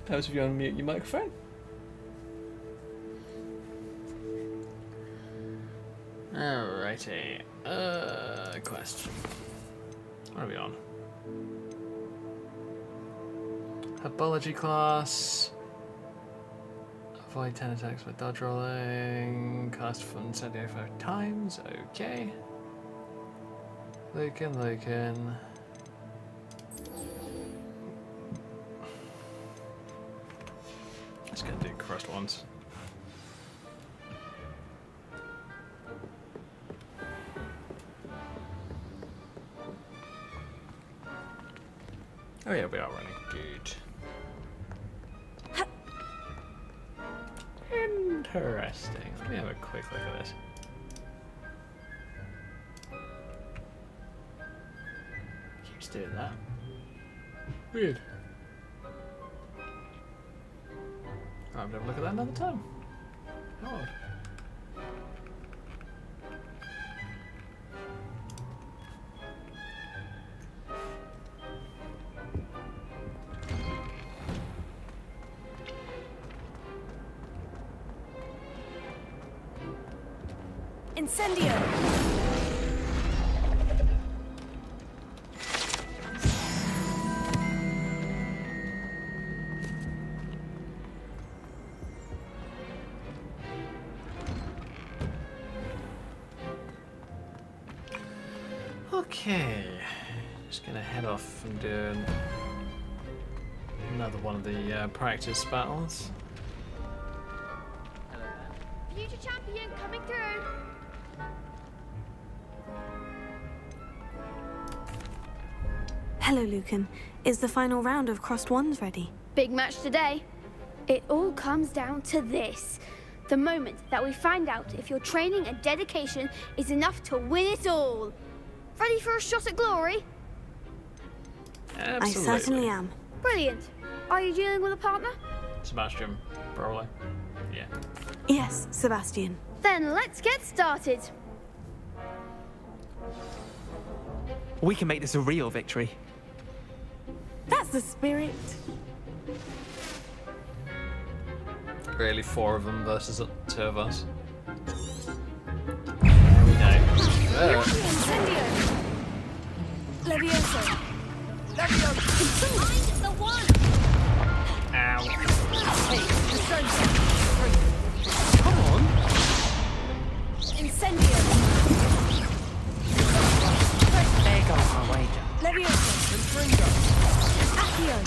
Helps if you unmute your microphone. Alrighty. Question. What are we on? Herbology class. Avoid 10 attacks by dodge rolling. Cast fun 75 times. Okay. Lucan. Just gonna do crushed ones. Oh yeah, we are running good. Interesting. Let me have a quick look at this. Keeps doing that. Weird. I'm gonna look at that another time. How odd. Incendio! Okay, just gonna head off and do another one of the practice battles. Future champion coming through. Hello, Lucan. Is the final round of Crossed Wands ready? Big match today. It all comes down to this. The moment that we find out if your training and dedication is enough to win it all. Ready for a shot at glory? Absolutely. I certainly am. Brilliant. Are you dealing with a partner? Sebastian, probably. Yeah. Yes, Sebastian. Then let's get started. We can make this a real victory. That's the spirit. Really, 4 of them versus 2 of us. There we go. Incendio! Levioso! Find the one. Ow. Come on! Incendio! There goes my wager. Levioso! Accio!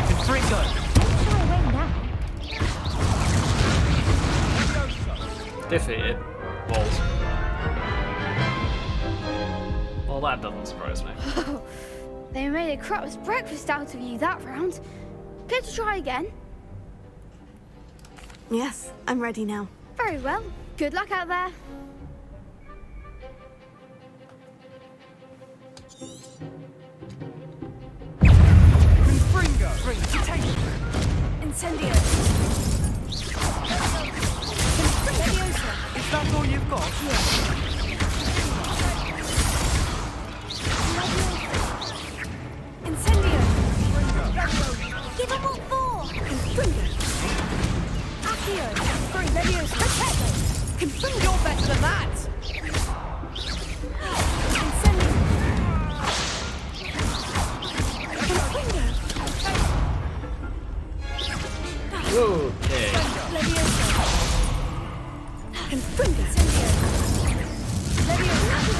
Confringo! Defeated. Balls. Well, that doesn't surprise me. They made a crap's breakfast out of you that round. Care to try again? Yes, I'm ready now. Very well. Good luck out there. Incendio! Is that all you've got? Incendio! Give up all 4! Confringo! Accio! Levioso! Protego! Confringo! You're better than that! Incendio! Confringo! Okay. Levioso! Confringo! Incendio! Levioso!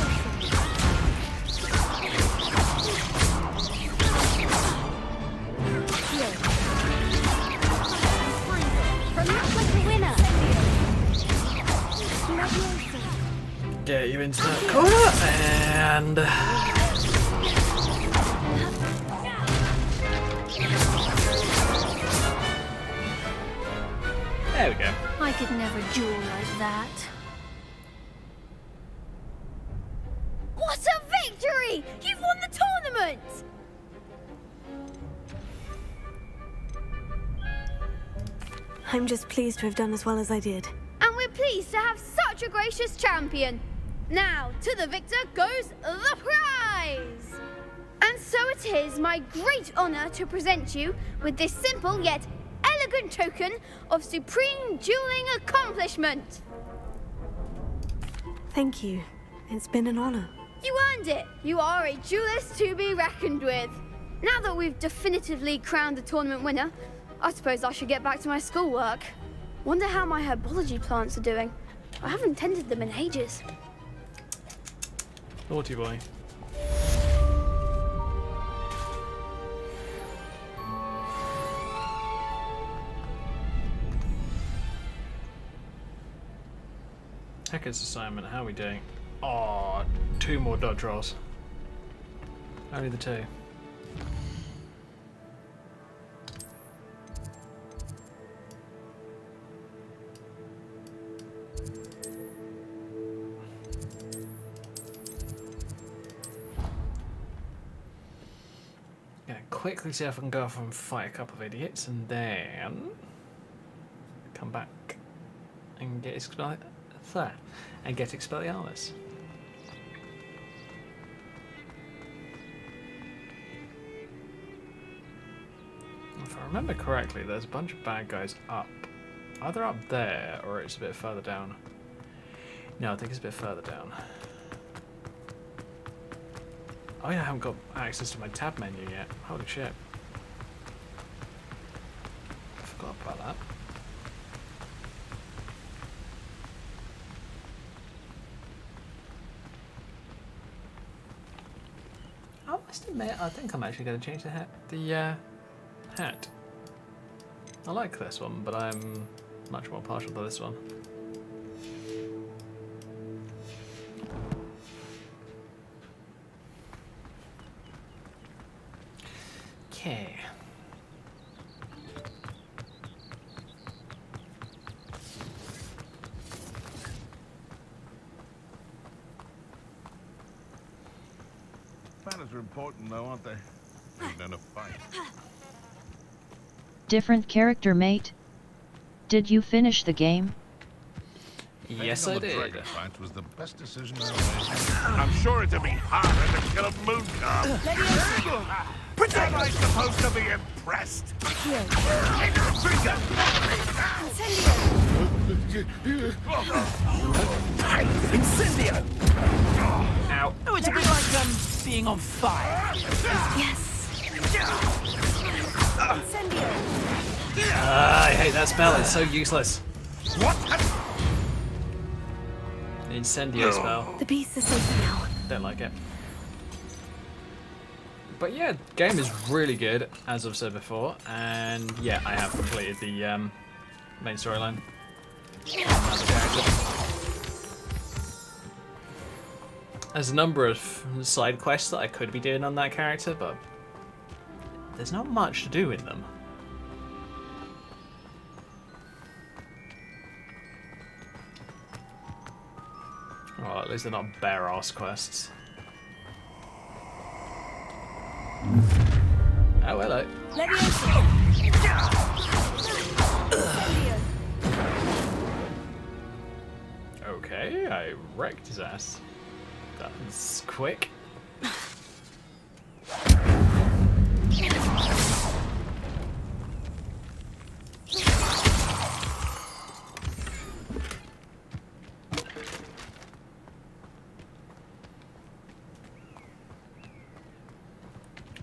Get you into that corner and there we go. I could never duel like that. What a victory! You've won the tournament! I'm just pleased to have done as well as I did. And we're pleased to have such a gracious champion. Now, to the victor goes the prize! And So it is my great honor to present you with this simple yet elegant token of supreme dueling accomplishment. Thank you. It's been an honor. You earned it. You are a duelist to be reckoned with. Now that we've definitively crowned the tournament winner, I suppose I should get back to my schoolwork. Wonder how my herbology plants are doing. I haven't tended them in ages. Naughty boy. Hacker's assignment, how are we doing? Oh, 2 more dodge rolls. Only the 2. Gonna quickly see if I can go off and fight a couple of idiots and then come back and get Expelliarmus. If I remember correctly, there's a bunch of bad guys up. Either up there or it's a bit further down. No, I think it's a bit further down. Oh yeah, I haven't got access to my tab menu yet. Holy shit. I forgot about that. I must admit, I think I'm actually going to change the hat. I like this one, but I'm much more partial to this one. Okay. Manners are important though, aren't they? Even in a fight. Different character, mate. Did you finish the game? Yes, I did. Dragon fight was the best decision I made. I'm sure it'd be harder to kill a moon calf. Am I supposed to be impressed? Incendio! Ow. Oh, it's a bit like being on fire. Yes. I hate that spell, it's so useless. What? The Incendio spell. The beast is safe now. Don't like it. But yeah, game is really good, as I've said before, and yeah, I have completed the main storyline. Another character. There's a number of side quests that I could be doing on that character, but there's not much to do in them. Well, at least they're not bare-ass quests. Oh, hello. Okay, I wrecked his ass. That was quick.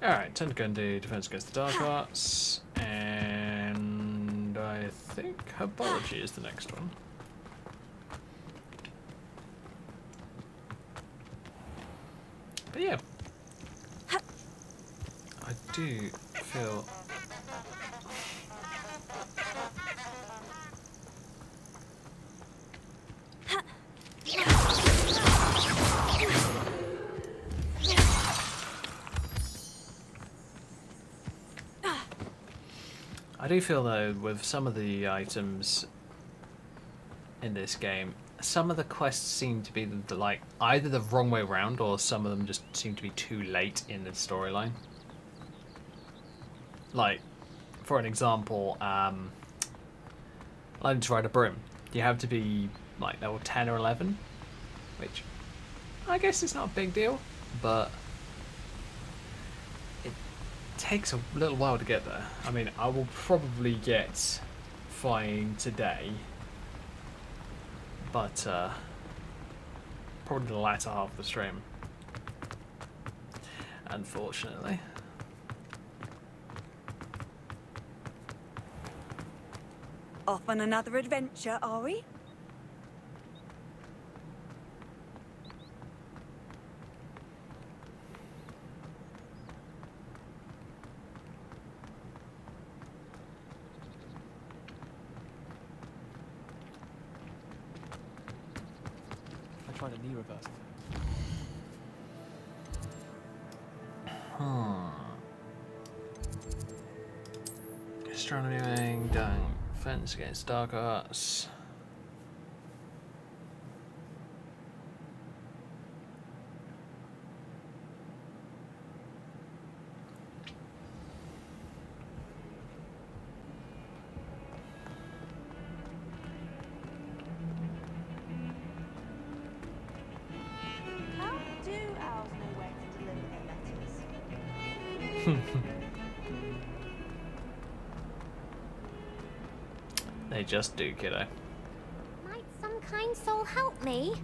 Alright, time to go and do Defense Against the Dark Arts, and I think Herbology is the next one. But yeah, I do feel... I do feel though, with some of the items in this game, some of the quests seem to be like either the wrong way around, or some of them just seem to be too late in the storyline. Like, for an example, learning to ride a broom. You have to be like level 10 or 11, which I guess is not a big deal, but takes a little while to get there. I mean, I will probably get flying today, but probably the latter half of the stream, unfortunately. Off on another adventure, are we? I tried a knee reversal. Astronomy, dang. Fence against dark arts. How do owls know where to deliver their letters? They just do, kiddo. Might some kind soul help me?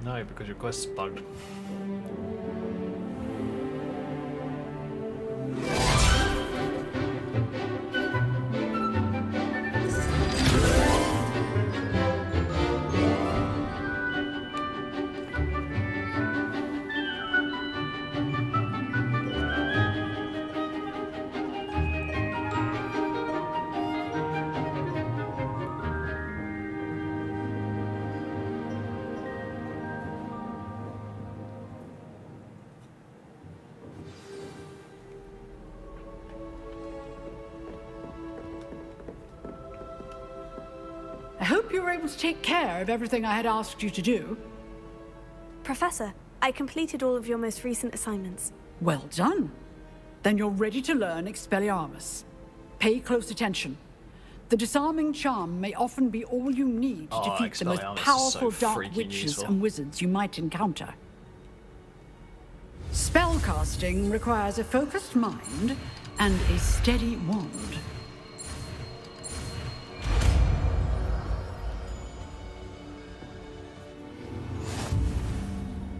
No, because your quest is bugged. I hope you were able to take care of everything I had asked you to do. Professor, I completed all of your most recent assignments. Well done. Then you're ready to learn Expelliarmus. Pay close attention. The disarming charm may often be all you need to defeat the most Expelliarmus is powerful so dark freaking witches useful. and wizards you might encounter. Spellcasting requires a focused mind and a steady wand.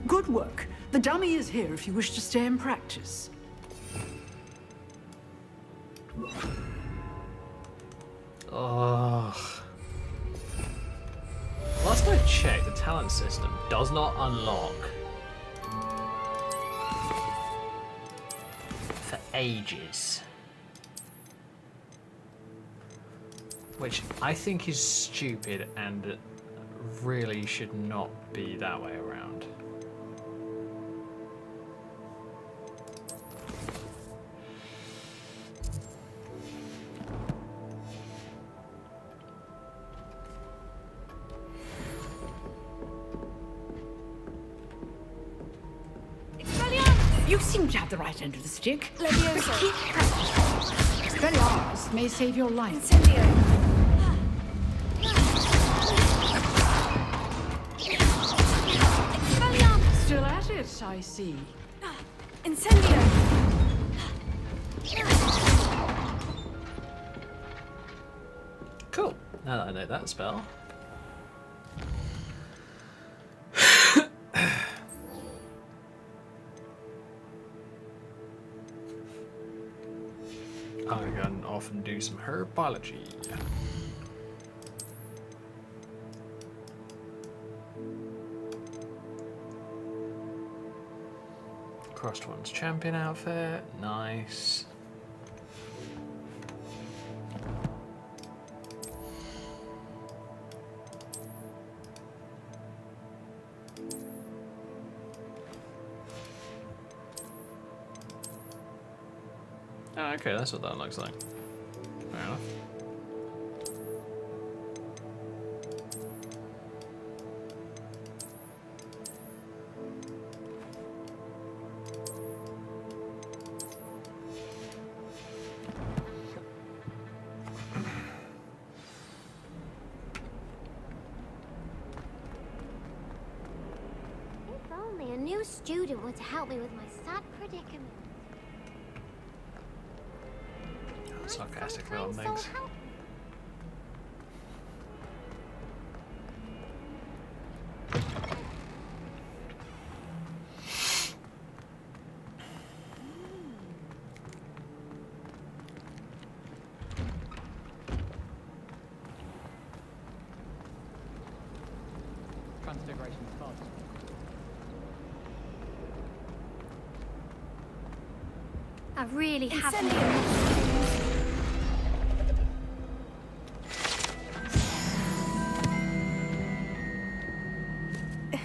Good work. The dummy is here if you wish to stay and practice. Ugh. Last I checked, the talent system does not unlock for ages. Which I think is stupid and really should not be that way around. You seem to have the right end of the stick. Levioso. Keep practicing. Expelliarmus may save your life. Incendio. Expelliarmus. Still at it, I see. Incendio! Cool. Now that I know that spell. I can often do some herbology. Crossed one's champion outfit. Nice. Oh, okay, that's what that looks like. Fair enough. If only a new student were to help me with my sad predicament. Sarcastic Might little some kind things. soul help- Transfiguration is fun. I really have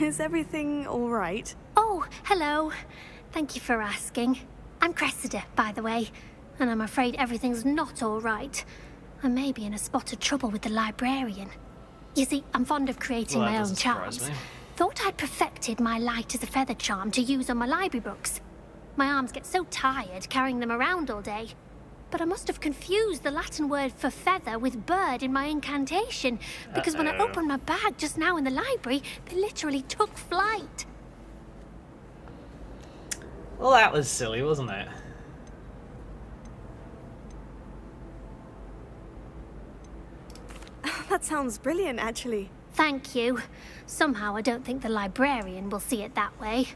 Is everything all right? Oh, hello. Thank you for asking. I'm Cressida, by the way, and I'm afraid everything's not all right. I may be in a spot of trouble with the librarian. You see, I'm fond of creating Well, that my own doesn't surprise charms. me. Thought I'd perfected my light as a feather charm to use on my library books. My arms get so tired carrying them around all day. But I must have confused the Latin word for feather with bird in my incantation, because when I opened my bag just now in the library, they literally took flight. Well, that was silly, wasn't it? That sounds brilliant, actually. Thank you. Somehow I don't think the librarian will see it that way.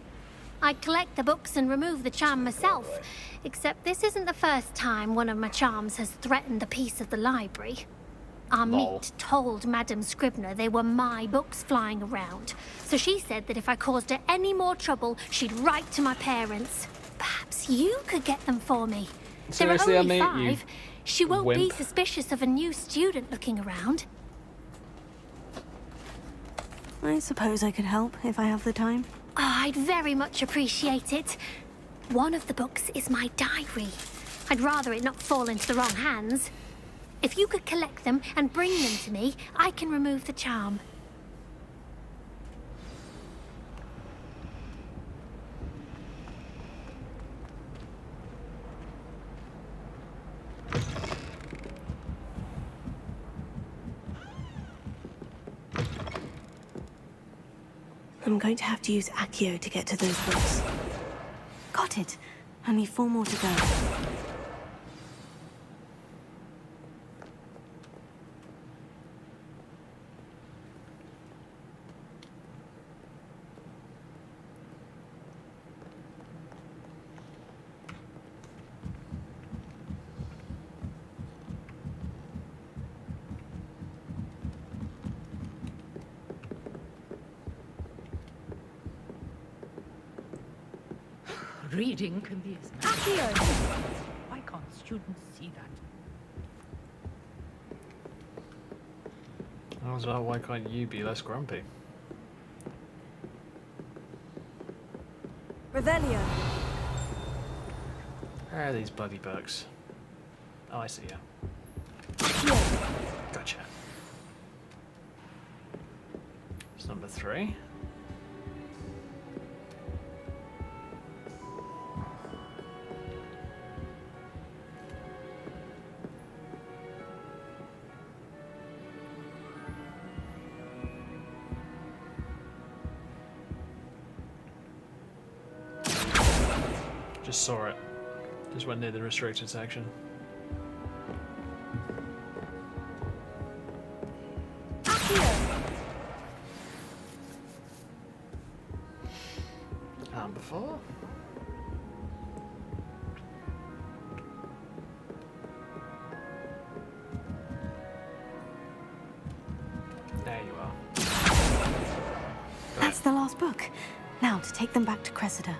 I collect the books and remove the charm myself, except this isn't the first time one of my charms has threatened the peace of the library. Our Lol. mate told Madame Scribner they were my books flying around, so she said that if I caused her any more trouble, she'd write to my parents. Perhaps you could get them for me. Seriously, there are only mate, you 5. She won't be wimp. suspicious of a new student looking around. I suppose I could help if I have the time. Oh, I'd very much appreciate it. One of the books is my diary. I'd rather it not fall into the wrong hands. If you could collect them and bring them to me, I can remove the charm. I'm going to have to use Accio to get to those books. Got it. Only 4 more to go. Reading can be as Accio! Why can't students see that? I was like, why can't you be less grumpy? Revelio. Where are these bloody books? Oh, I see ya. Gotcha. It's number 3. Just saw it. Just went near the restricted section. And before? There you are. That's the last book. Now to take them back to Cressida.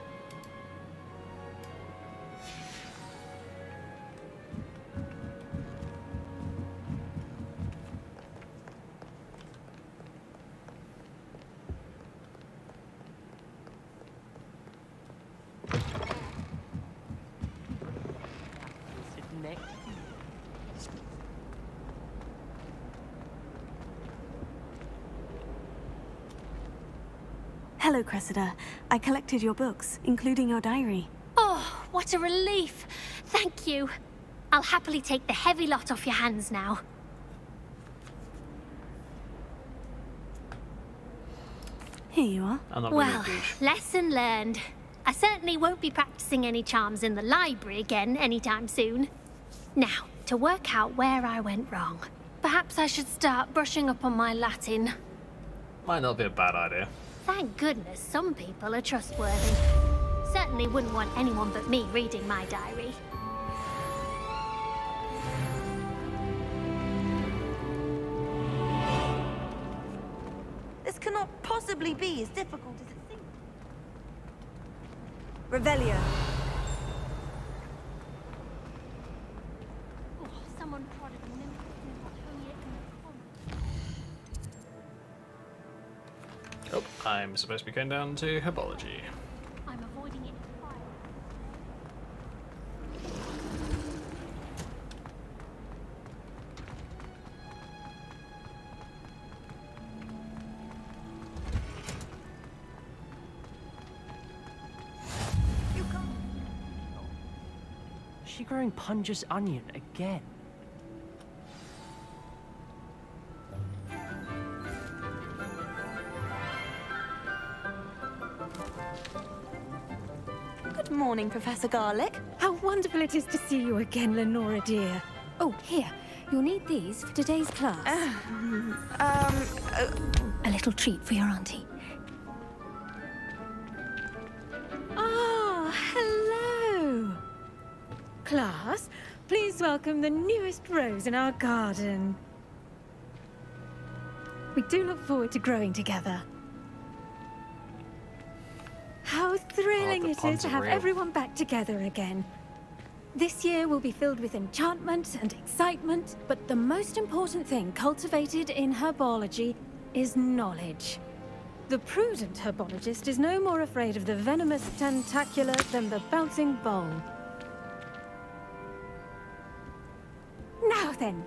Sit next. Hello, Cressida. I collected your books, including your diary. Oh, what a relief. Thank you. I'll happily take the heavy lot off your hands now. Here you are. I'm not really a Well, douche. lesson learned. I certainly won't be practicing any charms in the library again anytime soon. Now, to work out where I went wrong. Perhaps I should start brushing up on my Latin. Might not be a bad idea. Thank goodness some people are trustworthy. Certainly wouldn't want anyone but me reading my diary. This cannot possibly be as difficult as it seems. Revelio. Oh, someone prodded a nimble in the corner. Oh, I'm supposed to be going down to herbology. I'm avoiding it. Is she growing Punja's onion again? Good morning, Professor Garlic. How wonderful it is to see you again, Lenora dear. Oh, here. You'll need these for today's class. A little treat for your auntie. Ah, hello. Class, please welcome the newest rose in our garden. We do look forward to growing together. How thrilling the it is puns to are have real. everyone back together again. This year will be filled with enchantment and excitement, but the most important thing cultivated in herbology is knowledge. The prudent herbologist is no more afraid of the venomous tentacular than the bouncing bowl. Now then,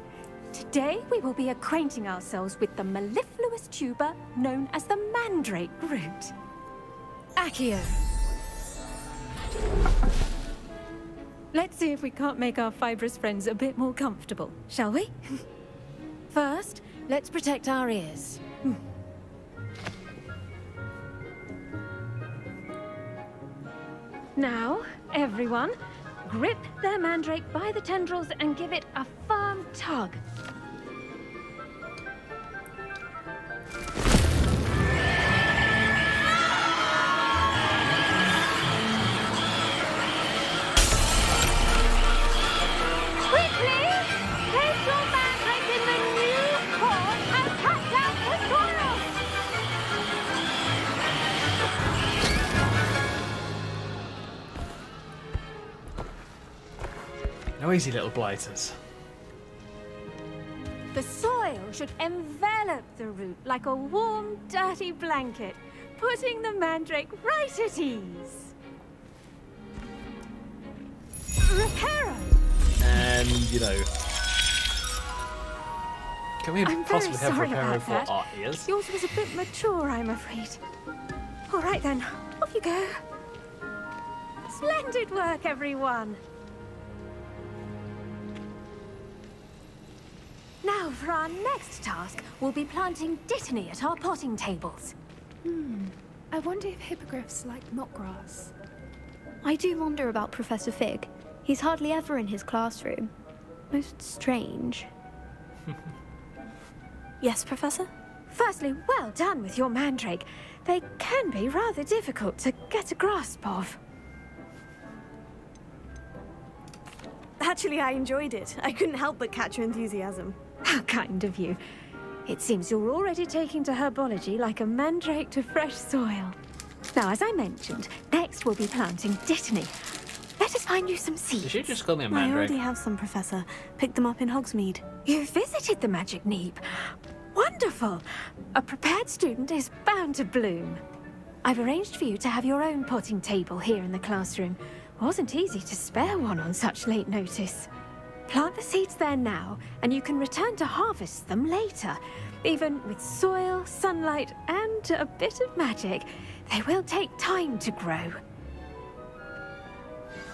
today we will be acquainting ourselves with the mellifluous tuber known as the mandrake root. Accio. Let's see if we can't make our fibrous friends a bit more comfortable, shall we? First, let's protect our ears. Now, everyone, grip their mandrake by the tendrils and give it a firm tug. Quickly! Place your mandrake in the new corn and cut down the soil! No easy little blighters. The soil should envelop the root like a warm, dirty blanket, putting the mandrake right at ease. Reparo! And, you know... Can we I'm very possibly have sorry Reparo about for that. our ears? Yours was a bit mature, I'm afraid. All right then, off you go. Splendid work, everyone. Now, for our next task, we'll be planting dittany at our potting tables. I wonder if hippogriffs like knotgrass. I do wonder about Professor Fig. He's hardly ever in his classroom. Most strange. Yes, Professor? Firstly, well done with your mandrake. They can be rather difficult to get a grasp of. Actually, I enjoyed it. I couldn't help but catch your enthusiasm. How kind of you. It seems you're already taking to herbology like a mandrake to fresh soil. Now, as I mentioned, next we'll be planting dittany. Let us find you some seeds. Did she just call me a I mandrake? already have some, Professor. Picked them up in Hogsmeade. You visited the Magic Neep. Wonderful. A prepared student is bound to bloom. I've arranged for you to have your own potting table here in the classroom. Wasn't easy to spare one on such late notice. Plant the seeds there now, and you can return to harvest them later. Even with soil, sunlight, and a bit of magic, they will take time to grow.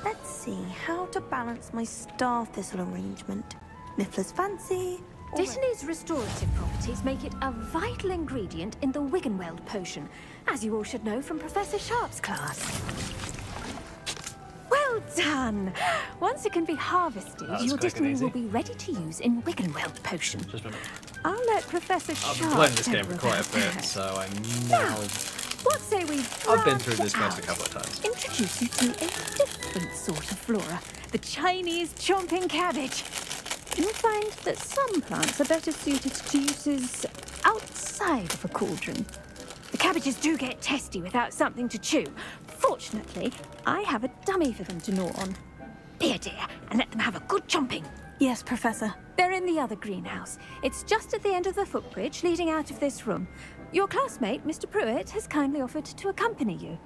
Let's see how to balance my star thistle arrangement. Niffler's fancy, Dittany's restorative properties make it a vital ingredient in the Wiggenweld potion, as you all should know from Professor Sharp's class. Well done! Once it can be harvested, That was your quick and Dittany will easy. be ready to use in Wiggenweld potion. Just a minute. I'll let Professor I've Sharp been playing this tell game you for quite a about bit, that. so I know. What say we I've been branch through this quest a out? couple of times. Introduce you to a different sort of flora, the Chinese chomping cabbage. You'll find that some plants are better suited to uses outside of a cauldron. The cabbages do get testy without something to chew. Fortunately, I have a dummy for them to gnaw on. Here, dear, and let them have a good chomping. Yes, Professor. They're in the other greenhouse. It's just at the end of the footbridge leading out of this room. Your classmate, Mr. Pruitt, has kindly offered to accompany you.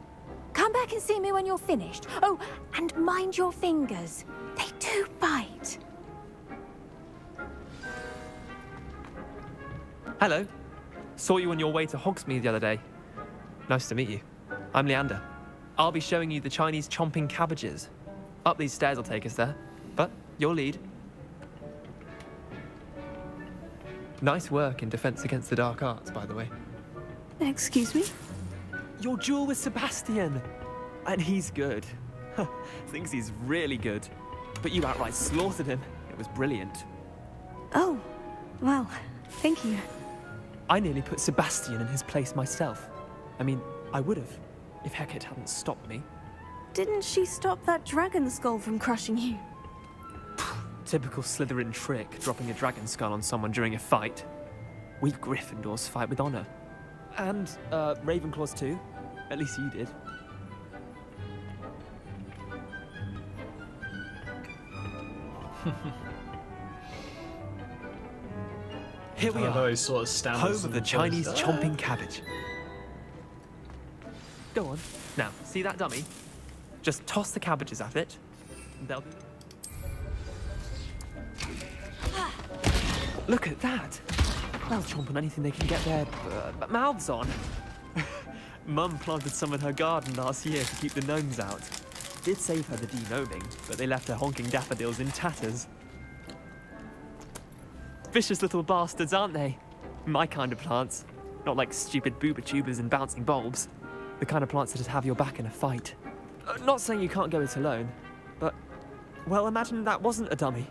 Come back and see me when you're finished. Oh, and mind your fingers. They do bite. Hello. Saw you on your way to Hogsmeade the other day. Nice to meet you. I'm Leander. I'll be showing you the Chinese chomping cabbages. Up these stairs will take us there, but your lead. Nice work in Defense Against the Dark Arts, by the way. Excuse me? Your duel with Sebastian! And he's good. Thinks he's really good. But you outright slaughtered him. It was brilliant. Oh, well, thank you. I nearly put Sebastian in his place myself. I mean, I would have, if Hecate hadn't stopped me. Didn't she stop that dragon skull from crushing you? Typical Slytherin trick, dropping a dragon skull on someone during a fight. We Gryffindors fight with honor. And, Ravenclaws too. At least you did. Here we I know are, he sort of stammers home of and the goes, Chinese "Ah." chomping cabbage. Go on. Now, see that dummy? Just toss the cabbages at it. And they'll be... Look at that! They'll chomp on anything they can get their mouths on. Mum planted some in her garden last year to keep the gnomes out. Did save her the de-gnoming, but they left her honking daffodils in tatters. Vicious little bastards, aren't they? My kind of plants. Not like stupid booba tubers and bouncing bulbs. The kind of plants that'd have your back in a fight. Not saying you can't go it alone, but... Well, imagine that wasn't a dummy.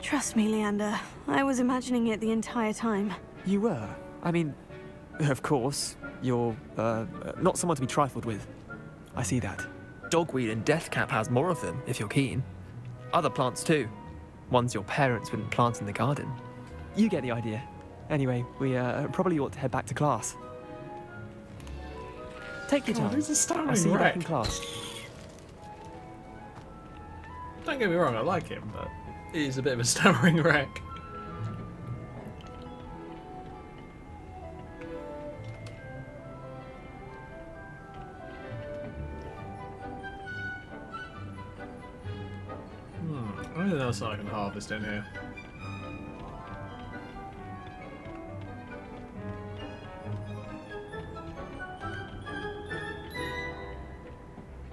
Trust me, Leander. I was imagining it the entire time. You were? I mean, of course, you're, not someone to be trifled with. I see that. Dogweed and deathcap has more of them, if you're keen. Other plants too. Ones your parents wouldn't plant in the garden. You get the idea. Anyway, we, probably ought to head back to class. Take your time. He's a stammering I'll see you back in wreck. class. Don't get me wrong, I like him, but he's a bit of a stammering wreck. Anything else I can harvest in here?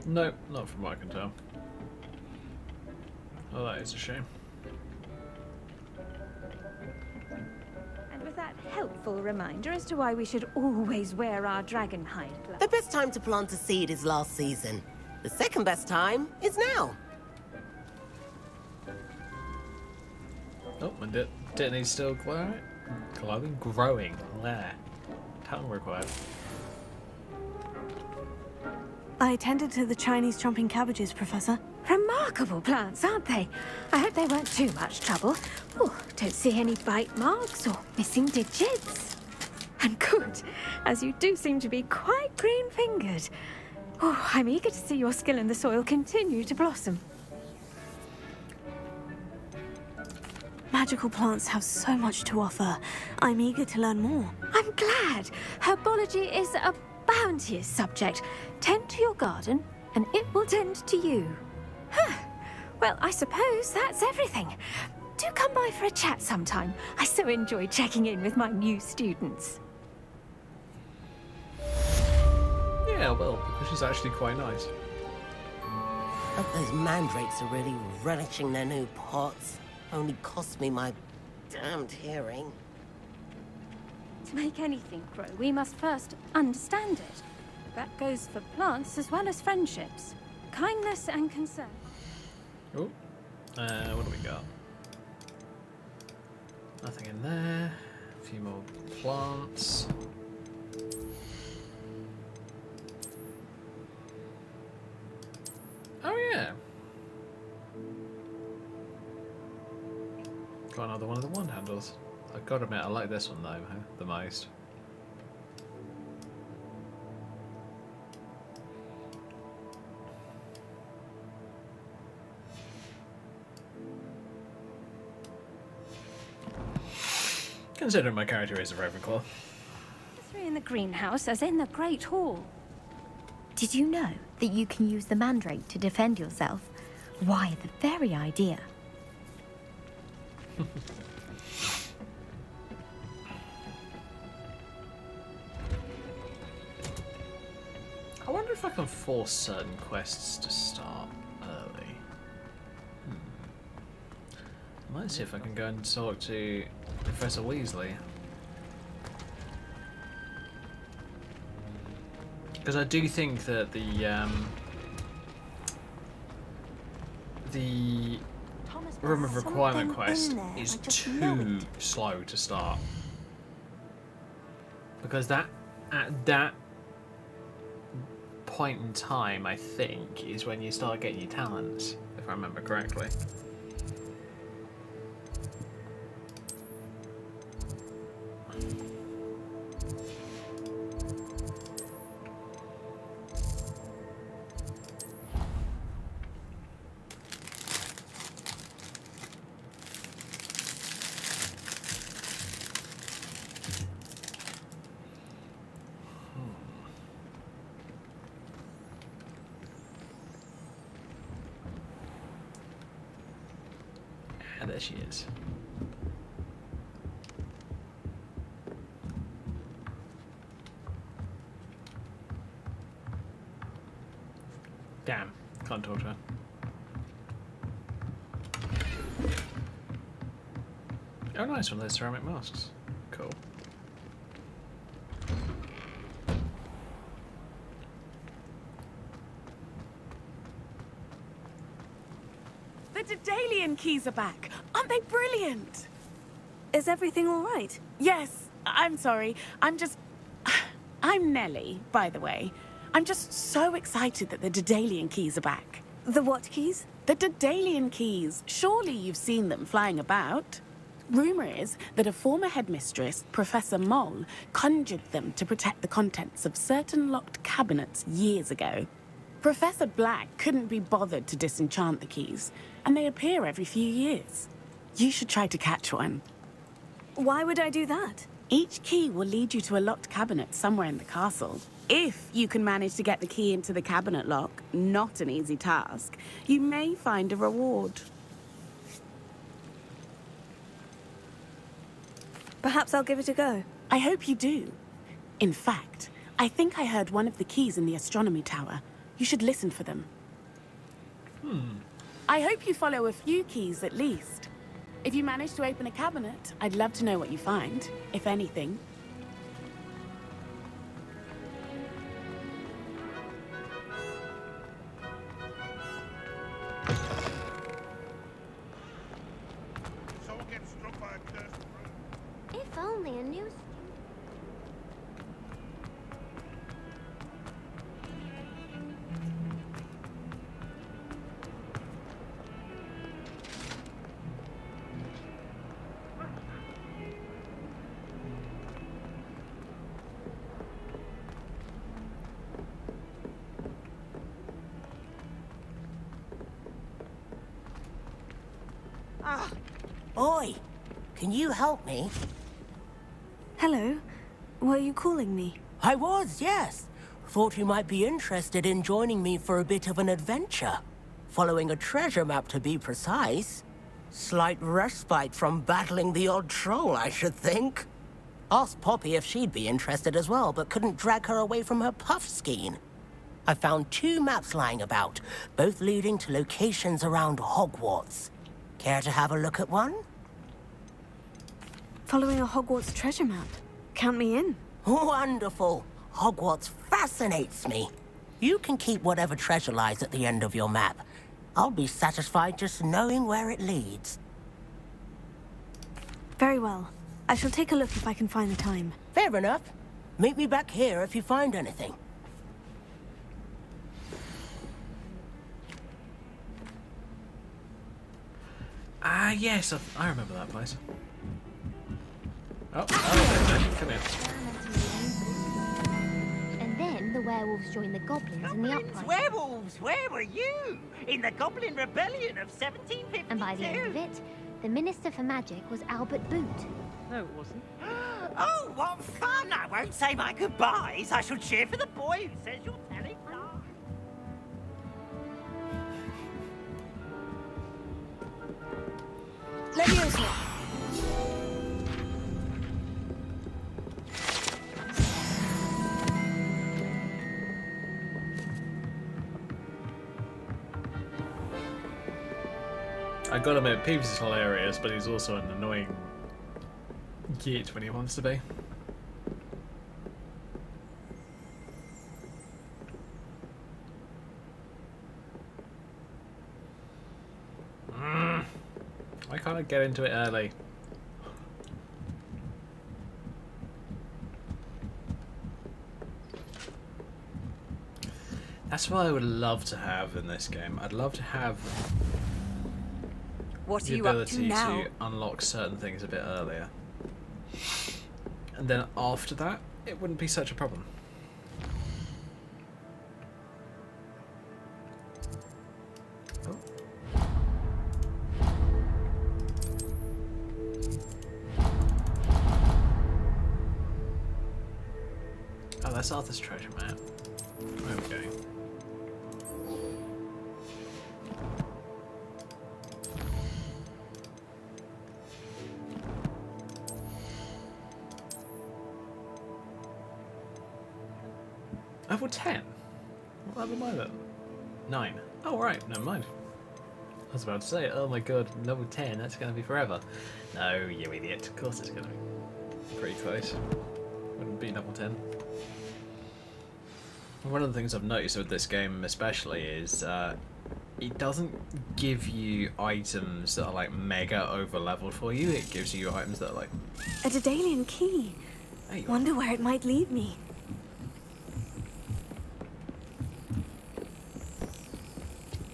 Nope, not from what I can tell. Oh, that is a shame. And with that helpful reminder as to why we should always wear our dragon hide gloves. The best time to plant a seed is last season. The second best time is now. Oh, my Dittany's still glowing. Growing. There. Tongue required. I tended to the Chinese chomping cabbages, Professor. Remarkable plants, aren't they? I hope they weren't too much trouble. Oh, don't see any bite marks or missing digits. And good, as you do seem to be quite green-fingered. Oh, I'm eager to see your skill in the soil continue to blossom. Magical plants have so much to offer. I'm eager to learn more. I'm glad. Herbology is a bounteous subject. Tend to your garden, and it will tend to you. Huh. Well, I suppose that's everything. Do come by for a chat sometime. I so enjoy checking in with my new students. Yeah, well, because she's actually quite nice. Hope those mandrakes are really relishing their new pots. Only cost me my damned hearing. To make anything grow, we must first understand it. That goes for plants as well as friendships. Kindness and concern. Oh, what do we got? Nothing in there. A few more plants. Oh yeah. Got another one of the wand handles. I've got to admit, I like this one though, the most. Considering my character is a Ravenclaw. Three in the greenhouse, as in the Great Hall. Did you know that you can use the mandrake to defend yourself? Why, the very idea. I wonder if I can force certain quests to start early. I might see if I can go and talk to Professor Weasley. Because I do think that the Room of Requirement quest is too slow to start. Because that at that point in time, I think, is when you start getting your talents, if I remember correctly. And there she is. Damn, can't talk to her. Oh nice, one of those ceramic masks. Cool. The Daedalian keys are back. Aren't they brilliant? Is everything all right? Yes, I'm sorry. I'm Nellie, by the way. I'm just so excited that the Daedalian keys are back. The what keys? The Daedalian keys. Surely you've seen them flying about. Rumour is that a former headmistress, Professor Moll, conjured them to protect the contents of certain locked cabinets years ago. Professor Black couldn't be bothered to disenchant the keys, and they appear every few years. You should try to catch one. Why would I do that? Each key will lead you to a locked cabinet somewhere in the castle. If you can manage to get the key into the cabinet lock, not an easy task, you may find a reward. Perhaps I'll give it a go. I hope you do. In fact, I think I heard one of the keys in the astronomy tower. You should listen for them. I hope you follow a few keys at least. If you manage to open a cabinet, I'd love to know what you find, if anything. Someone gets struck by a cursed broom. If only a new... Oi, can you help me? Hello. Were you calling me? I was, yes. Thought you might be interested in joining me for a bit of an adventure. Following a treasure map, to be precise. Slight respite from battling the odd troll, I should think. Asked Poppy if she'd be interested as well, but couldn't drag her away from her puff skein. I found 2 maps lying about, both leading to locations around Hogwarts. Care to have a look at one? Following a Hogwarts treasure map. Count me in. Wonderful. Hogwarts fascinates me. You can keep whatever treasure lies at the end of your map. I'll be satisfied just knowing where it leads. Very well. I shall take a look if I can find the time. Fair enough. Meet me back here if you find anything. Ah, yes, I remember that place. Oh, come here. And then the werewolves joined the goblins in the uprising. Werewolves, where were you? In the Goblin Rebellion of 1752. And by the end of it, the Minister for Magic was Albert Boot. No, it wasn't. Oh, what fun! I won't say my goodbyes. I shall cheer for the boy who says you're telling lies. Leviosa! I gotta admit, Peeves is hilarious, but he's also an annoying git when he wants to be. Why can't I get into it early? That's what I would love to have in this game. I'd love to have What are the you up to ability now? to unlock certain things a bit earlier. And then after that, it wouldn't be such a problem. Oh. Oh, that's Arthur's treasure map. There we go. Level 10? What level am I then? 9. Oh, right, never mind. I was about to say, oh my god, level 10, that's going to be forever. No, you idiot. Of course it's going to be pretty close. Wouldn't be level 10. One of the things I've noticed with this game especially is it doesn't give you items that are like mega over leveled for you, it gives you items that are like... A Daedalian key. Wonder where it might lead me.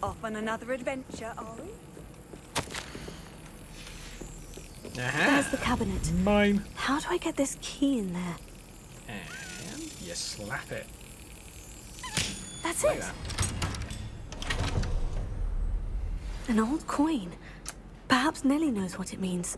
Off on another adventure, are we? There's the cabinet. Mine. How do I get this key in there? And you slap it. That's Like it. that. An old coin. Perhaps Nellie knows what it means.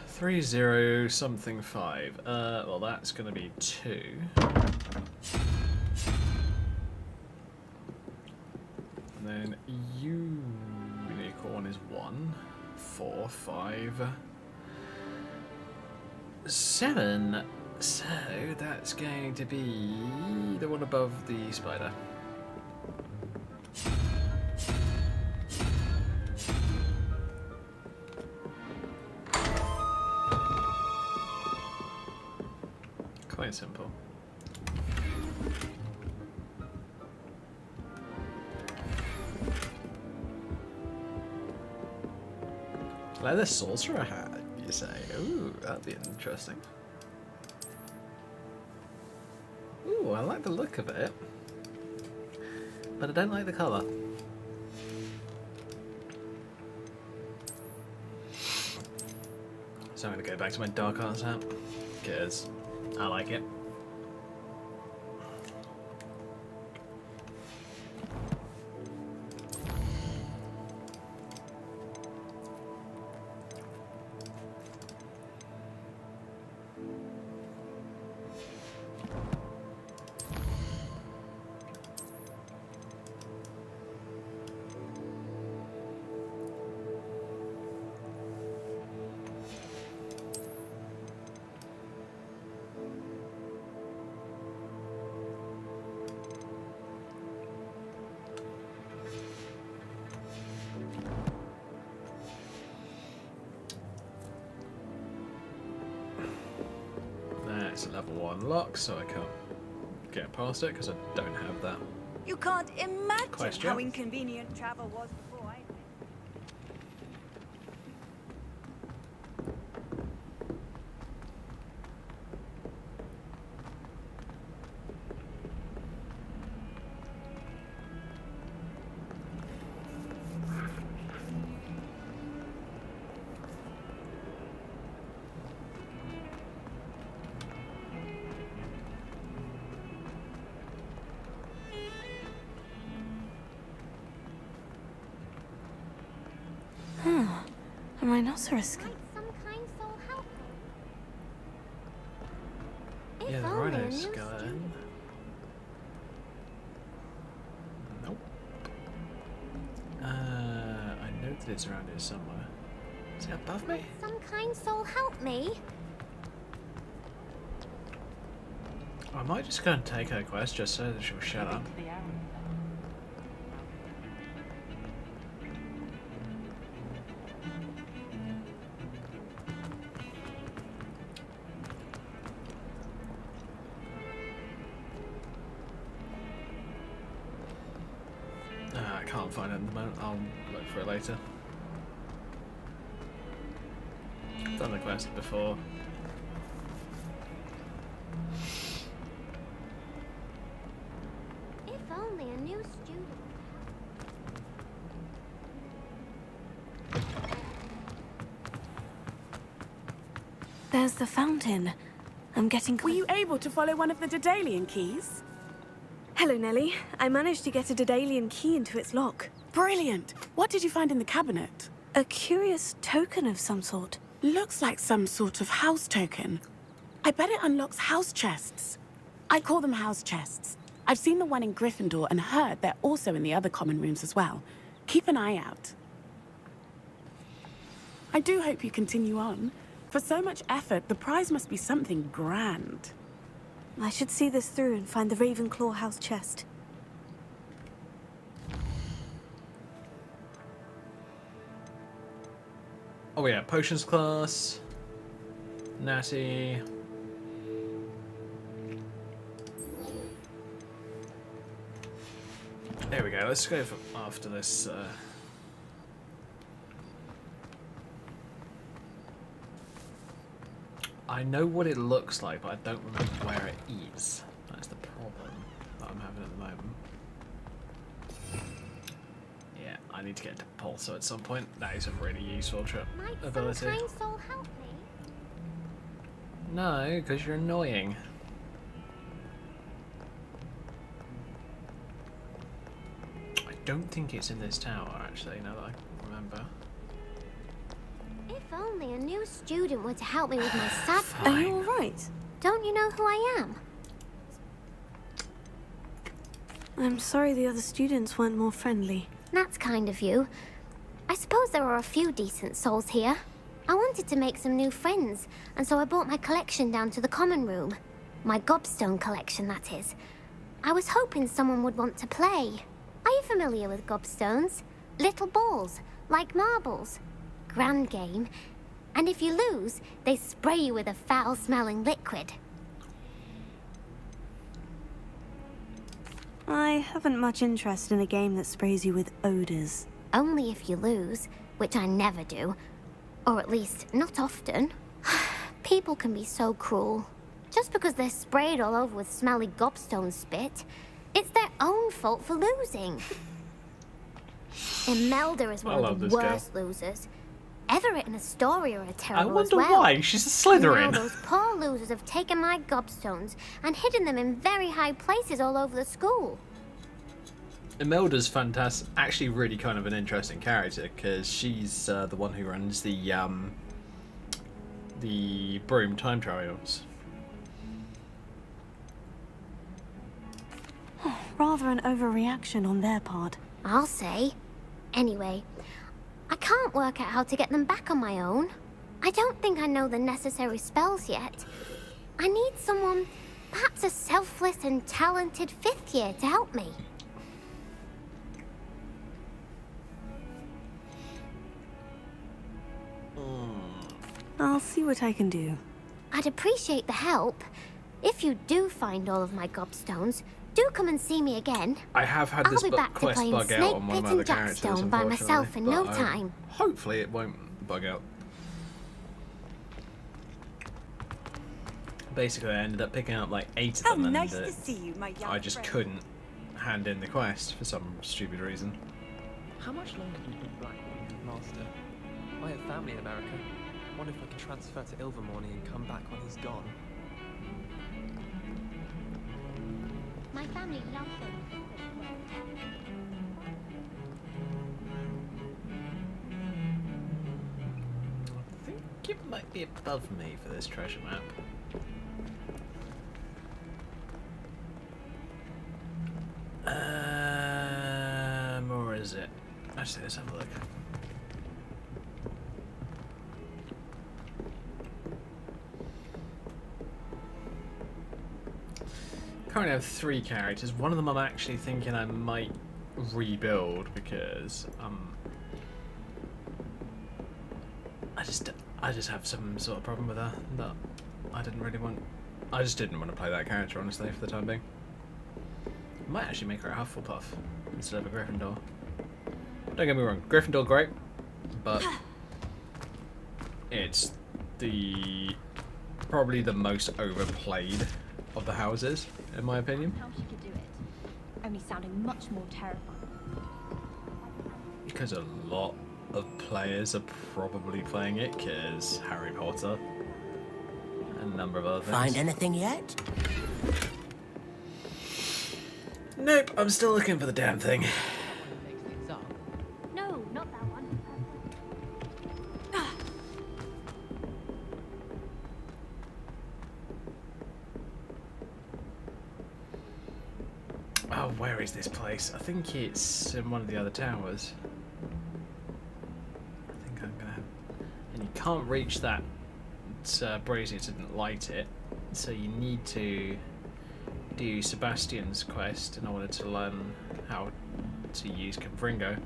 Three zero something 5. Well, that's going to be 2. And then unicorn is 1, 4, 5, 7. So that's going to be the one above the spider. Quite simple. Leather sorcerer hat, you say? Ooh, that'd be interesting. Ooh, I like the look of it, but I don't like the colour. So I'm going to go back to my dark arts app because I like it. It's a level 1 lock, so I can't get past it because I don't have that. You can't imagine Question. how inconvenient travel was before I... A rhinoceros. Might some kind soul help me? Yeah, If the only a rhino's new skeleton. Nope. I know that it's around here somewhere. Is it above me? Some kind soul help me? I might just go and take her quest just so that she'll shut up. I can't find it at the moment. I'll look for it later. I've done the quest before. If only a new student. There's the fountain. I'm getting Were you able to follow one of the Daedalian keys? Hello, Nellie. I managed to get a Daedalian key into its lock. Brilliant. What did you find in the cabinet? A curious token of some sort. Looks like some sort of house token. I bet it unlocks house chests. I call them house chests. I've seen the one in Gryffindor and heard they're also in the other common rooms as well. Keep an eye out. I do hope you continue on. For so much effort, the prize must be something grand. I should see this through and find the Ravenclaw house chest. Oh yeah, potions class. Natty. There we go, let's go for after this. I know what it looks like, but I don't remember where it is. That's the problem that I'm having at the moment. Yeah, I need to get into Pulsar at some point. That is a really useful ability. Some kind soul help me? No, because you're annoying. I don't think it's in this tower, actually, now that I remember. If only a new student were to help me with my sad. Are you all right? Don't you know who I am? I'm sorry the other students weren't more friendly. That's kind of you. I suppose there are a few decent souls here. I wanted to make some new friends, and so I brought my collection down to the common room. My gobstone collection, that is. I was hoping someone would want to play. Are you familiar with gobstones? Little balls, like marbles. Grand game. And if you lose, they spray you with a foul-smelling liquid. I haven't much interest in a game that sprays you with odors. Only if you lose, which I never do. Or at least, not often. People can be so cruel. Just because they're sprayed all over with smelly gobstone spit, it's their own fault for losing. Imelda is one of the worst losers. ever written a story or a I terrible wonder as well. why. She's a Now Slytherin. those poor losers have taken my gobstones and hidden them in very high places all over the school. Imelda's fantastic. Actually, really kind of an interesting character because she's the one who runs the broom time trials. Rather an overreaction on their part. I'll say. Anyway, I can't work out how to get them back on my own. I don't think I know the necessary spells yet. I need someone, perhaps a selfless and talented 5th year to help me. I'll see what I can do. I'd appreciate the help. If you do find all of my gobstones, do come and see me again. I have had this I'll be back to quest playing bug out Snake on one Pit of my other and characters, Jackstone by myself in no unfortunately, but, time. hopefully it won't bug out. Basically, I ended up picking up like 8 of them, nice and to see you, my young I just friend. couldn't hand in the quest for some stupid reason. How much longer have you been Blackwood, Master? I have family in America. Wonder if I can transfer to Ilvermorny and come back when he's gone. My family loves them. I think it might be above me for this treasure map. Or is it? Actually, let's have a look. Currently I have 3 characters. One of them I'm actually thinking I might rebuild because I just have some sort of problem with her that I didn't really want. I just didn't want to play that character honestly for the time being. I might actually make her a Hufflepuff instead of a Gryffindor. Don't get me wrong, Gryffindor great, but it's probably the most overplayed of the houses, in my opinion. How she could do it, only sounding much more terrifying. Because a lot of players are probably playing it because Harry Potter and a number of other things. Find anything yet? Nope, I'm still looking for the damn thing. No, not that one. Oh, where is this place? I think it's in one of the other towers. I think I'm gonna have... And you can't reach that brazier, didn't light it. So you need to do Sebastian's quest in order to learn how to use Confringo.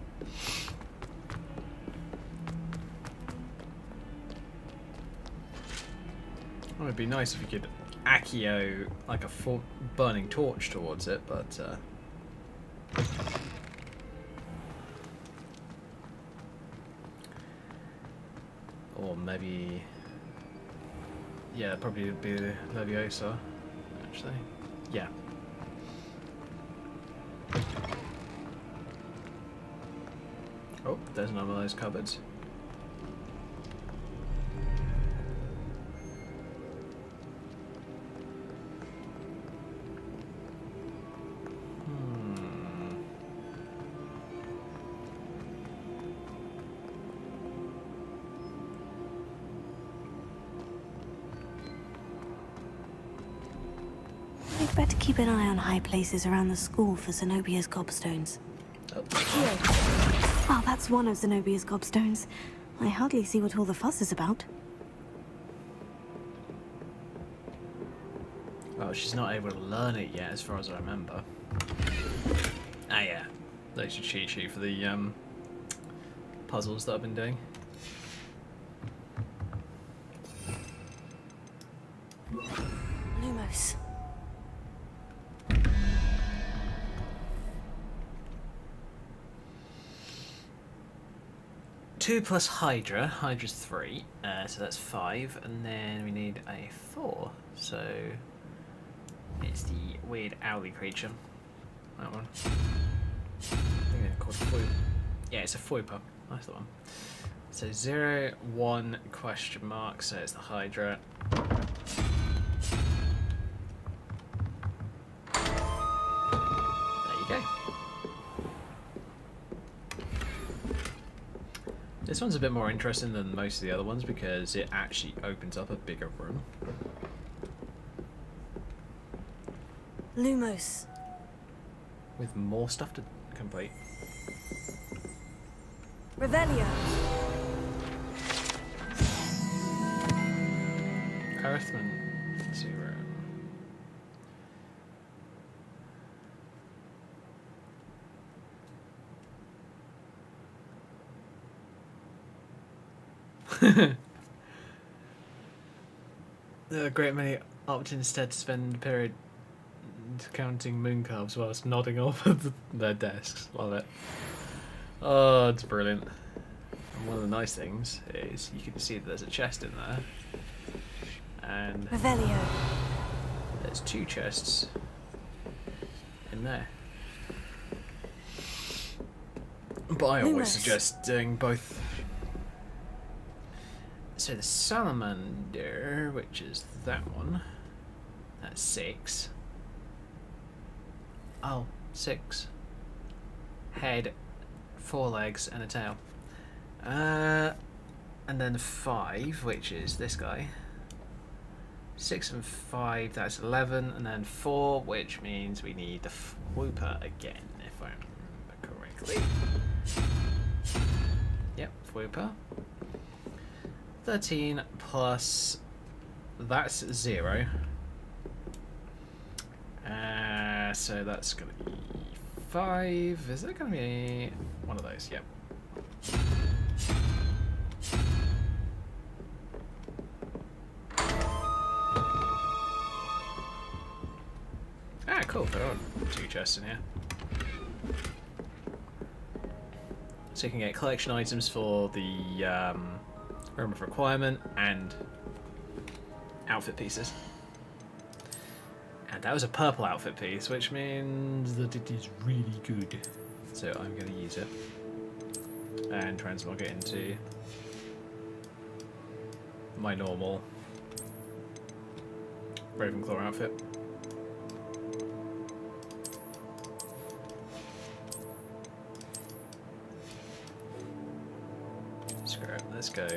It would be nice if you could Accio like a burning torch towards it, but or maybe, yeah, probably would be Leviosa, actually. Yeah. Oh, there's none of those cupboards. We'd better keep an eye on high places around the school for Zenobia's gobstones. Oh, that's one of Zenobia's gobstones. I hardly see what all the fuss is about. Oh, she's not able to learn it yet, as far as I remember. Ah, yeah. There's your cheat sheet for the puzzles that I've been doing. Lumos. 2 plus Hydra. Hydra's 3, so that's 5, and then we need a 4. So it's the weird owly creature. That one. I think they're called Foy. Yeah, it's a Foiper. That's the one. So 0, 1, question mark, so it's the Hydra. There you go. This one's a bit more interesting than most of the other ones because it actually opens up a bigger room. Lumos. With more stuff to complete. Revelio. Earthman 0. There are a great many opt instead to spend a period counting moon calves whilst nodding over their desks. Love it. Oh, it's brilliant. And one of the nice things is you can see that there's a chest in there. And Revelio. there's 2 chests in there. But I always suggest doing both. So the salamander, which is that one, that's 6. Oh, 6. Head, 4 legs, and a tail. And then 5, which is this guy. 6 and 5, that's 11, and then 4, which means we need the Whooper again, if I remember correctly. Yep, Whooper. 13 plus, that's 0. So that's going to be 5. Is that going to be one of those? Yep. Ah, cool. There are 2 chests in here. So you can get collection items for the room of requirement and outfit pieces. And that was a purple outfit piece, which means that it is really good. So I'm going to use it and transmog it into my normal Ravenclaw outfit. Screw it, let's go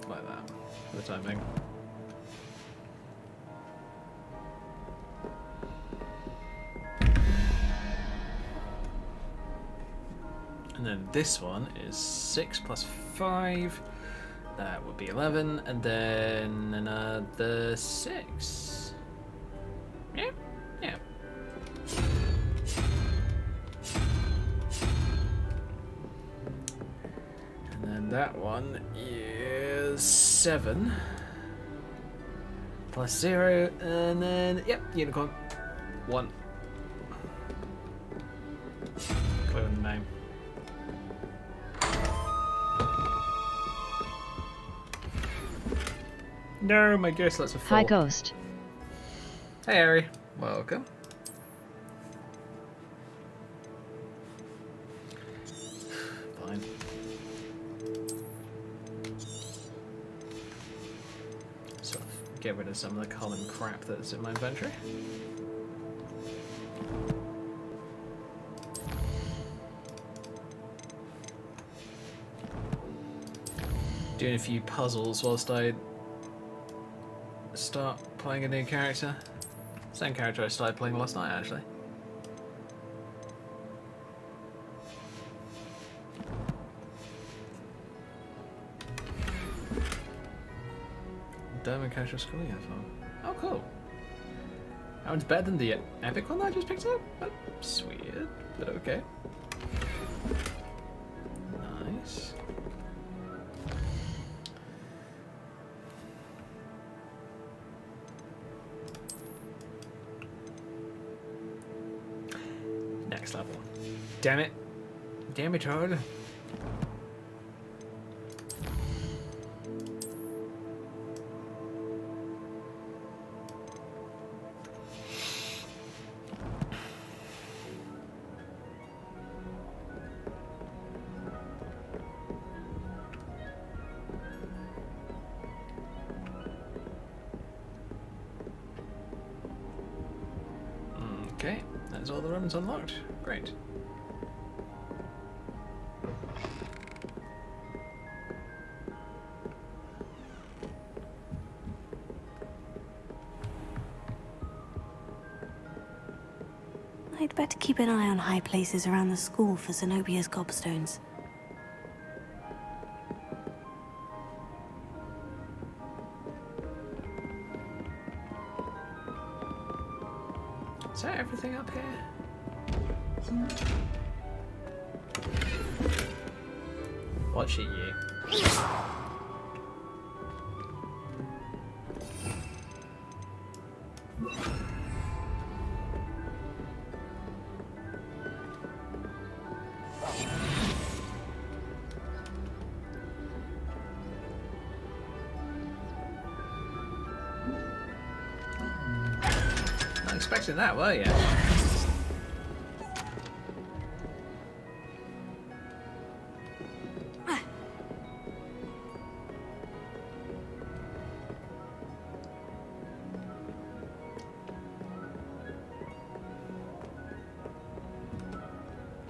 like that for the time being. And then this one is 6 plus 5. That would be 11, and then another 6. Yeah, yeah. And then that one is 7 plus 0, and then yep, unicorn 1. Clue in the name. No, my ghost lets a 4. Hi, Ghost. Hey, Harry. Welcome. Fine. So, get rid of some of the common crap that's in my inventory. Doing a few puzzles whilst I start playing a new character. Same character I started playing last night, actually. Diamond Casual School uniform. Oh, cool. That one's better than the epic one that I just picked up? That's weird, but okay. Nice. Next level. Damn it. Damn it, hard. Okay, that's all the rooms unlocked. Great. I'd better keep an eye on high places around the school for Zenobia's gobstones. Is that everything up here? Watch it, you. Not expecting that, were you?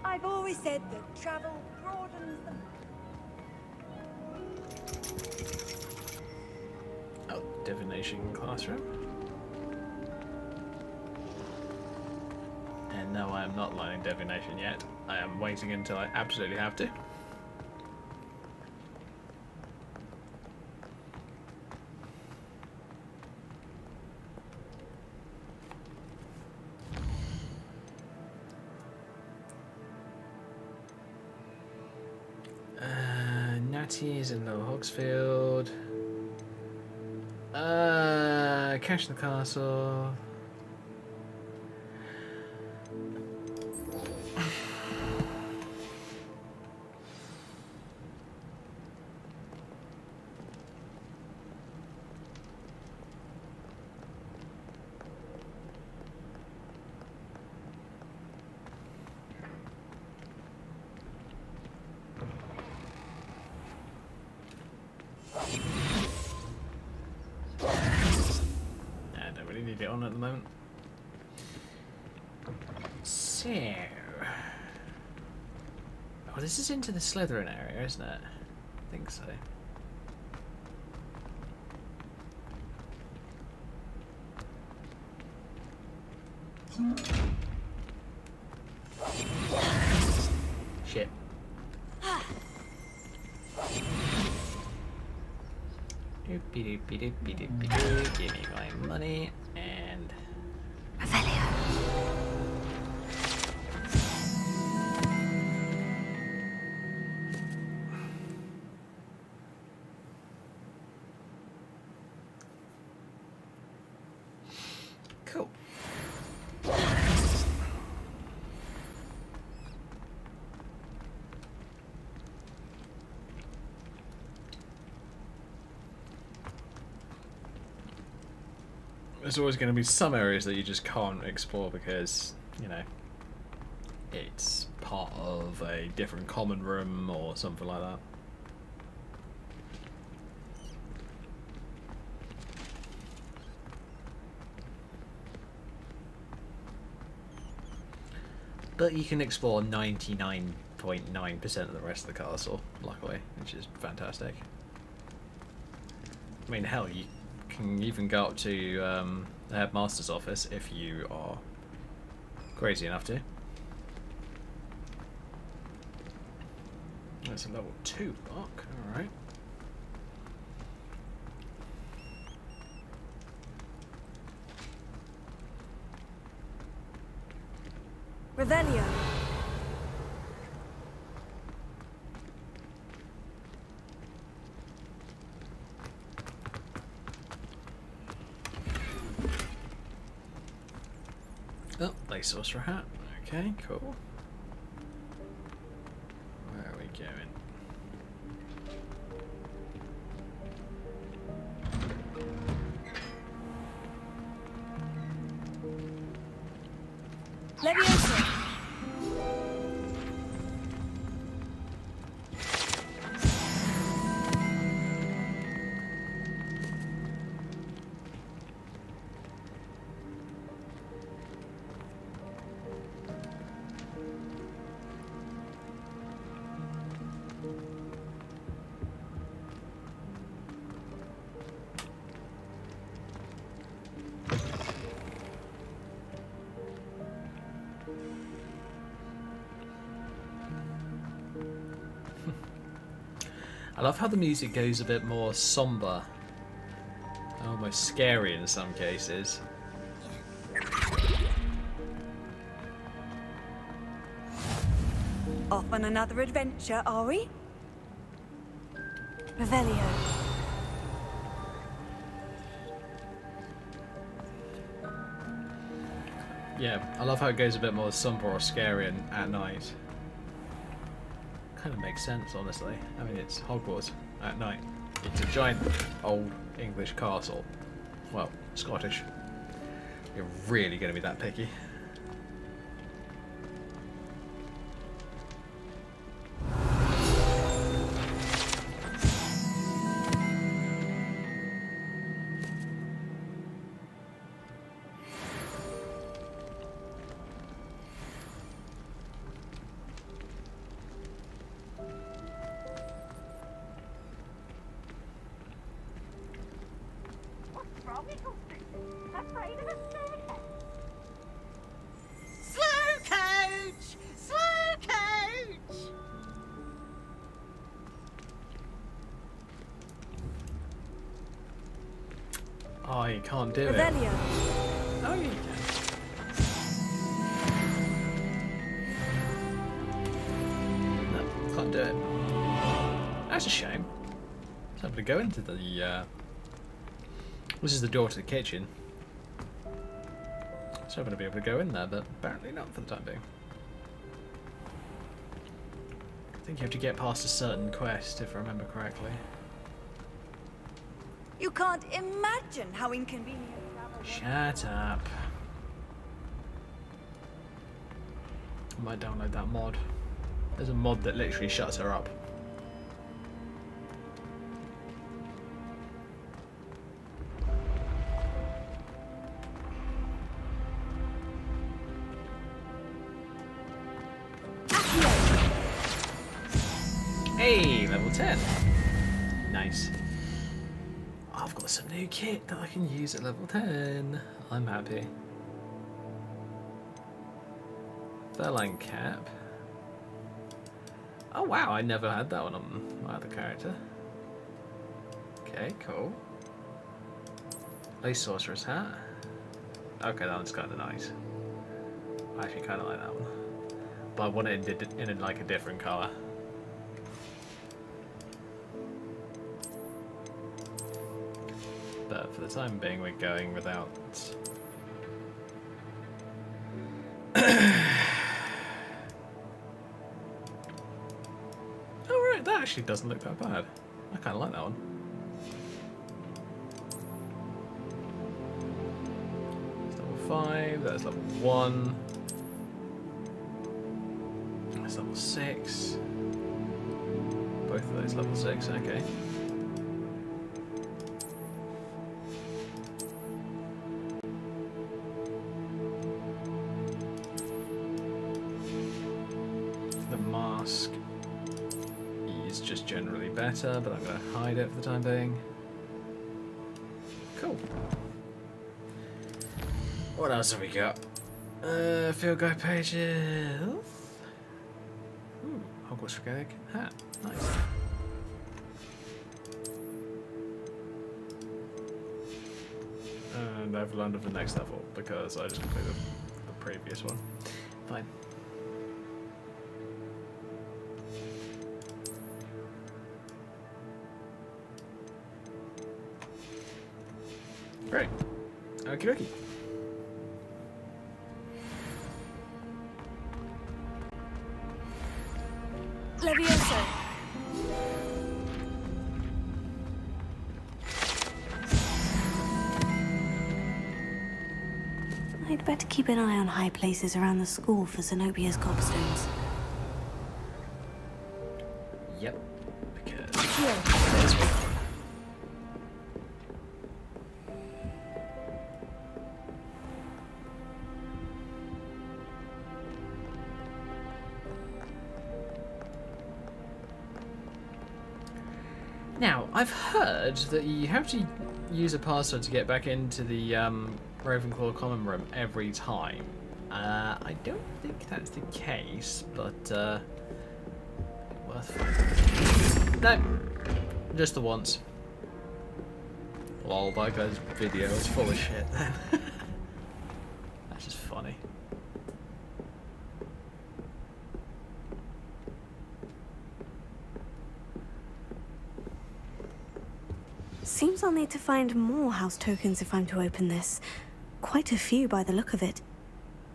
I've always said that travel broadens the... Oh, divination classroom. And no, I am not learning divination yet. I am waiting until I absolutely have to. Natty's in Lower Hogsfield. Cash in the castle. I don't really need it on at the moment. So, oh, this is into the Slytherin area, isn't it? I think so. Shit. Doopy doopy doopy doopy doo. Give me my money and cool. There's always going to be some areas that you just can't explore because, you know, it's part of a different common room or something like that. But you can explore 99.9% of the rest of the castle, luckily, which is fantastic. I mean, hell, you can even go up to the headmaster's office if you are crazy enough to. That's a level 2 block, alright. Revelio. Oh, lace sorcerer hat. Okay, cool. Where are we going? Leviosa. love how the music goes a bit more somber, almost scary in some cases. Off on another adventure, are we? Revelio. Yeah, I love how it goes a bit more somber or scary at night. Kind of makes sense, honestly. I mean, it's Hogwarts at night. It's a giant old English castle. Well, Scottish. You're really going to be that picky. Slow coach! Slow coach! Oh, you can't do it. Revelio. Oh, you can. No, can't do it. That's a shame. I was able to go into the. This is the door to the kitchen. So I'm going to be able to go in there, but apparently not for the time being. I think you have to get past a certain quest, if I remember correctly. You can't imagine how inconvenient travel Shut up. I might download that mod. There's a mod that literally shuts her up. Hey, level 10. Nice. I've got some new kit that I can use at level 10. I'm happy. Feline cap. Oh wow, I never had that one on my other character. Okay, cool. Lace sorcerer's hat. Okay, that one's kind of nice. I actually kind of like that one, but I want it in like a different colour. But for the time being, we're going without. Oh right, that actually doesn't look that bad. I kind of like that one. It's level 5. That's level 1. That's level 6. Both of those level 6. Okay. Generally better, but I'm going to hide it for the time being. Cool. What else have we got? Field guide pages. Ooh, Hogwarts Legacy hat. Nice. And I've learned of the next level because I just completed the previous one. Fine. Great. Okie dokie. Levioso. I'd better keep an eye on high places around the school for Zenobia's gobstones. Yep. Because now, I've heard that you have to use a password to get back into the Ravenclaw common room every time. I don't think that's the case, but worth finding. No, just the once. Lol, that guy's video is full of shit then. That's just funny. Seems I'll need to find more house tokens if I'm to open this. Quite a few by the look of it.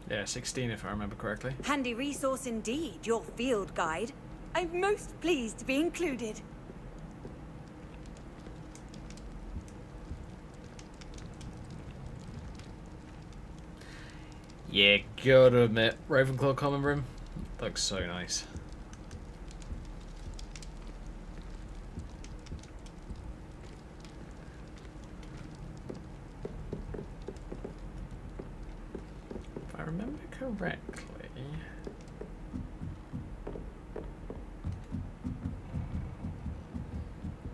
Yeah, 16 if I remember correctly. Handy resource indeed, your field guide. I'm most pleased to be included. Yeah, gotta admit, Ravenclaw common room looks so nice. If I remember correctly,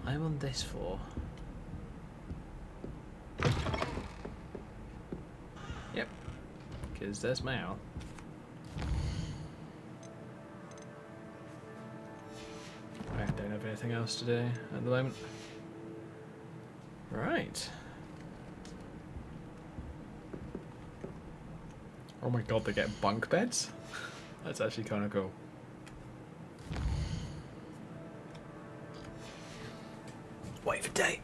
I'm on this floor. Yep, because there's my owl. I don't have anything else to do at the moment. Right. Oh my god, they get bunk beds? That's actually kind of cool. Wait for date.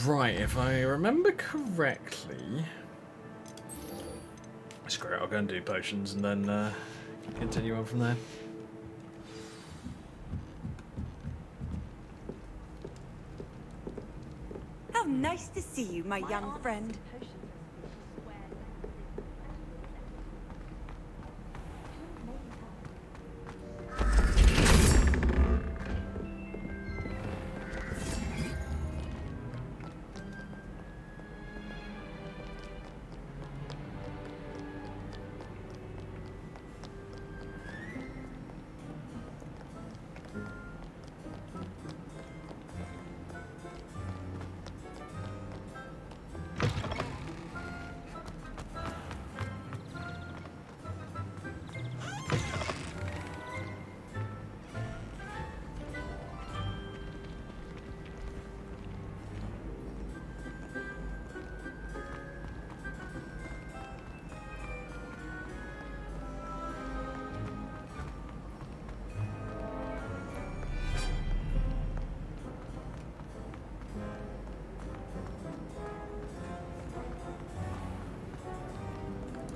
Right, if I remember correctly... Screw it, I'll go and do potions and then continue on from there. How nice to see you, my young friend.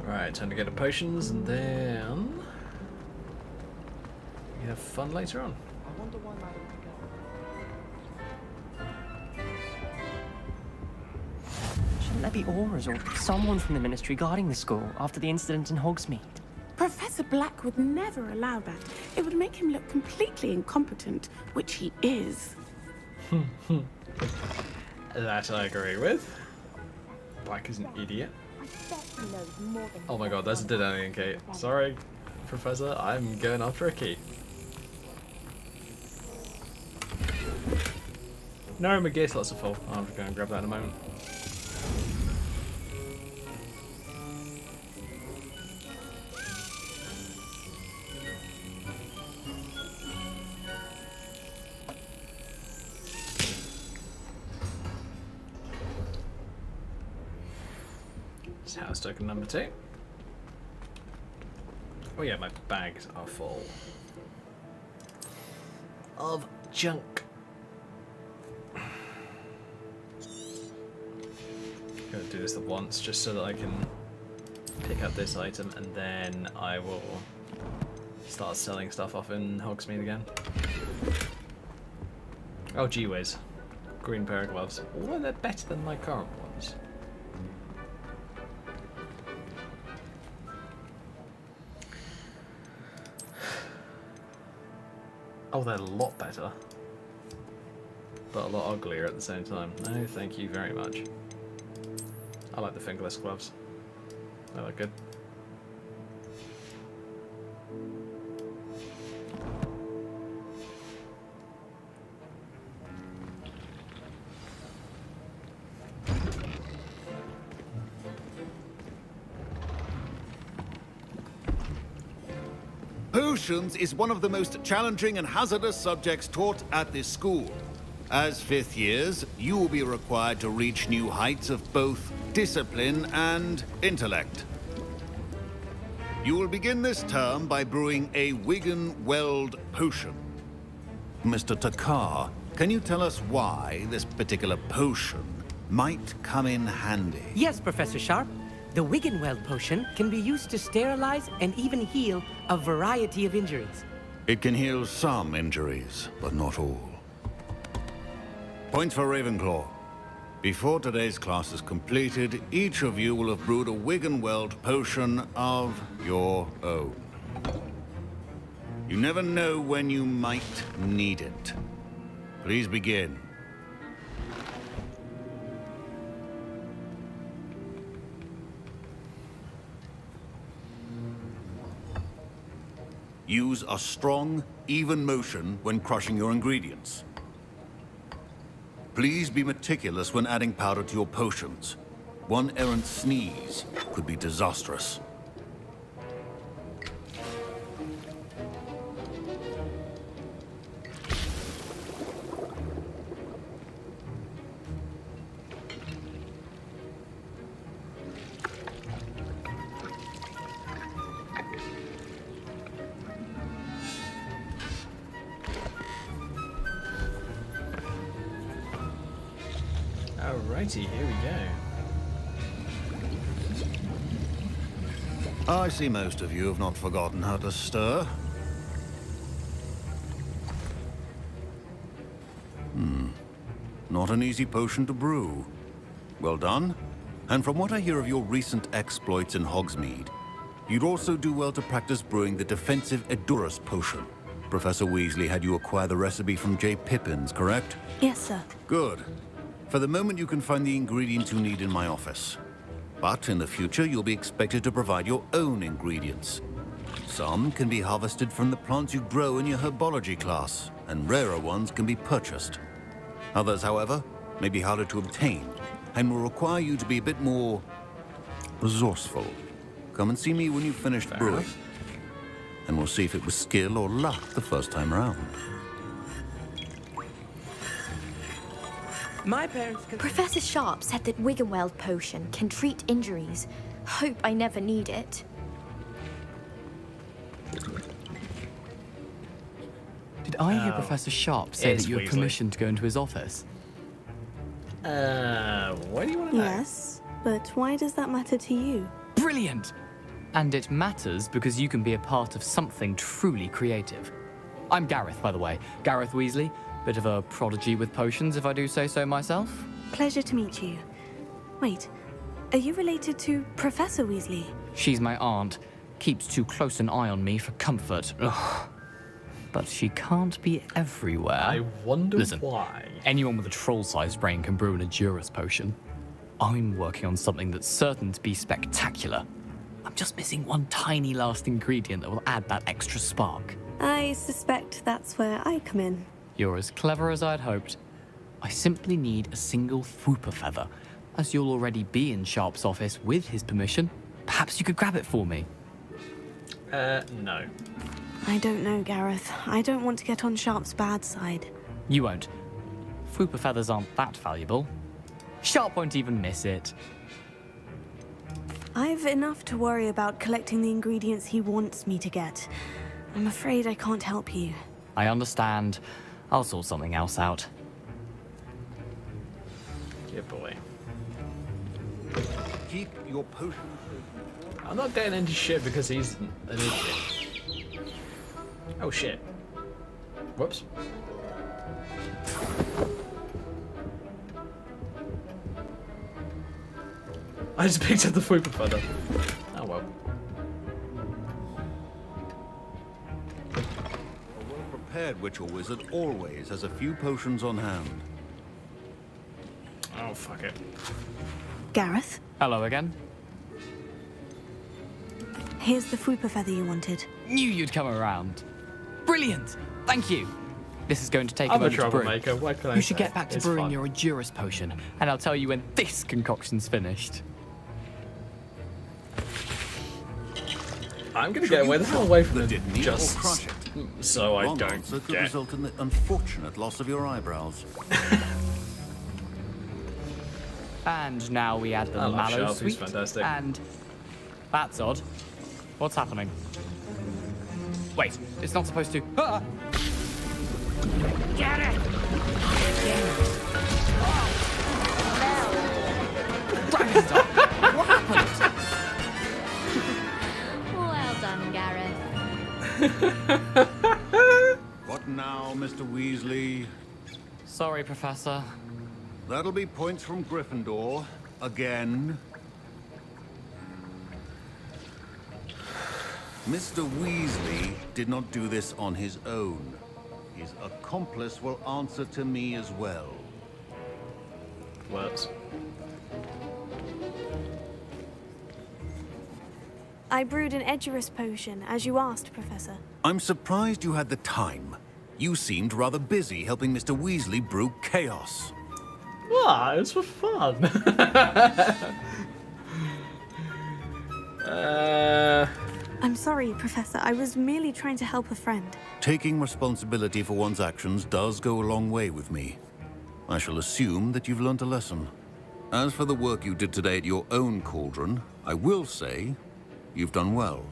Right, time to get the potions and then we have fun later on. I wonder why Madam Shouldn't there be auras or someone from the Ministry guarding the school after the incident in Hogsmeade? Professor Black would never allow that. It would make him look completely incompetent, which he is. That I agree with. Black is an idiot. Oh my god, that's a dead alien key. Sorry, Professor, I'm going after a key. No, my gear slots are full. I'll have to go and grab that in a moment. House token number 2. Oh yeah, my bags are full of junk. Gonna do this at once just so that I can pick up this item and then I will start selling stuff off in Hogsmeade again. Oh gee whiz. Green pair of gloves. Although they're better than my current ones. Oh, they're a lot better. But a lot uglier at the same time. No, thank you very much. I like the fingerless gloves. That look good. Potions is one of the most challenging and hazardous subjects taught at this school. As fifth years, you will be required to reach new heights of both discipline and intellect. You will begin this term by brewing a Wiggen-Weld potion. Mr. Takar, can you tell us why this particular potion might come in handy? Yes, Professor Sharp. The Wiggen-Weld potion can be used to sterilize and even heal a variety of injuries. It can heal some injuries, but not all. Points for Ravenclaw. Before today's class is completed, each of you will have brewed a Wiggen-Weld potion of your own. You never know when you might need it. Please begin. Use a strong, even motion when crushing your ingredients. Please be meticulous when adding powder to your potions. One errant sneeze could be disastrous. Alrighty, here we go. I see most of you have not forgotten how to stir. Not an easy potion to brew. Well done. And from what I hear of your recent exploits in Hogsmeade, you'd also do well to practice brewing the defensive Edurus potion. Professor Weasley had you acquire the recipe from J. Pippin's, correct? Yes, sir. Good. For the moment, you can find the ingredients you need in my office. But in the future, you'll be expected to provide your own ingredients. Some can be harvested from the plants you grow in your herbology class, and rarer ones can be purchased. Others, however, may be harder to obtain, and will require you to be a bit more resourceful. Come and see me when you've finished brewing, and we'll see if it was skill or luck the first time around. My parents... Professor Sharp said that Wiggen-Weld potion can treat injuries. Hope I never need it. Did I hear Professor Sharp say that you had permission to go into his office? What do you want to know? Yes, but why does that matter to you? Brilliant! And it matters because you can be a part of something truly creative. I'm Gareth, by the way. Gareth Weasley. Bit of a prodigy with potions, if I do say so myself. Pleasure to meet you. Wait, are you related to Professor Weasley? She's my aunt. Keeps too close an eye on me for comfort. Ugh. But she can't be everywhere. I wonder why. Anyone with a troll-sized brain can brew an Edurus potion. I'm working on something that's certain to be spectacular. I'm just missing one tiny last ingredient that will add that extra spark. I suspect that's where I come in. You're as clever as I'd hoped. I simply need a single Fwooper feather. As you'll already be in Sharp's office with his permission, perhaps you could grab it for me. No. I don't know, Gareth. I don't want to get on Sharp's bad side. You won't. Fwooper feathers aren't that valuable. Sharp won't even miss it. I've enough to worry about collecting the ingredients he wants me to get. I'm afraid I can't help you. I understand. I'll sort something else out. Good boy. Keep your potion. I'm not getting into shit because he's an idiot. Oh shit. Whoops. I just picked up the Fwooper feather. Oh well. Prepared witch or wizard always has a few potions on hand. Oh, fuck it. Gareth? Hello again. Here's the fupa feather you wanted. Knew you'd come around. Brilliant! Thank you. This is going to take a I'm a moment to brew. troublemaker. What can I You should say? get back to It's brewing fun. your Endurus potion, and I'll tell you when this concoction's finished. I'm gonna get away the hell away from the it. didn't eat Just or crush it. so I Wrong don't answer could get. result in the unfortunate loss of your eyebrows. And now we add the I love mallow Sharp, he's sweet. fantastic. And that's odd. What's happening? Wait, it's not supposed to. Ah! Get it! Dragon's what happened? Well done, Gareth. What now, Mr. Weasley? Sorry, Professor. That'll be points from Gryffindor. Again. Mr. Weasley did not do this on his own. His accomplice will answer to me as well. Works. I brewed an Edurus potion, as you asked, Professor. I'm surprised you had the time. You seemed rather busy helping Mr. Weasley brew chaos. What? It was for fun. I'm sorry, Professor. I was merely trying to help a friend. Taking responsibility for one's actions does go a long way with me. I shall assume that you've learnt a lesson. As for the work you did today at your own cauldron, I will say you've done well.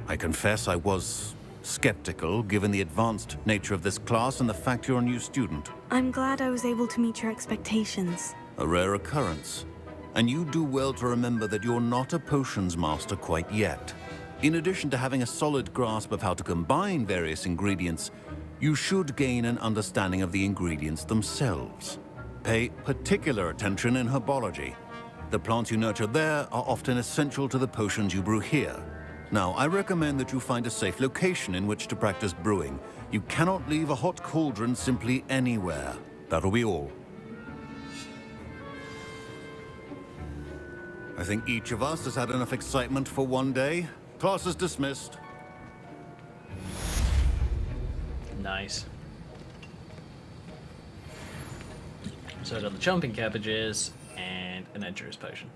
I confess I was skeptical, given the advanced nature of this class and the fact you're a new student. I'm glad I was able to meet your expectations. A rare occurrence. And you do well to remember that you're not a potions master quite yet. In addition to having a solid grasp of how to combine various ingredients, you should gain an understanding of the ingredients themselves. Pay particular attention in herbology. The plants you nurture there are often essential to the potions you brew here. Now, I recommend that you find a safe location in which to practice brewing. You cannot leave a hot cauldron simply anywhere. That'll be all. I think each of us has had enough excitement for one day. Class is dismissed. Nice. So I got the chomping cabbages and an Edurus potion.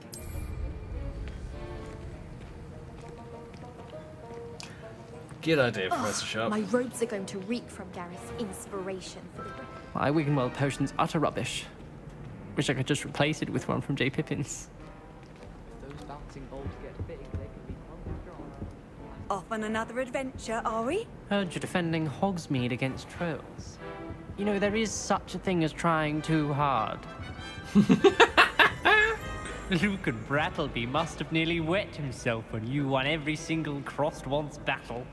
Good idea, Professor Sharp. My robes are going to reek from Gareth's inspiration for the... My Wiggenweld potion's utter rubbish. Wish I could just replace it with one from J. Pippin's. If those bouncing balls get big, they can be strong. Off on another adventure, are we? Heard you're defending Hogsmeade against trolls. You know, there is such a thing as trying too hard. Luke and Brattleby must have nearly wet himself when you won every single crossed once battle.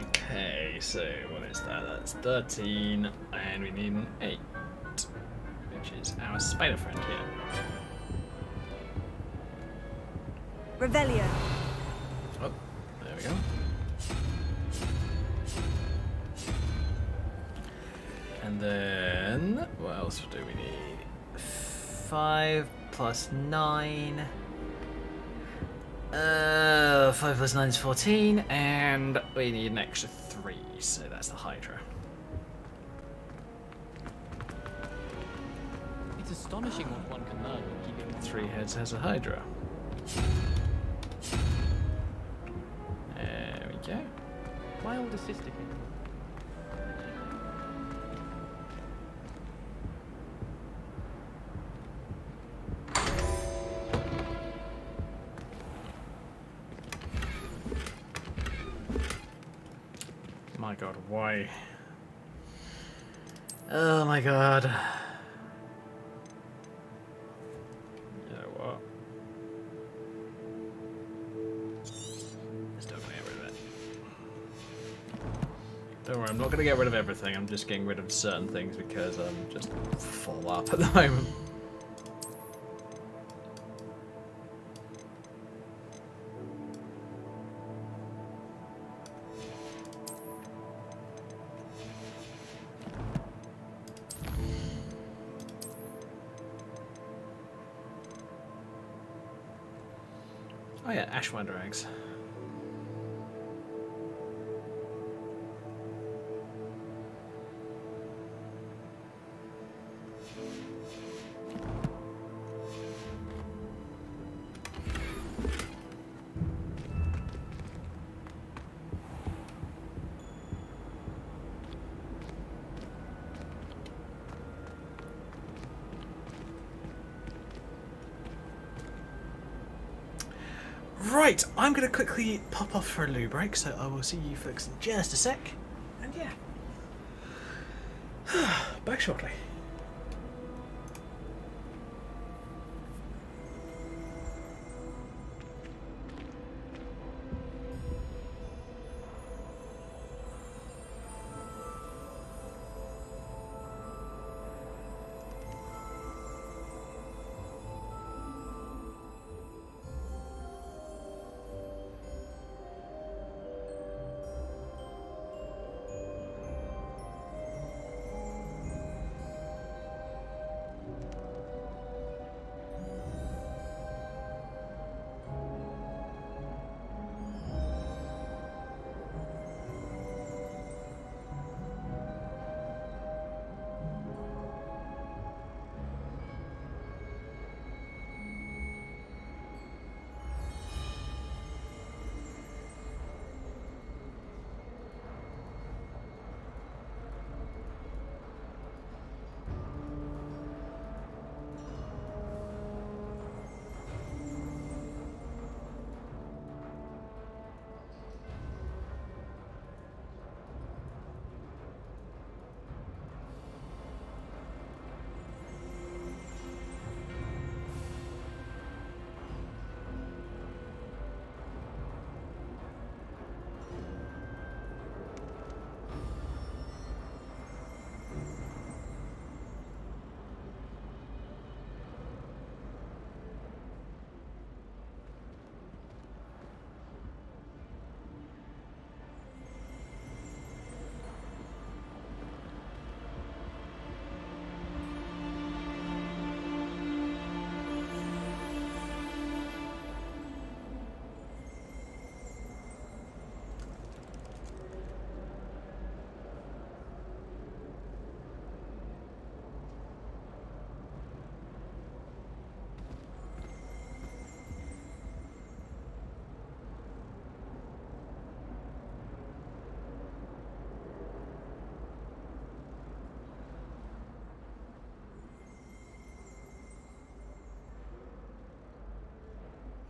Okay, so what is that? That's 13, and we need an 8, which is our spider friend here. Revelio. Oh, there we go. And then, what else do we need? 5 plus 9. 5 plus 9 is 14, and we need an extra 3, so that's the Hydra. It's astonishing what one can learn when keeping 3 heads has a Hydra. There we go. My older sister came. My god, why? Oh my god. You know what? Just don't get rid of it. Don't worry, I'm not gonna get rid of everything, I'm just getting rid of certain things because I'm just full up at the moment. Oh yeah, Ashwander eggs. Right, I'm going to quickly pop off for a loo break, so I will see you folks in just a sec. And yeah, back shortly.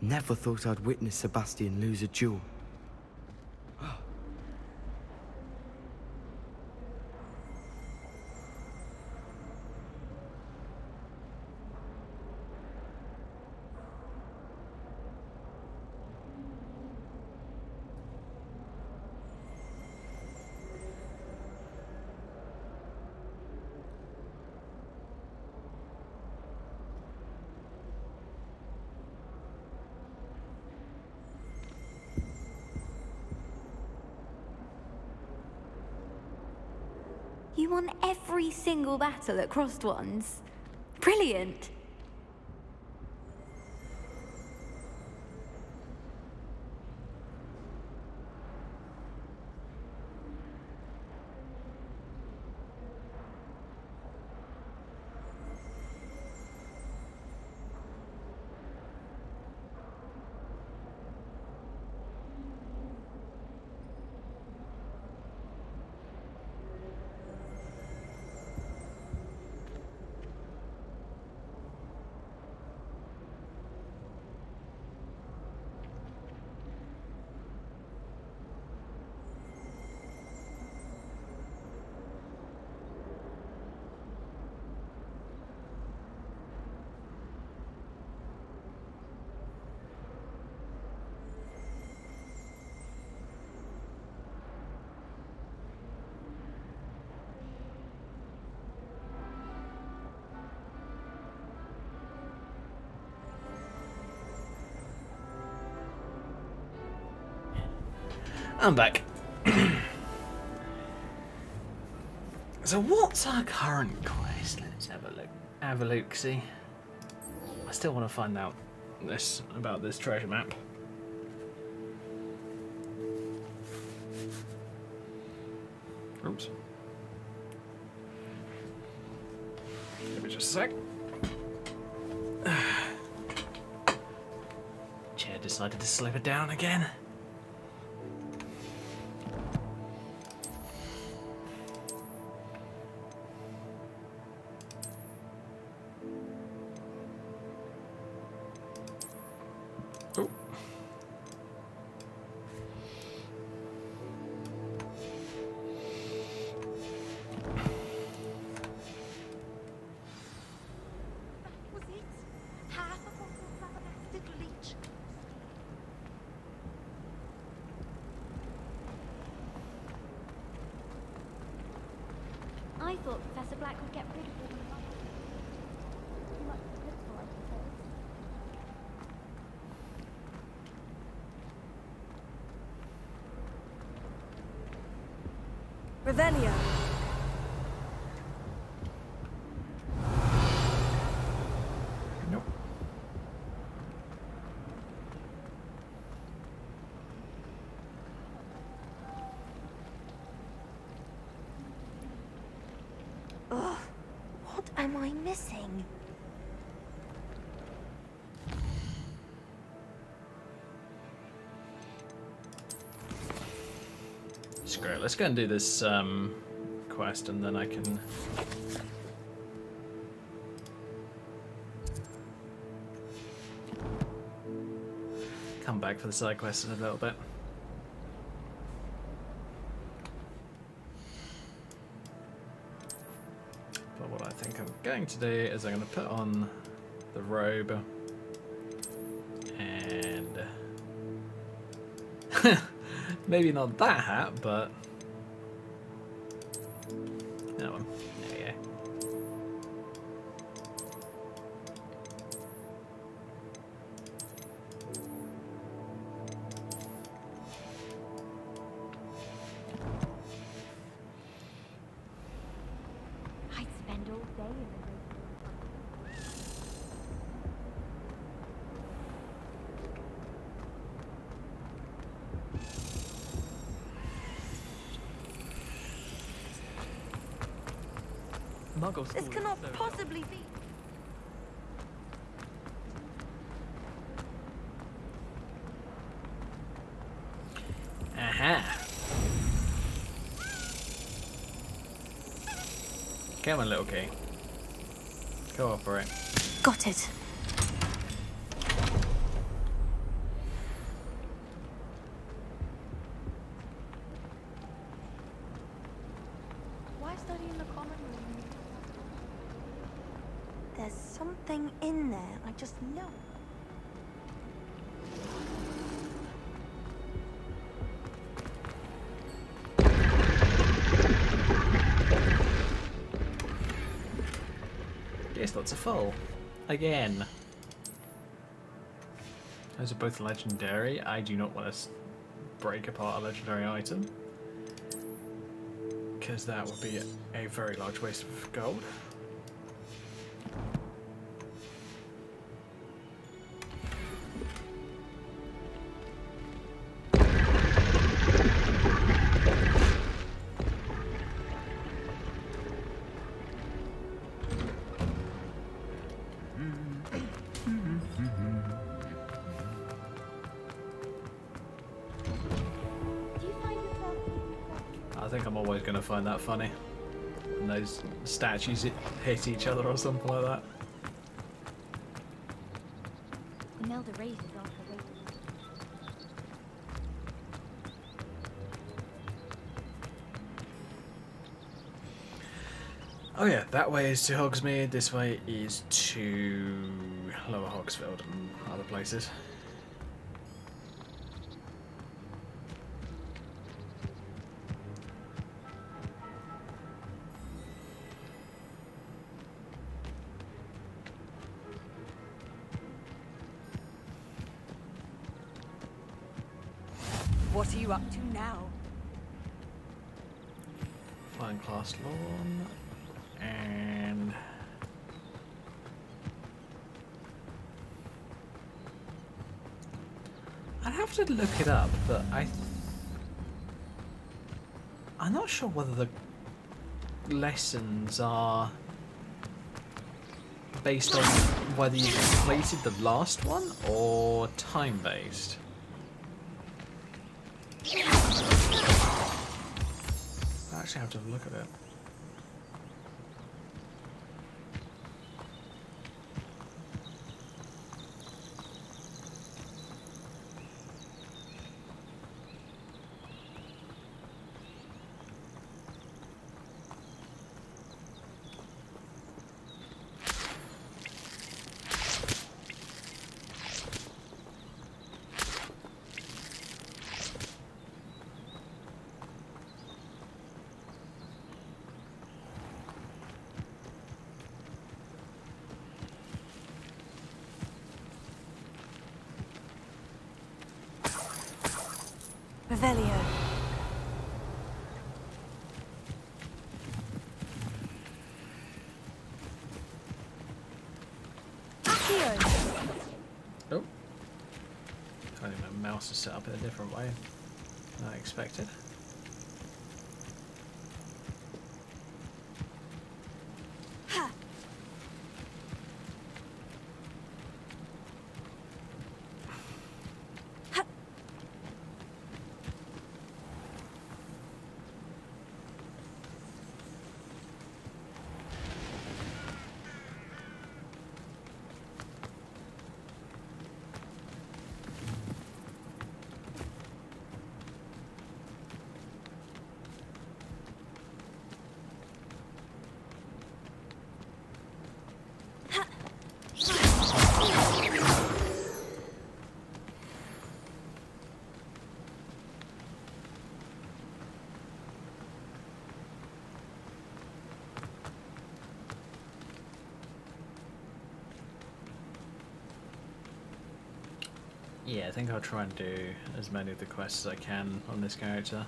Never thought I'd witness Sebastian lose a duel. You won every single battle at Crossed Ones. Brilliant. I'm back. So what's our current quest? Let's have a look. Have a look, see. I still want to find out about this treasure map. Oops. Give me just a sec. Chair decided to slip it down again. Oh. Was it? Half a bottle of flabbergasted leech. I thought Professor Black would get rid of all the rubbish. Too much political, I suppose. Revelio. Nope. Ugh, what am I missing? Screw it. Let's go and do this quest, and then I can. Come back for the side quest in a little bit. But what I think I'm going to do is I'm going to put on the robe and maybe not that hat, but that one. There you go. I'd spend all day in the great. Muggle This school cannot is so possibly be. Aha! Come on, little key. Cooperate. Got it. Why study in the common room? There's something in there. I just know. Yes, lots of full. Again. Those are both legendary. I do not want to break apart a legendary item, because that would be a very large waste of gold. I think I'm always going to find that funny. And those statues hit each other or something like that. Imelda raises on her weight. Oh yeah, that way is to Hogsmeade, this way is to Lower Hogsfield and other places. What are you up to now? Flying class lawn and I'd have to look it up, but I'm not sure whether the lessons are based on whether you completed the last one or time-based. I actually have to look at it. Revelio. Oh. I think my mouse is set up in a different way than I expected. Yeah, I think I'll try and do as many of the quests as I can on this character.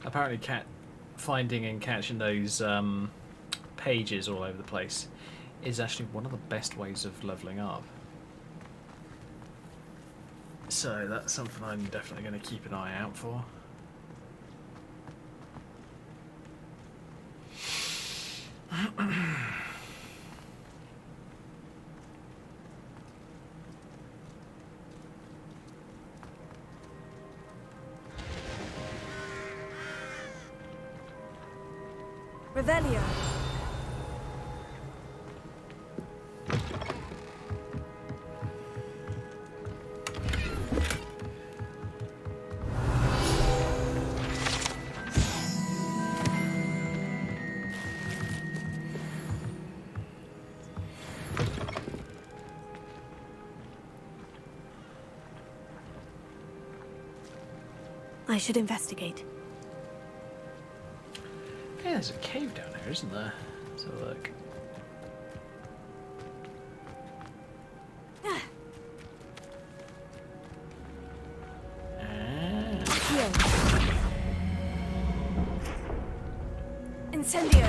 Apparently finding and catching those pages all over the place is actually one of the best ways of leveling up. So that's something I'm definitely going to keep an eye out for. Revelio. I should investigate. Yeah, there's a cave down here, isn't there? Let's have a look. Incendio.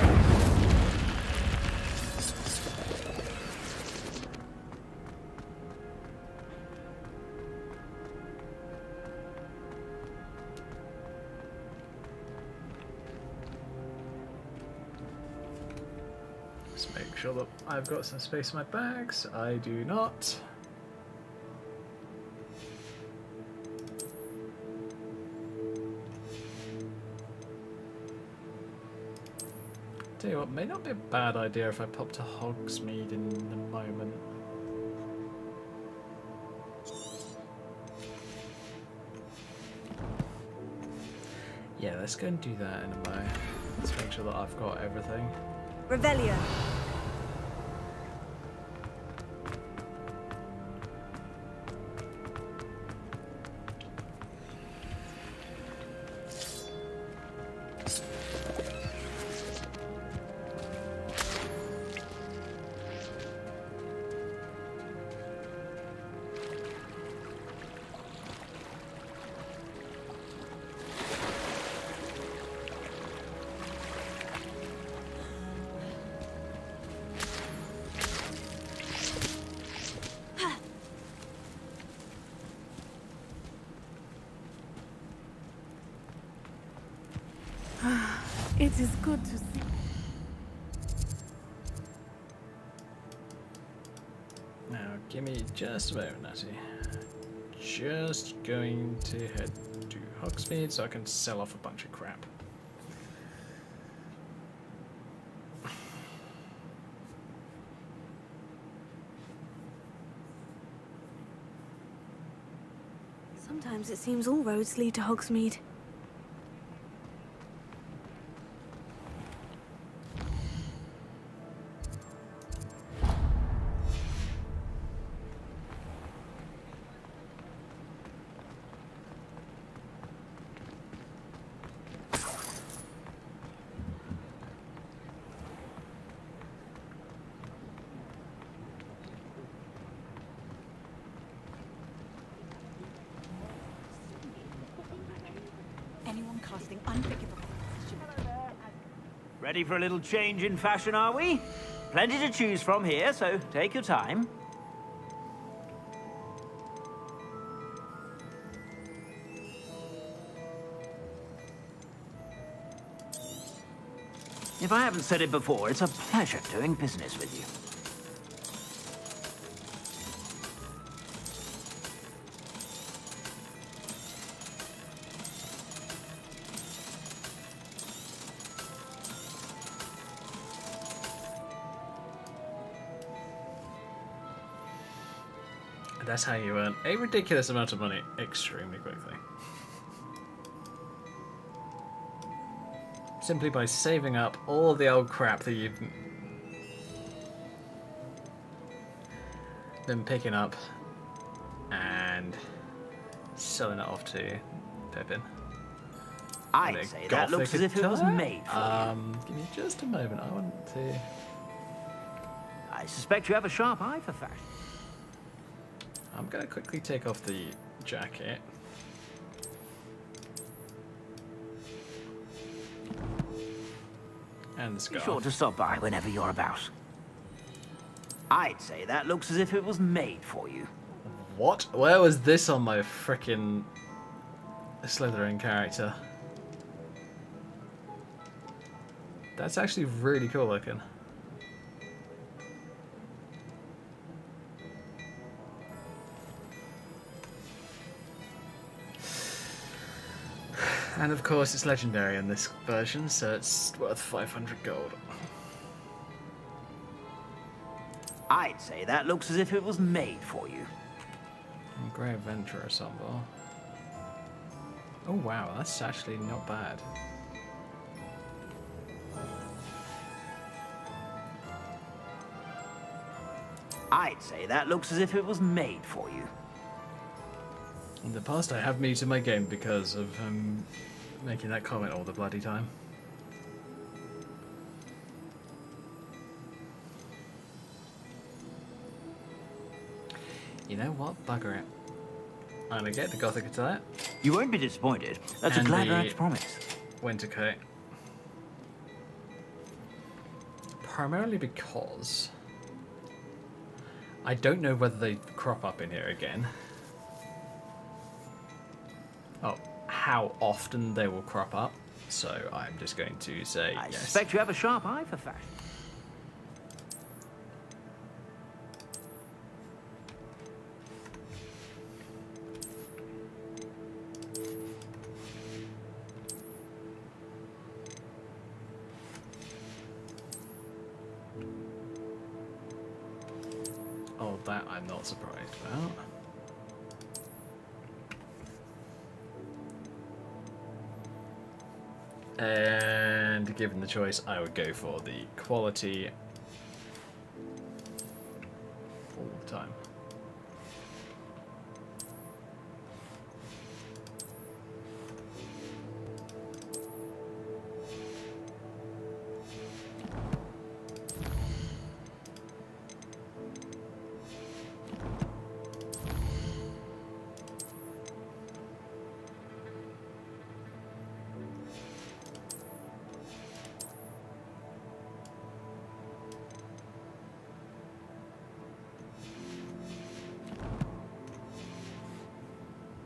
Let's make sure that I've got some space in my bags. I do not. Tell you what, may not be a bad idea if I pop to Hogsmeade in a moment. Yeah, let's go and do that in a moment. Let's make sure that I've got everything. Revelio. It is good to see. Now, give me just a moment, Natty. Just going to head to Hogsmeade so I can sell off a bunch of crap. Sometimes it seems all roads lead to Hogsmeade. Anyone casting unforgivable. Ready for a little change in fashion, are we? Plenty to choose from here, so take your time. If I haven't said it before, it's a pleasure doing business with you. That's how you earn a ridiculous amount of money extremely quickly. Simply by saving up all the old crap that you've been picking up and selling it off to Pippin. I'd say that looks as if it was made for you. Give me just a moment. I want to... I suspect you have a sharp eye for fashion. I'm going to quickly take off the jacket. And the Be scarf. sure to stop by whenever you're about. I'd say that looks as if it was made for you. What? Where was this on my frickin' Slytherin character? That's actually really cool looking. And of course it's legendary in this version, so it's worth 500 gold. I'd say that looks as if it was made for you. Grey Adventurer symbol. Oh wow, that's actually not bad. I'd say that looks as if it was made for you. In the past I have muted my game because of making that comment all the bloody time. You know what? Bugger it. I'm gonna get the Gothic attack. You won't be disappointed. That's a glad rags promise. Winter coat. Primarily because I don't know whether they crop up in here again. Oh, how often they will crop up. So I'm just going to say I yes. suspect you have a sharp eye for fashion. Oh, that I'm not surprised about. And given the choice, I would go for the quality all the time.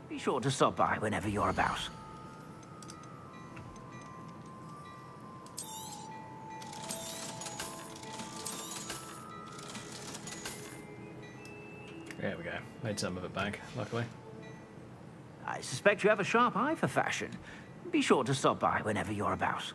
Be sure to stop by whenever you're about. There we go. Made some of it back, luckily. I suspect you have a sharp eye for fashion. Be sure to stop by whenever you're about.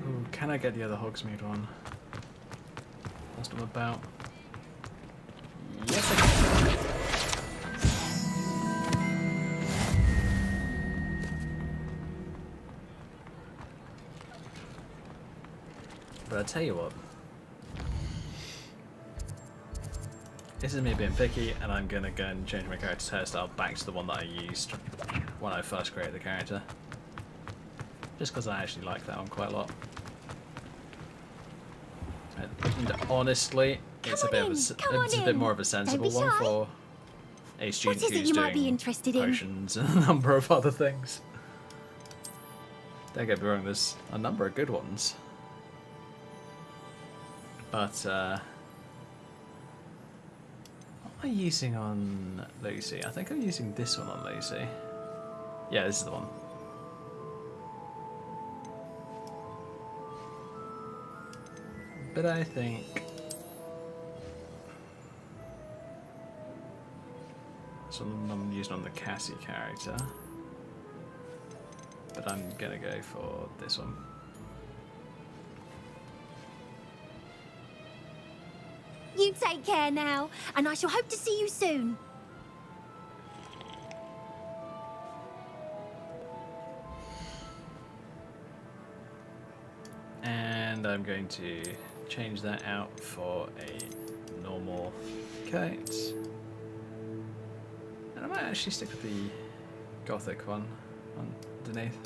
Ooh, can I get the other Hogsmeade one? Whilst I'm about. Yes, I can. But I tell you what, this is me being picky, and I'm gonna go and change my character's hairstyle back to the one that I used when I first created the character. Just because I actually like that one quite a lot. And honestly, it's a bit more of a sensible one for a student What is it who's you might be doing interested in? potions and a number of other things. Don't get me wrong, there's a number of good ones. But, what am I using on Lucy? I think I'm using this one on Lucy. Yeah, this is the one. But I think this one I'm using on the Cassie character. But I'm gonna go for this one. You take care now, and I shall hope to see you soon. And I'm going to change that out for a normal coat. And I might actually stick with the gothic one underneath.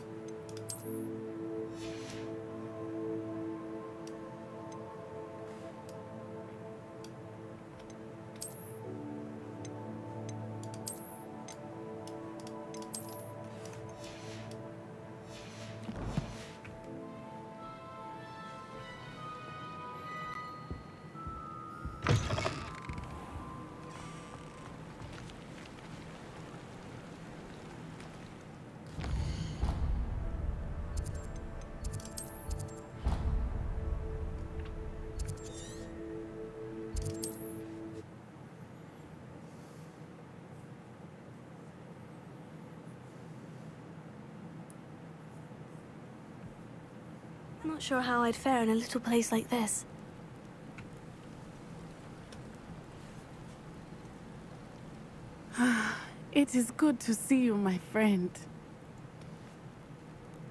I'm not sure how I'd fare in a little place like this. It is good to see you, my friend.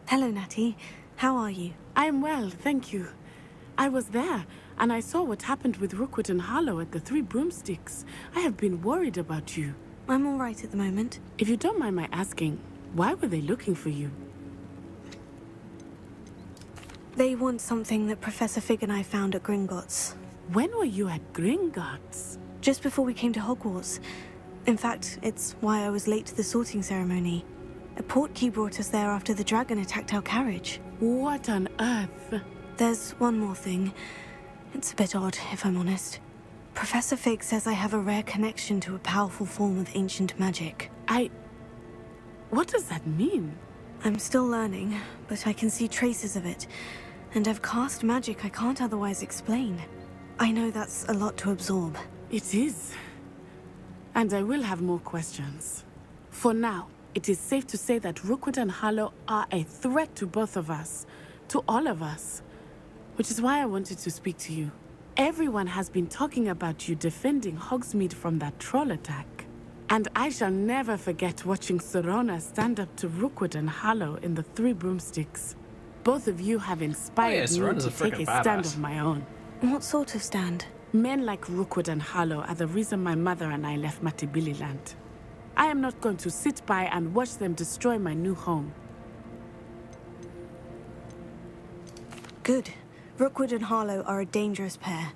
Hello, Natty. How are you? I'm well, thank you. I was there, and I saw what happened with Rookwood and Harlow at the Three Broomsticks. I have been worried about you. I'm all right at the moment. If you don't mind my asking, why were they looking for you? They want something that Professor Fig and I found at Gringotts. When were you at Gringotts? Just before we came to Hogwarts. In fact, it's why I was late to the sorting ceremony. A portkey brought us there after the dragon attacked our carriage. What on earth? There's one more thing. It's a bit odd, if I'm honest. Professor Fig says I have a rare connection to a powerful form of ancient magic. What does that mean? I'm still learning, but I can see traces of it. And I've cast magic I can't otherwise explain. I know that's a lot to absorb. It is. And I will have more questions. For now, it is safe to say that Rookwood and Harlow are a threat to both of us. To all of us. Which is why I wanted to speak to you. Everyone has been talking about you defending Hogsmeade from that troll attack. And I shall never forget watching Serona stand up to Rookwood and Harlow in the Three Broomsticks. Both of you have inspired me to take a stand of my own. What sort of stand? Men like Rookwood and Harlow are the reason my mother and I left Matabeleland. I am not going to sit by and watch them destroy my new home. Good. Rookwood and Harlow are a dangerous pair.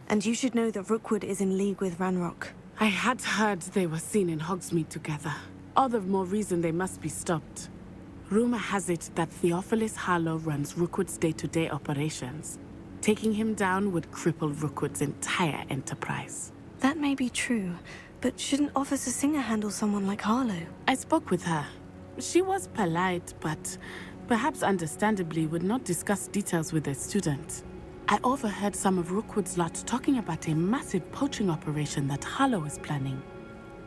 And you should know that Rookwood is in league with Ranrock. I had heard they were seen in Hogsmeade together. All the more reason they must be stopped. Rumor has it that Theophilus Harlow runs Rookwood's day-to-day operations. Taking him down would cripple Rookwood's entire enterprise. That may be true, but shouldn't Officer Singer handle someone like Harlow? I spoke with her. She was polite, but perhaps understandably would not discuss details with a student. I overheard some of Rookwood's lot talking about a massive poaching operation that Harlow is planning.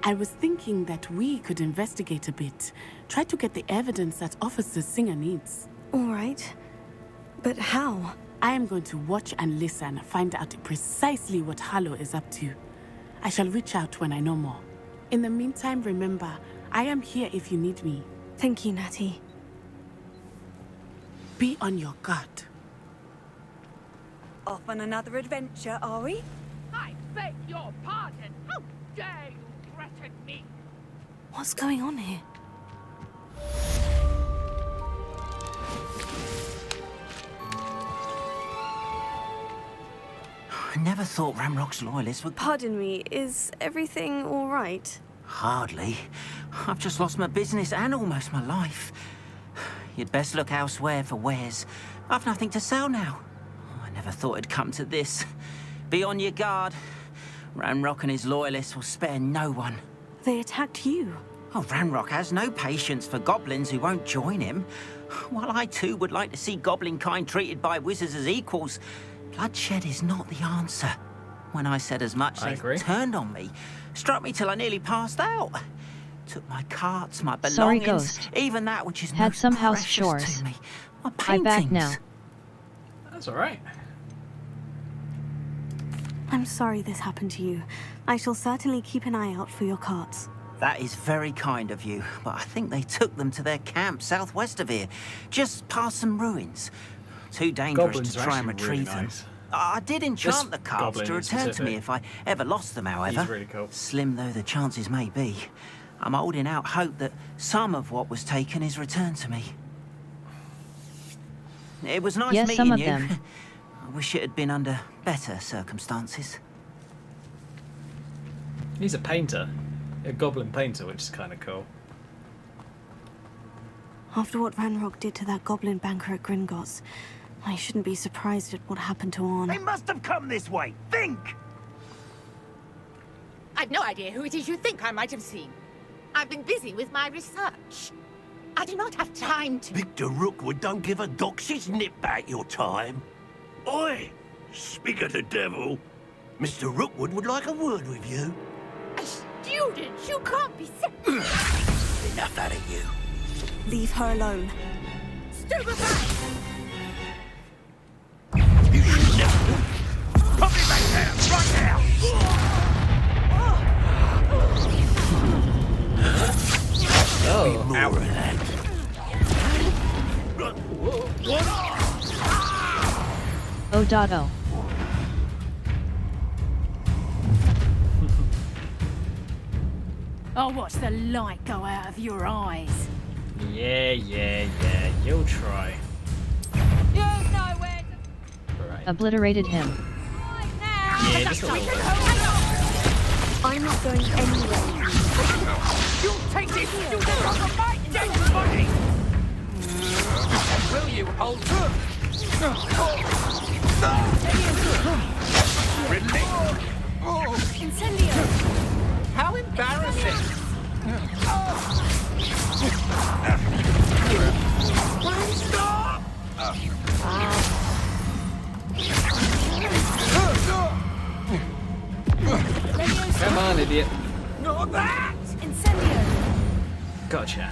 I was thinking that we could investigate a bit, try to get the evidence that Officer Singer needs. All right. But how? I am going to watch and listen, find out precisely what Harlow is up to. I shall reach out when I know more. In the meantime, remember, I am here if you need me. Thank you, Natty. Be on your guard. Off on another adventure, are we? I beg your pardon. How dare you threaten me? What's going on here? I never thought Ramrock's loyalists would... Pardon me, is everything all right? Hardly. I've just lost my business and almost my life. You'd best look elsewhere for wares. I've nothing to sell now. I never thought it'd come to this. Be on your guard. Ramrock and his loyalists will spare no one. They attacked you. Oh, Ramrock has no patience for goblins who won't join him. While I too would like to see goblin kind treated by wizards as equals, bloodshed is not the answer. When I said as much, they turned on me, struck me till I nearly passed out. Took my carts, my belongings, Sorry, Ghost. even that which is Had most some house precious chores. to me. My I paintings. back now. That's all right. I'm sorry this happened to you. I shall certainly keep an eye out for your carts. That is very kind of you, but I think they took them to their camp southwest of here, just past some ruins. Too dangerous Goblins to are try and actually retrieve really them. nice. I did enchant This the carts goblin to in return to me specific. if I ever lost them, however. He's really cool. Slim though the chances may be, I'm holding out hope that some of what was taken is returned to me. It was nice Yes, meeting some of you. them. I wish it had been under better circumstances. He's a painter. A goblin painter, which is kind of cool. After what Ranrock did to that goblin banker at Gringotts, I shouldn't be surprised at what happened to Arn. They must have come this way. Think! I've no idea who it is you think I might have seen. I've been busy with my research. I do not have time to... Victor Rookwood don't give a doxy's nip back your time. Oi! Speak of the devil. Mr. Rookwood would like a word with you. A student? You can't be sick. Enough out of you. Leave her alone. Stupefy! You should never... Put me back down, right now! Oh, more of that. Oh. I'll watch the light go out of your eyes. Yeah. You'll try. You know where to... Right. Obliterated him. Yeah, just a little bit. I'm not going anywhere. You'll take this student from my dead body! Will you hold true? Incendio! How embarrassing! Stop! Come on, idiot. Not that! Incendio! Gotcha.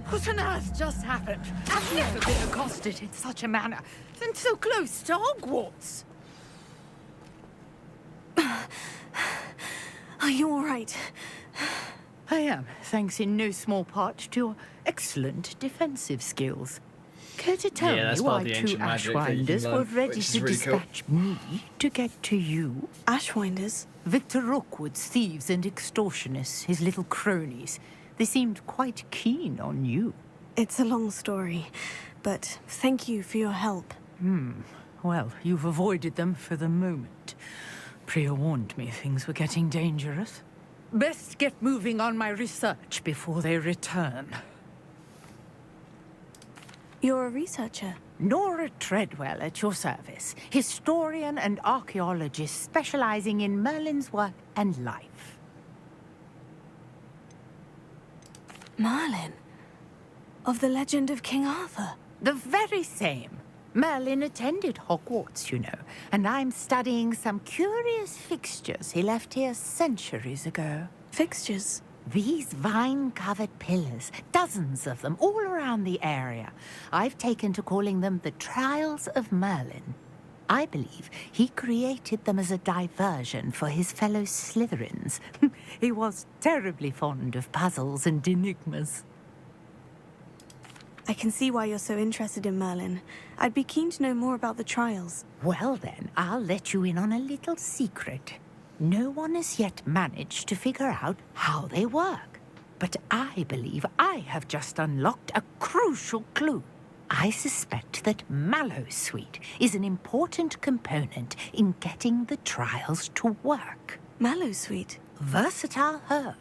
What on earth just happened? I've never been accosted in such a manner, and so close to Hogwarts. Are you all right? I am, thanks in no small part to your excellent defensive skills. Care to tell Yeah, me that's part why of the two ancient magic that you can Ashwinders learn, were ready which is to really cool. dispatch me to get to you? Ashwinders? Victor Rookwood's thieves and extortionists, his little cronies. They seemed quite keen on you. It's a long story, but thank you for your help. Well, you've avoided them for the moment. Priya warned me things were getting dangerous. Best get moving on my research before they return. You're a researcher. Nora Treadwell at your service, historian and archaeologist specializing in Merlin's work and life. Merlin? Of the legend of King Arthur? The very same. Merlin attended Hogwarts, you know, and I'm studying some curious fixtures he left here centuries ago. Fixtures? These vine-covered pillars, dozens of them, all around the area. I've taken to calling them the Trials of Merlin. I believe he created them as a diversion for his fellow Slytherins. He was terribly fond of puzzles and enigmas. I can see why you're so interested in Merlin. I'd be keen to know more about the trials. Well then, I'll let you in on a little secret. No one has yet managed to figure out how they work. But I believe I have just unlocked a crucial clue. I suspect that Mallowsweet is an important component in getting the trials to work. Mallowsweet? Versatile herb.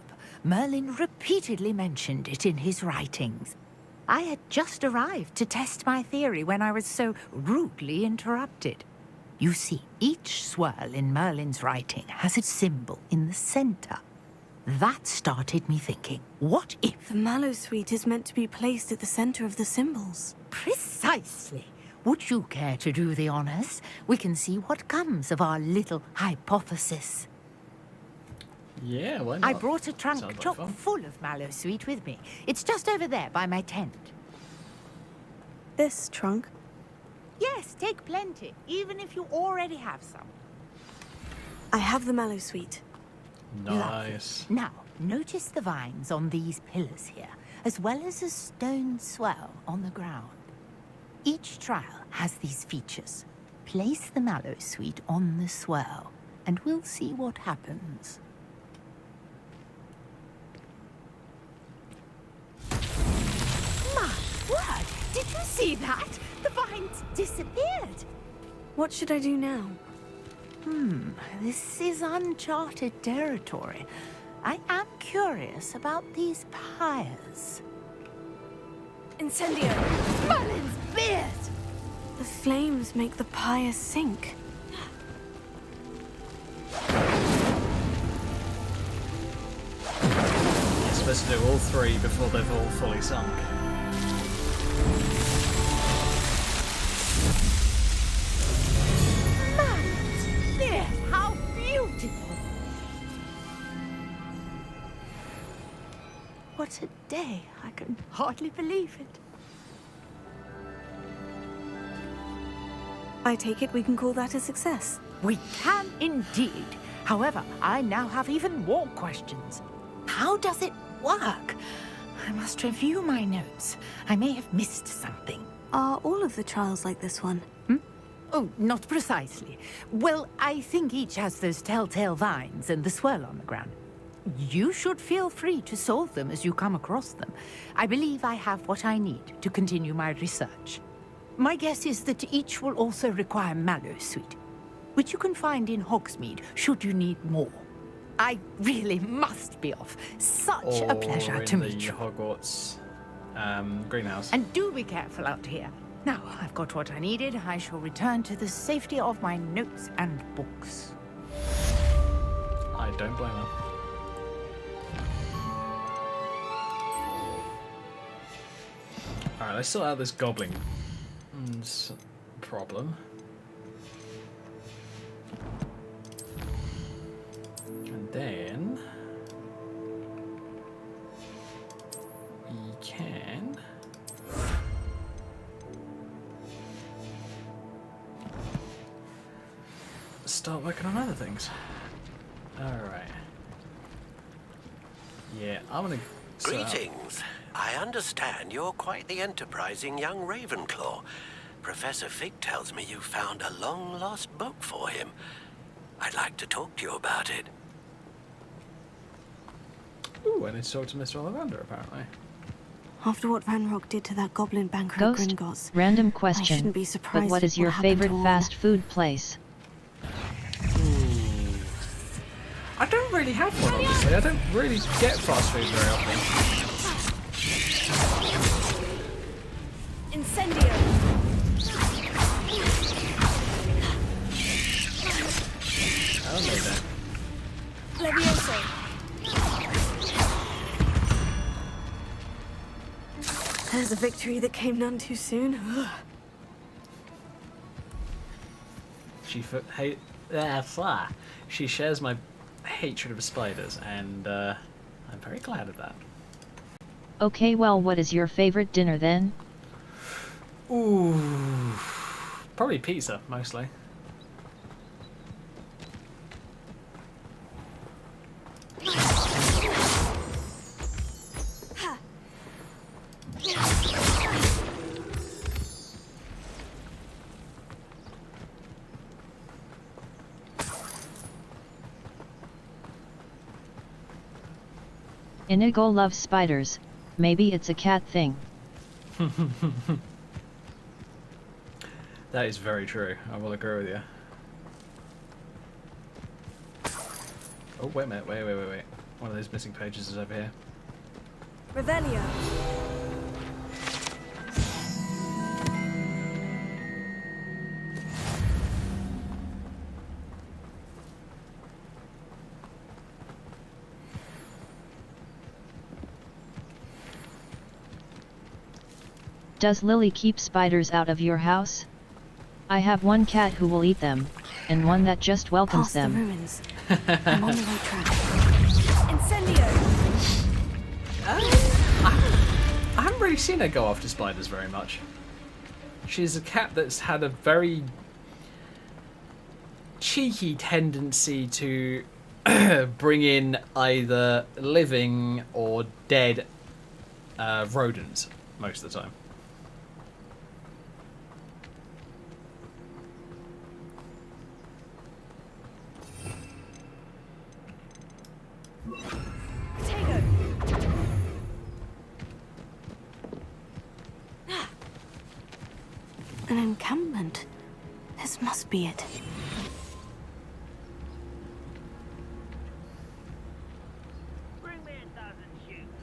Merlin repeatedly mentioned it in his writings. I had just arrived to test my theory when I was so rudely interrupted. You see, each swirl in Merlin's writing has a symbol in the center. That started me thinking, what if... The Mallowsweet is meant to be placed at the center of the symbols. Precisely. Would you care to do the honors? We can see what comes of our little hypothesis. Yeah, why not? I brought a trunk Sounds like chock fun. full of Mallowsweet with me. It's just over there by my tent. This trunk? Yes, take plenty, even if you already have some. I have the Mallowsweet. Nice. Now, notice the vines on these pillars here, as well as a stone swell on the ground. Each trial has these features. Place the Mallowsweet on the swell, and we'll see what happens. My word! Did you see that? The vines disappeared. What should I do now? This is uncharted territory. I am curious about these pyres. Incendio! Merlin's beard! The flames make the pyre sink. You're supposed to do all three before they've all fully sunk. Merlin's beard! How beautiful! What a day. I can hardly believe it. I take it we can call that a success. We can indeed. However, I now have even more questions. How does it work? I must review my notes. I may have missed something. Are all of the trials like this one? Oh, not precisely. Well, I think each has those telltale vines and the swirl on the ground. You should feel free to solve them as you come across them. I believe I have what I need to continue my research. My guess is that each will also require Mallowsweet, which you can find in Hogsmeade should you need more. I really must be off. Such a pleasure to meet you. Hogwarts greenhouse. And do be careful out here. Now, I've got what I needed. I shall return to the safety of my notes and books. I don't blame her. Alright, let's sort out this goblin problem. And then we can start working on other things. Alright. Yeah, I'm gonna... Greetings. I understand you're quite the enterprising young Ravenclaw. Professor Fig tells me you found a long-lost book for him. I'd like to talk to you about it. Ooh, I need to talk to Mr. Ollivander, apparently. After what Ranrock did to that goblin banker at Ghost, Gringotts, random I question. shouldn't be surprised But what if is your happened favorite to all- fast food place? I don't really have one, obviously. I don't really get fast food very often. Incendio! There's a victory that came none too soon. She shares my hatred of spiders, and I'm very glad of that. Okay, well, what is your favorite dinner then? Ooh, probably pizza, mostly. Inigo loves spiders. Maybe it's a cat thing. That is very true. I will agree with you. Oh, wait a minute. Wait. One of those missing pages is over here. Revelio. Does Lily keep spiders out of your house? I have one cat who will eat them, and one that just welcomes Past them. the ruins. I'm on the right track. Incendio. I haven't really seen her go after spiders very much. She's a cat that's had a very cheeky tendency to bring in either living or dead rodents most of the time. An encampment. This must be it.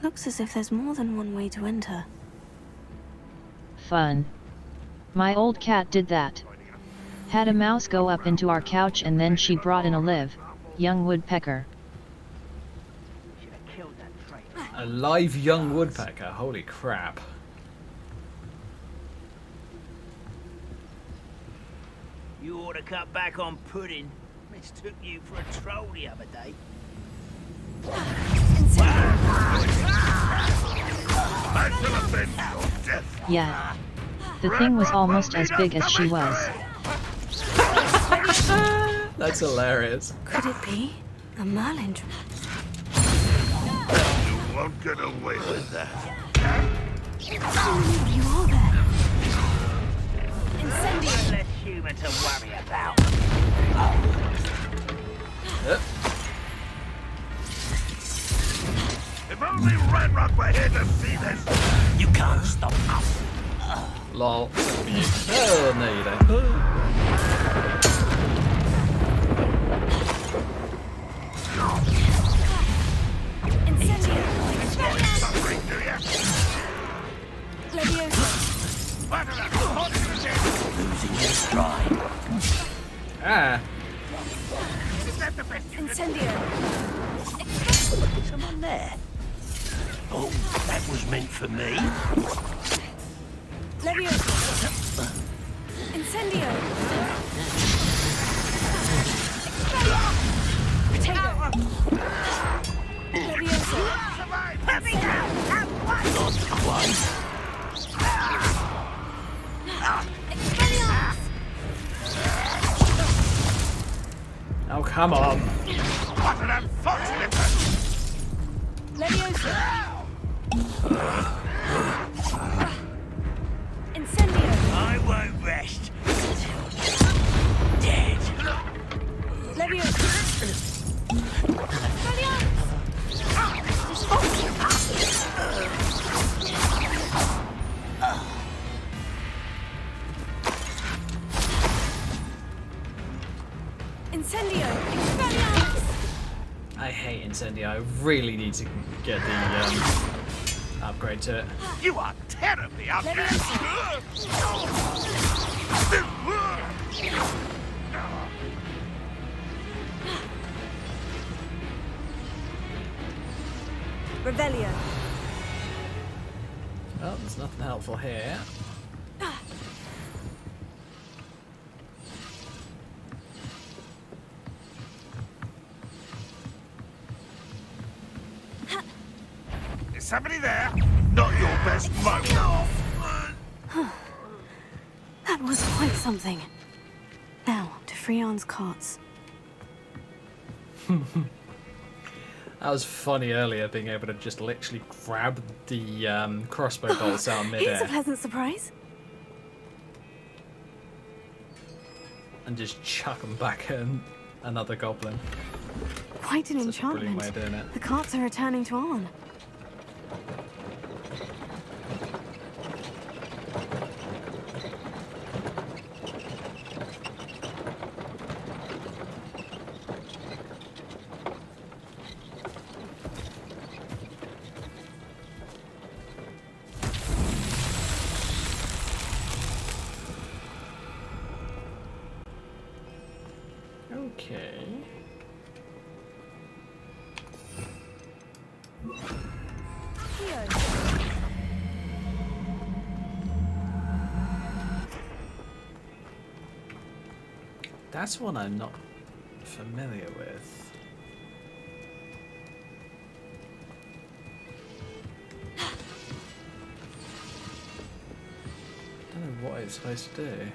Looks as if there's more than one way to enter. Fun. My old cat did that. Had a mouse go up into our couch and then she brought in a live, young woodpecker. A live young woodpecker, holy crap. You ought to cut back on pudding. Mistook you for a troll the other day. Yeah. The thing was almost as big as she was. That's hilarious. Could it be a Merlin? You won't get away with that. You are there. Incendio. Less human to worry about. If only Redrock were here to see this. You can't stop us. Lol. Oh, no you don't. Losing your stride. Ah. Incendio. Someone there. Oh, that was meant for me. Leviosa. Incendio. Potato. Leviosa. Let me down! Not quite. Oh, come on. What an unfortunate... Leviosa. Incendio. I won't rest until you're dead. Leviosa. Incendio. Expelliarmus. I hate Incendio. I really need to get the upgrade to it. You are terribly outcast. Revelio. Oh, there's nothing helpful here. Is somebody there? Not your best moment. That was quite something. Now, to Freon's carts. That was funny earlier, being able to just literally grab the crossbow bolts out of Here's a midair pleasant surprise. and just chuck them back at another goblin. Quite an Such a brilliant enchantment. way of doing it. The carts are returning to Arn. Okay. That's one I'm not familiar with. Don't know what it's supposed to do.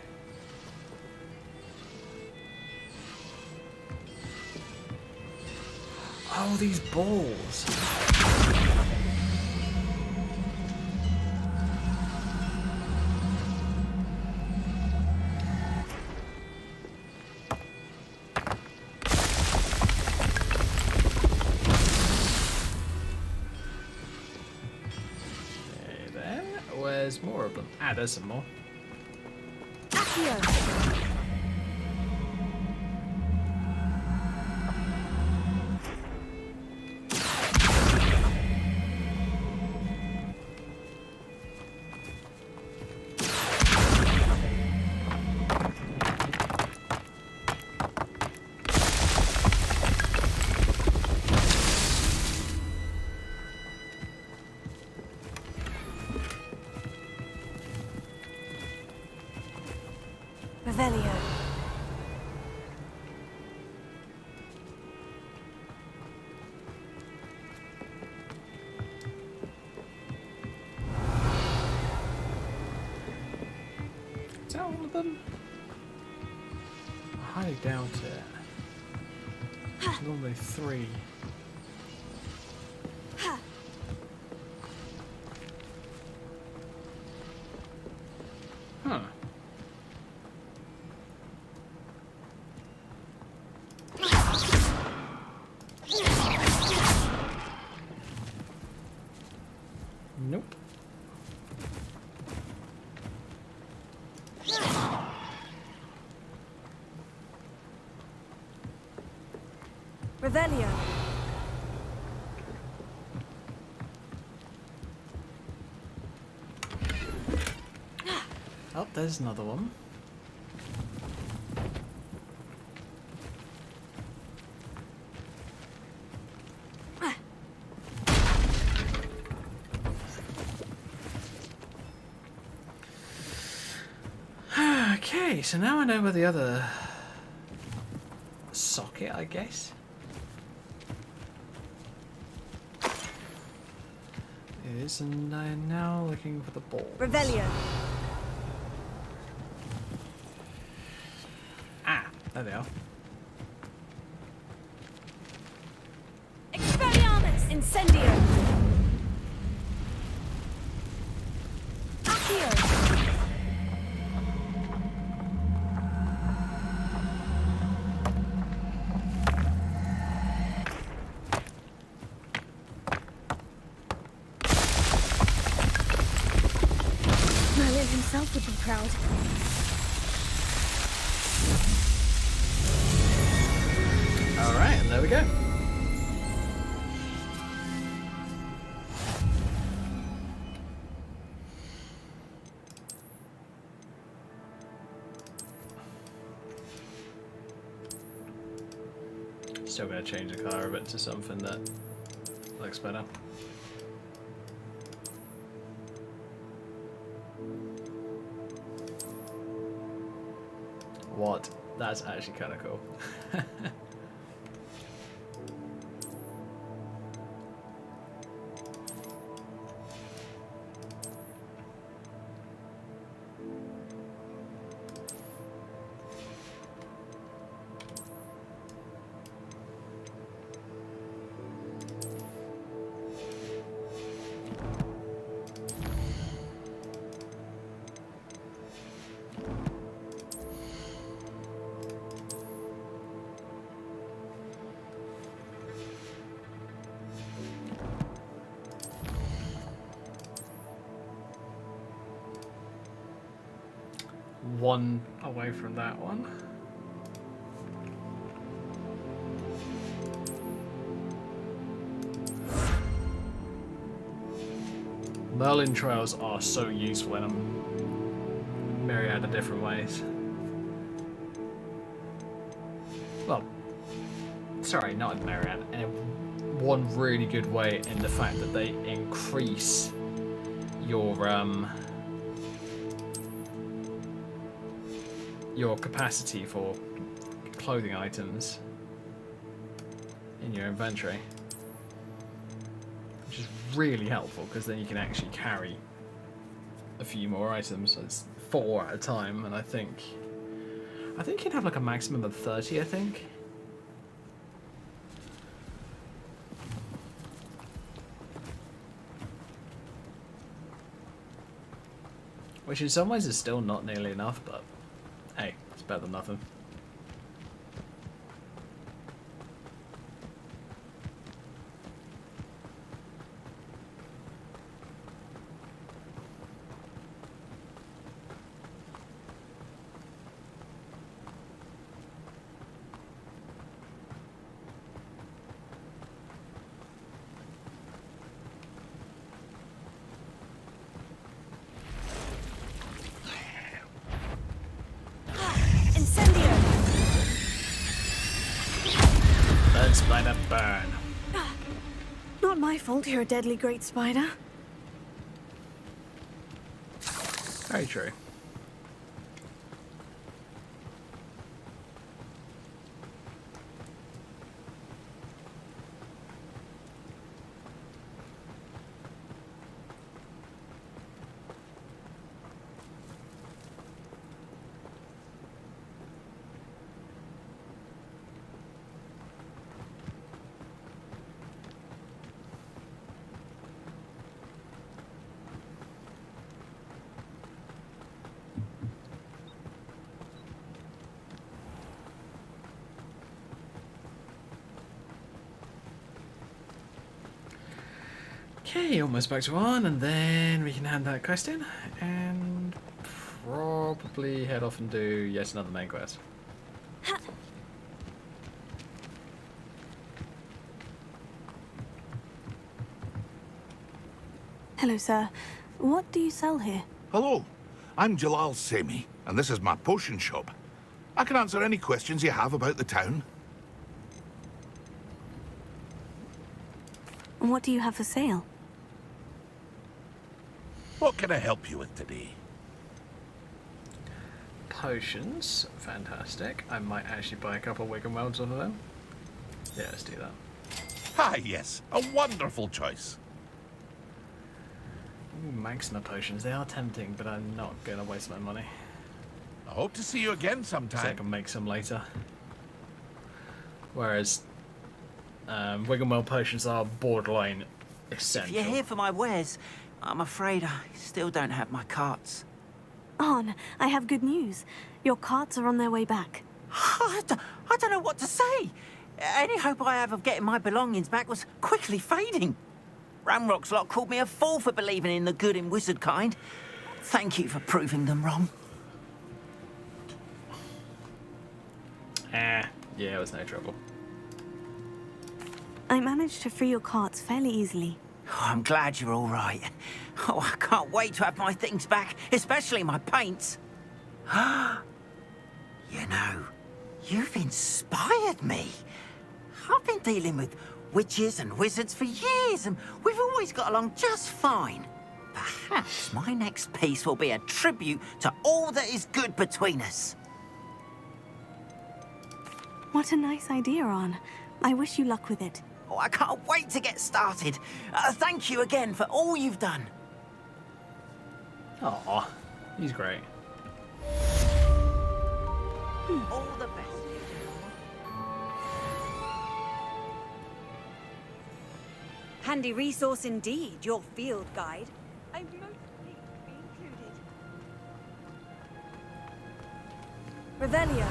Oh, these balls. Okay, then. Where's more of them? Ah, there's some more. Revelio. Is that all of them? I highly doubt it. There's normally 3. Huh. Nope. Revelio. Oh, there's another one. Okay, so now I know where the other socket, I guess, is, and I'm now looking for the ball. Revelio. Ah, there they are. Expelliarmus Incendio. Accio. Merlin himself would be proud. Alright, and there we go. Still gonna change the color of it to something that looks better. That's actually kind of cool. One away from that one. Merlin trails are so useful in a myriad of different ways. Well, sorry, not in myriad. In one really good way in the fact that they increase your capacity for clothing items in your inventory, which is really helpful because then you can actually carry a few more items. So it's 4 at a time, and I think you'd have like a maximum of 30. I think. Which in some ways is still not nearly enough, but hey, it's better than nothing. Spider burn. Not my fault you're a deadly great spider. Very true. Okay, almost back to 1, and then we can hand that quest in, and probably head off and do yet another main quest. Hello, sir. What do you sell here? Hello, I'm Jalal Sami, and this is my potion shop. I can answer any questions you have about the town. And what do you have for sale? What can I help you with today? Potions, fantastic. I might actually buy a couple of Wigan Welds off of them. Yeah, let's do that. Ah, yes, a wonderful choice. Ooh, Maxima potions, they are tempting, but I'm not going to waste my money. I hope to see you again sometime. So I can make some later. Whereas Wigan Weld potions are borderline essential. If you're here for my wares, I'm afraid I still don't have my carts. On, I have good news. Your carts are on their way back. I don't know what to say. Any hope I have of getting my belongings back was quickly fading. Ramrock's lot called me a fool for believing in the good in wizard kind. Thank you for proving them wrong. Yeah, it was no trouble. I managed to free your carts fairly easily. Oh, I'm glad you're all right. Oh, I can't wait to have my things back, especially my paints. You know, you've inspired me. I've been dealing with witches and wizards for years, and we've always got along just fine. Perhaps my next piece will be a tribute to all that is good between us. What a nice idea, Arn. I wish you luck with it. Oh, I can't wait to get started. Thank you again for all you've done. Aw, he's great. All the best. Handy resource indeed, your field guide. I'm most pleased to be included. Revelio.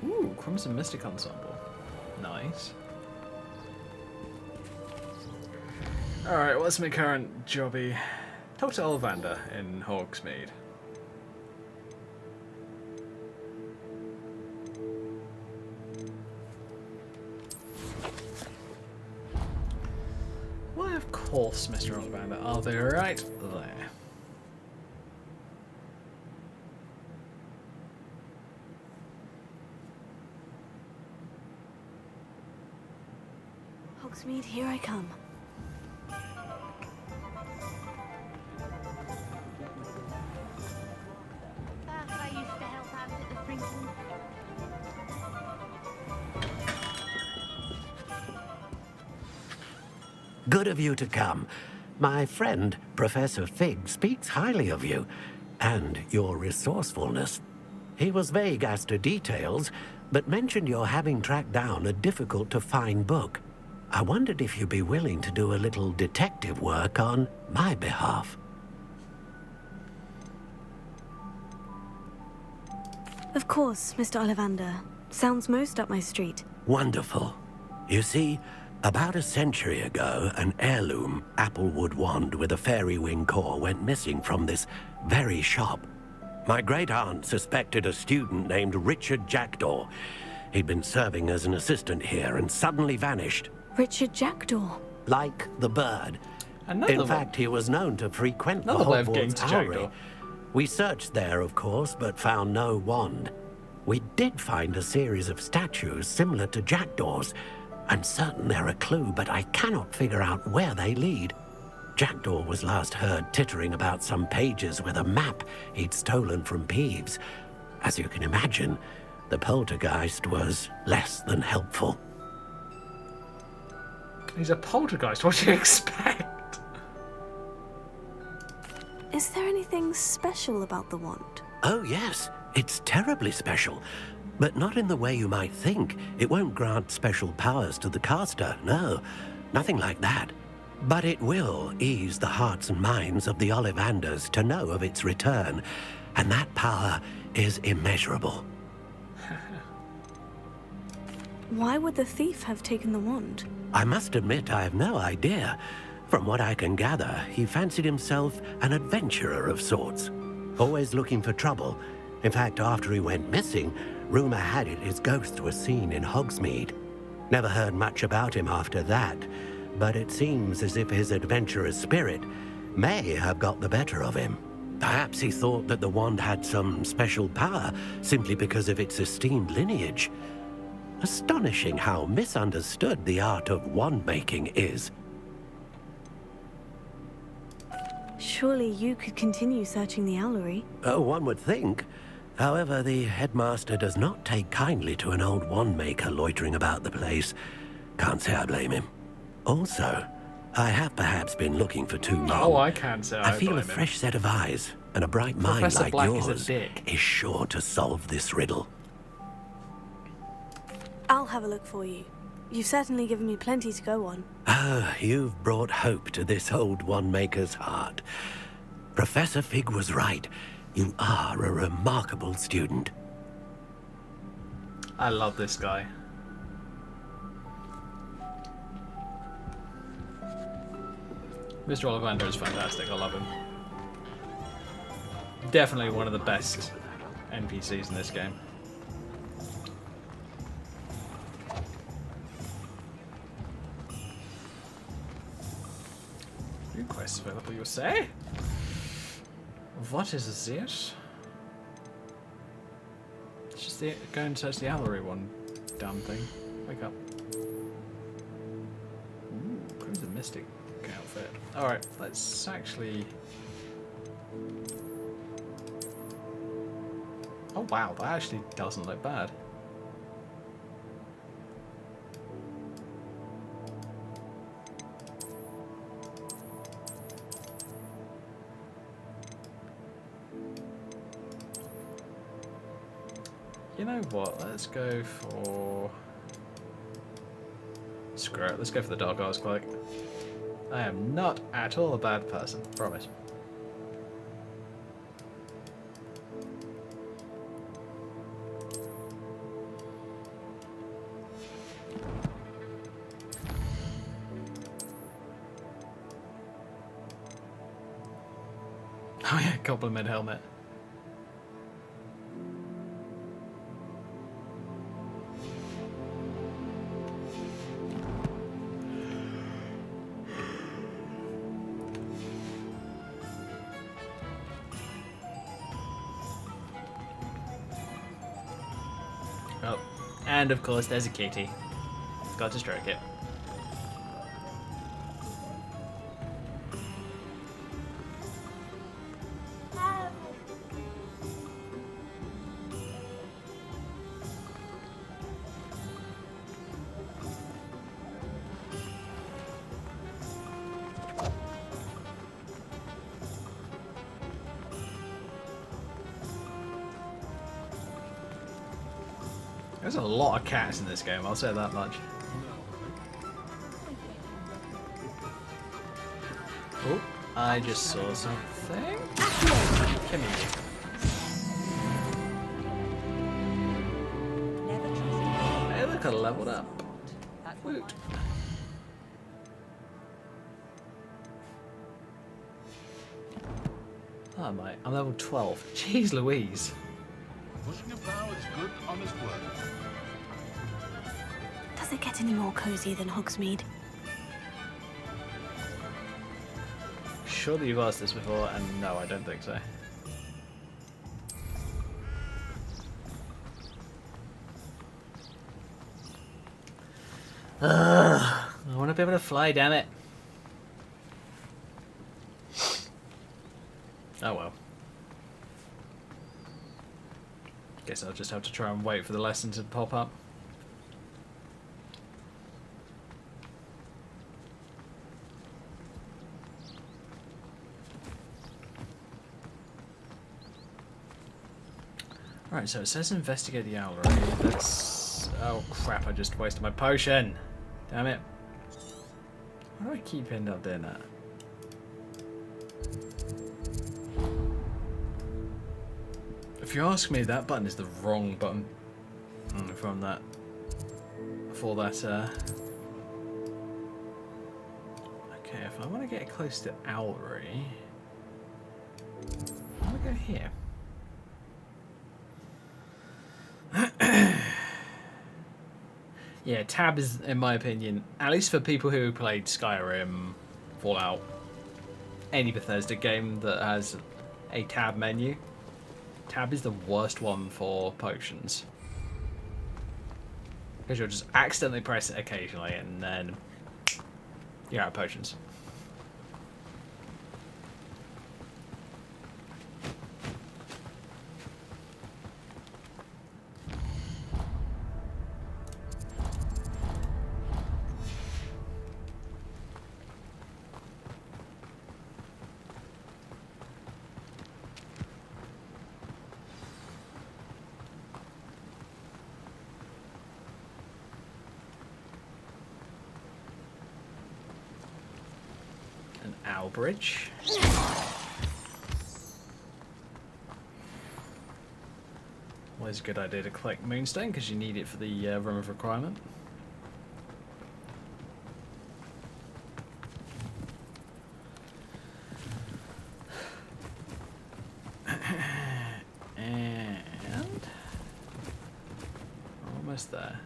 Ooh, Crimson Mystic Ensemble. Nice. Alright, what's my current jobby? Talk to Ollivander in Hogsmeade. Why, of course, Mr. Ollivander. I'll be right there. Hogsmeade, here I come. I used to help out at the Sprinkles. Good of you to come. My friend, Professor Fig, speaks highly of you and your resourcefulness. He was vague as to details, but mentioned your having tracked down a difficult-to-find book. I wondered if you'd be willing to do a little detective work on my behalf. Of course, Mr. Ollivander. Sounds most up my street. Wonderful. You see, about a century ago, an heirloom applewood wand with a fairy wing core went missing from this very shop. My great-aunt suspected a student named Richard Jackdaw. He'd been serving as an assistant here and suddenly vanished. Richard Jackdaw. Like the bird. Another In one. fact, he was known to frequent the Another way of getting Hogwarts to Jackdaw. Owlery. We searched there, of course, but found no wand. We did find a series of statues similar to Jackdaw's. I'm certain they're a clue, but I cannot figure out where they lead. Jackdaw was last heard tittering about some pages with a map he'd stolen from Peeves. As you can imagine, the poltergeist was less than helpful. He's a poltergeist, what do you expect? Is there anything special about the wand? Oh, yes. It's terribly special. But not in the way you might think. It won't grant special powers to the caster, no. Nothing like that. But it will ease the hearts and minds of the Ollivanders to know of its return. And that power is immeasurable. Why would the thief have taken the wand? I must admit I have no idea. From what I can gather, he fancied himself an adventurer of sorts. Always looking for trouble. In fact, after he went missing, rumor had it his ghost was seen in Hogsmeade. Never heard much about him after that, but it seems as if his adventurous spirit may have got the better of him. Perhaps he thought that the wand had some special power simply because of its esteemed lineage. Astonishing how misunderstood the art of wand-making is. Surely you could continue searching the owlery. Oh, one would think. However, the headmaster does not take kindly to an old wand-maker loitering about the place. Can't say I blame him. Also, I have perhaps been looking for too long. Oh, I can't say I feel blame a him. fresh set of eyes and a bright mind Professor like Black is a yours dick. is sure to solve this riddle. I'll have a look for you. You've certainly given me plenty to go on. Oh, you've brought hope to this old wand-maker's heart. Professor Fig was right. You are a remarkable student. I love this guy. Mr. Ollivander is fantastic. I love him. Definitely one of the best NPCs in this game. New quests available, you say? What is this? It's just go and search the owlery one. Damn thing. Wake up. Ooh, Crimson Mystic outfit. Alright, let's actually... Oh wow, that actually doesn't look bad. You know what, let's go for... Screw it, let's go for the Dark Arts Cloak. I am not at all a bad person, promise. Oh yeah, compliment helmet. Oh, and of course there's a kitty. Got to stroke it. There's a lot of cats in this game, I'll say that much. Oh, I just saw something. Come here. Hey, look, I leveled up. Woot. Oh, mate, I'm level 12. Jeez Louise. Pushing a plow is good, honest work. Does it get any more cozy than Hogsmeade? Surely you've asked this before, and no, I don't think so. Ugh, I want to be able to fly, damn it. Oh well. Guess I'll just have to try and wait for the lesson to pop up. Alright, so it says investigate the owlery. That's... Oh crap, I just wasted my potion! Damn it. Why do I keep ending up doing that? If you ask me, that button is the wrong button from that. For that, Okay, if I want to get close to owlery, I want to go here. Yeah, tab is, in my opinion, at least for people who played Skyrim, Fallout, any Bethesda game that has a tab menu, tab is the worst one for potions. Because you'll just accidentally press it occasionally and then you're out of potions. Bridge. Always a good idea to collect Moonstone because you need it for the Room of Requirement. And almost there.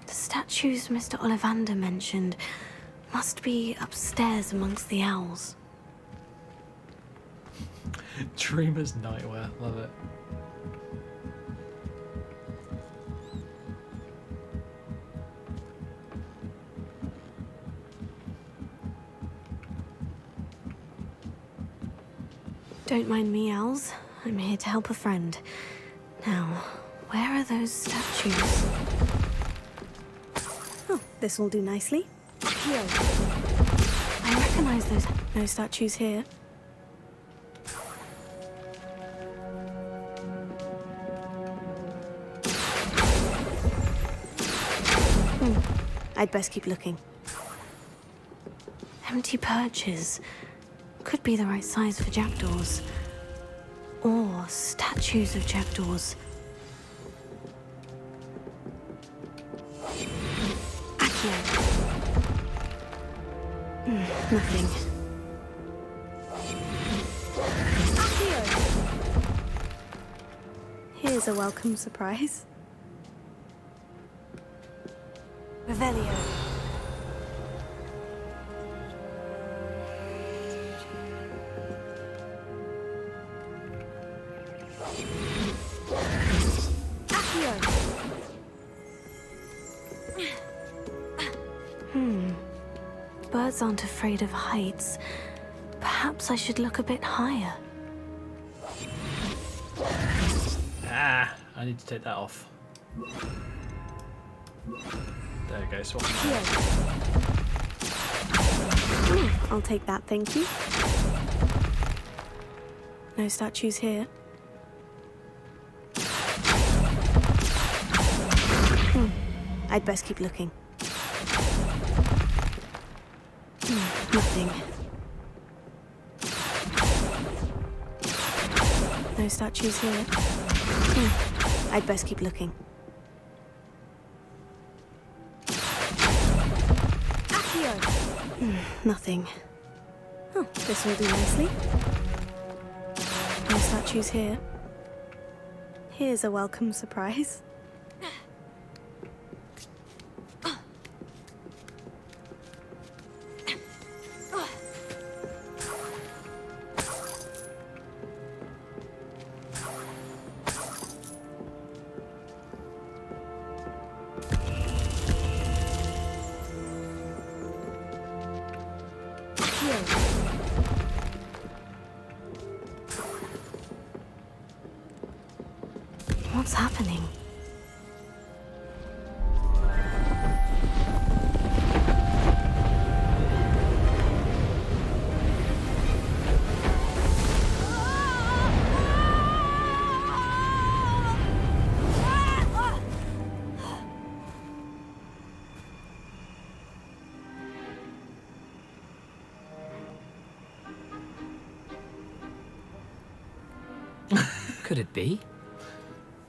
Statues Mr. Ollivander mentioned must be upstairs amongst the owls. Dreamer's nightwear. Love it. Don't mind me, owls. I'm here to help a friend. Now, where are those statues? Oh, this will do nicely. Here. I recognize those. No statues here. I'd best keep looking. Empty perches. Could be the right size for jackdaws. Or statues of jackdaws. Accio. Nothing. Accio. Here's a welcome surprise. Revelio. Birds aren't afraid of heights. Perhaps I should look a bit higher. Ah, I need to take that off. There we go, swap. I'll take that, thank you. No statues here. I'd best keep looking. Nothing. No statues here. I'd best keep looking. Nothing. Oh, this will do nicely. No statues here. Here's a welcome surprise. What's happening? Could it be?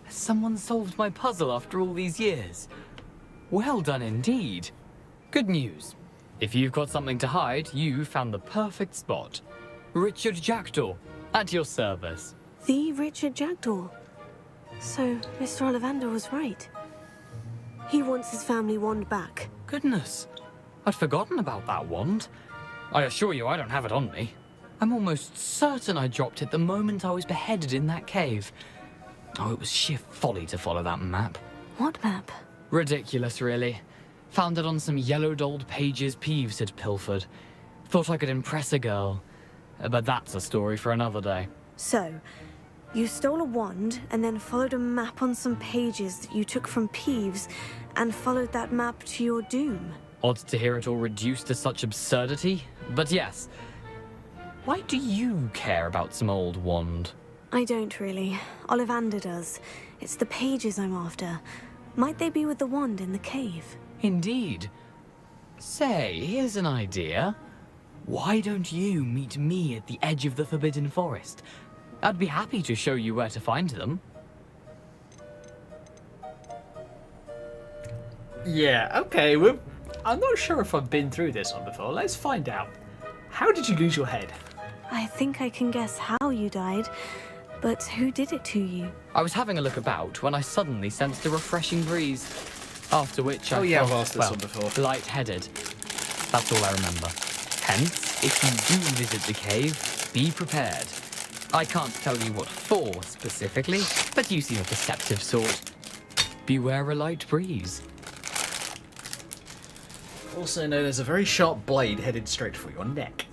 Has someone solved my puzzle after all these years? Well done indeed. Good news. If you've got something to hide, you found the perfect spot. Richard Jackdaw, at your service. The Richard Jackdaw. So, Mr. Ollivander was right. He wants his family wand back. Goodness, I'd forgotten about that wand. I assure you I don't have it on me. I'm almost certain I dropped it the moment I was beheaded in that cave. Oh, it was sheer folly to follow that map. What map? Ridiculous, really. Found it on some yellowed old pages Peeves had pilfered. Thought I could impress a girl. But that's a story for another day. So, you stole a wand and then followed a map on some pages that you took from Peeves and followed that map to your doom. Odd to hear it all reduced to such absurdity, but yes. Why do you care about some old wand? I don't really. Ollivander does. It's the pages I'm after. Might they be with the wand in the cave? Indeed. Say, here's an idea. Why don't you meet me at the edge of the Forbidden Forest? I'd be happy to show you where to find them. Yeah, okay. I'm not sure if I've been through this one before. Let's find out. How did you lose your head? I think I can guess how you died, but who did it to you? I was having a look about when I suddenly sensed a refreshing breeze. After which I I've felt, asked this one before. lightheaded. That's all I remember. Hence, if you do visit the cave, be prepared. I can't tell you what for specifically, but you seem a perceptive sort. Beware a light breeze. Also known as a very sharp blade headed straight for your neck.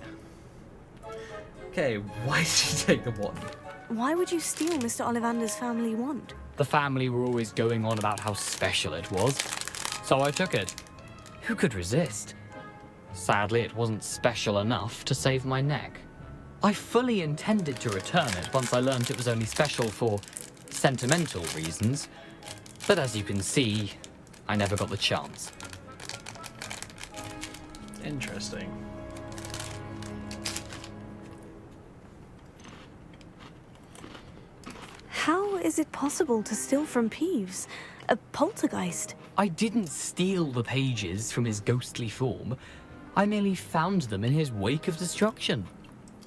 Okay, why did you take the wand? Why would you steal Mr. Ollivander's family wand? The family were always going on about how special it was, so I took it. Who could resist? Sadly, it wasn't special enough to save my neck. I fully intended to return it once I learned it was only special for sentimental reasons, but as you can see, I never got the chance. Interesting. How is it possible to steal from Peeves? A poltergeist? I didn't steal the pages from his ghostly form. I merely found them in his wake of destruction.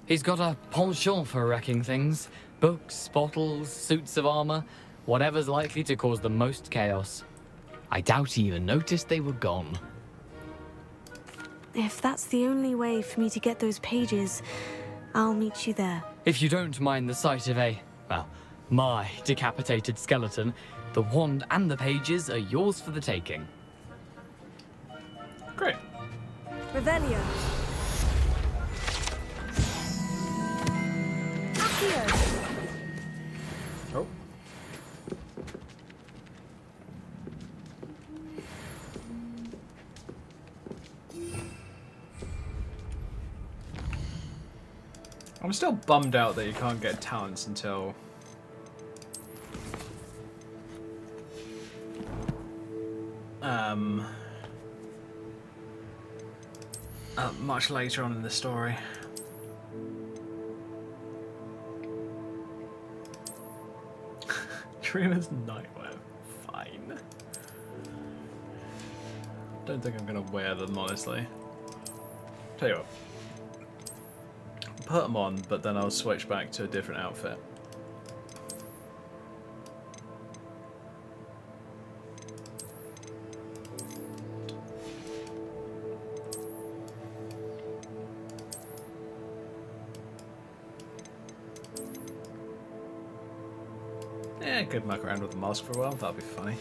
He's got a penchant for wrecking things. Books, bottles, suits of armor, whatever's likely to cause the most chaos. I doubt he even noticed they were gone. If that's the only way for me to get those pages, I'll meet you there. If you don't mind the sight of my decapitated skeleton, the wand and the pages are yours for the taking. Great. Revelio. Accio. Oh. I'm still bummed out that you can't get talents until much later on in the story. Dreamer's Nightwear. Fine. Don't think I'm gonna wear them, honestly. Tell you what. Put them on, but then I'll switch back to a different outfit. Yeah, could muck around with the mask for a while, that'd be funny.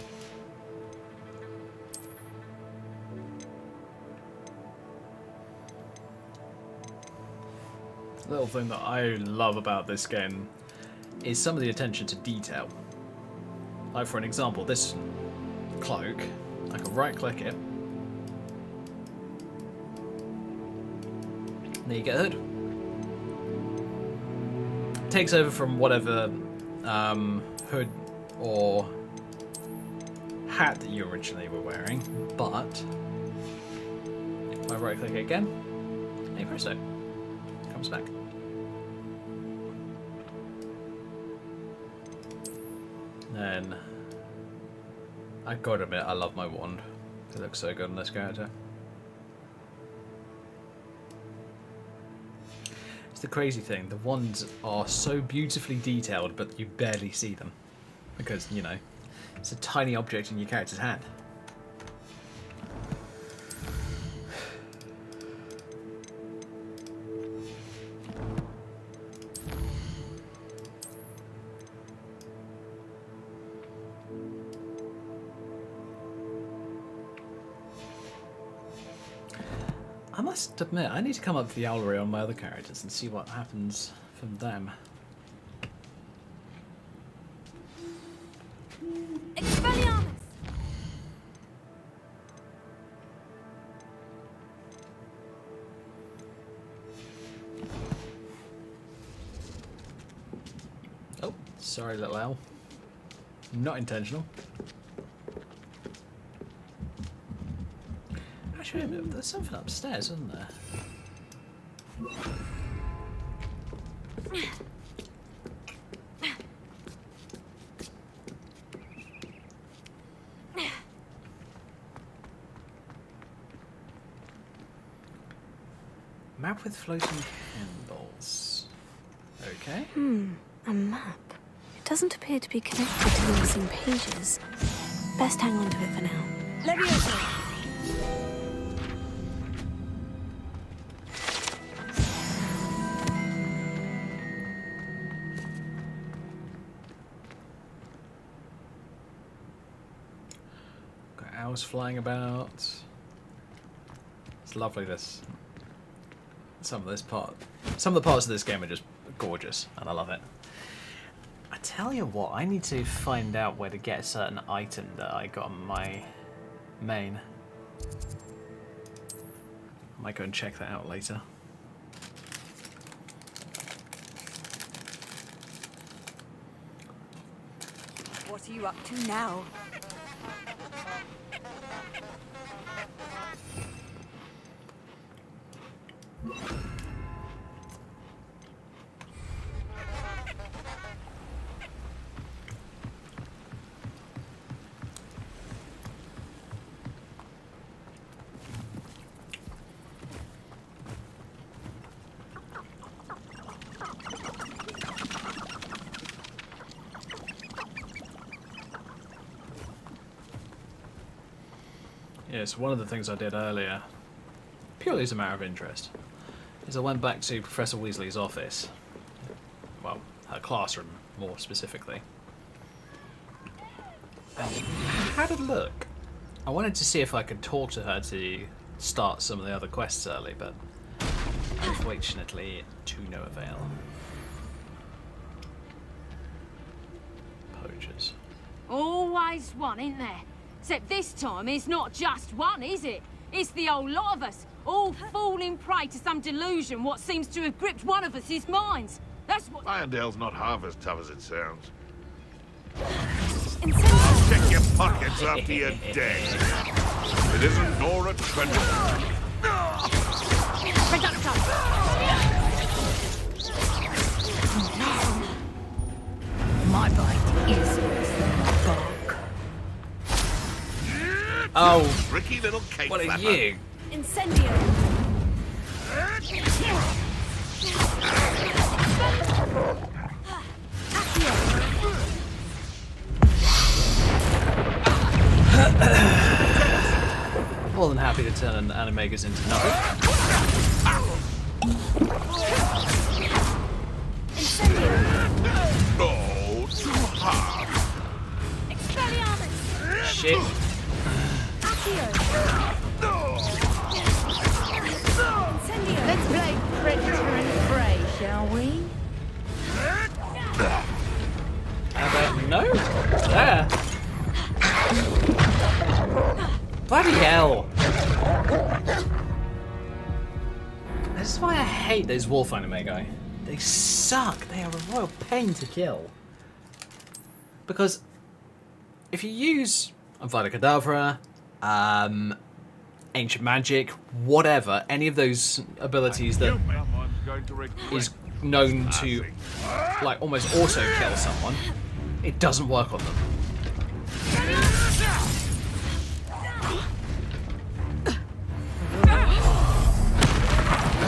The little thing that I love about this game is some of the attention to detail. Like for an example, this cloak, I can right click it. There you get a hood. Takes over from whatever hood or hat that you originally were wearing, but if I right click it again, hey presto, it comes back. Then I gotta admit, I love my wand. It looks so good on this character. It's the crazy thing, the wands are so beautifully detailed, but you barely see them. Because, you know, it's a tiny object in your character's hand. I must admit, I need to come up with the owlery on my other characters and see what happens from them. Expelliarmus! Oh, sorry little owl. Not intentional. Actually, there's something upstairs, isn't there? Map with floating candles. Okay. A map. It doesn't appear to be connected to the missing pages. Best hang on to it for now. Leviosa! cows flying about. It's lovely. Some of the parts of this game are just gorgeous, and I love it. I tell you what, I need to find out where to get a certain item that I got on my main. I might go and check that out later. What are you up to now? Yes, one of the things I did earlier, purely as a matter of interest, is I went back to Professor Weasley's office. Well, her classroom, more specifically. And I had a look. I wanted to see if I could talk to her to start some of the other quests early, but unfortunately, to no avail. Poachers. Always one, isn't there? Except this time it's not just one, is it? It's the whole lot of us, all falling prey to some delusion what seems to have gripped one of us' minds. That's what... Irondale's not half as tough as it sounds. Incendio! Check your pockets after you're dead. It isn't Nora Trenton. My bite is worse than my bark. Oh, Tricky little cake what are flapper. you? Incendio! More than happy to turn an animagus into nothing. Oh, too hard. Shit. Let's play predator and prey, shall we? How about no? There. Bloody hell. This is why I hate those wolf animagi. They suck. They are a royal pain to kill. Because if you use Avada Kedavra, Ancient Magic, whatever, any of those abilities that is known to like almost auto kill someone, it doesn't work on them.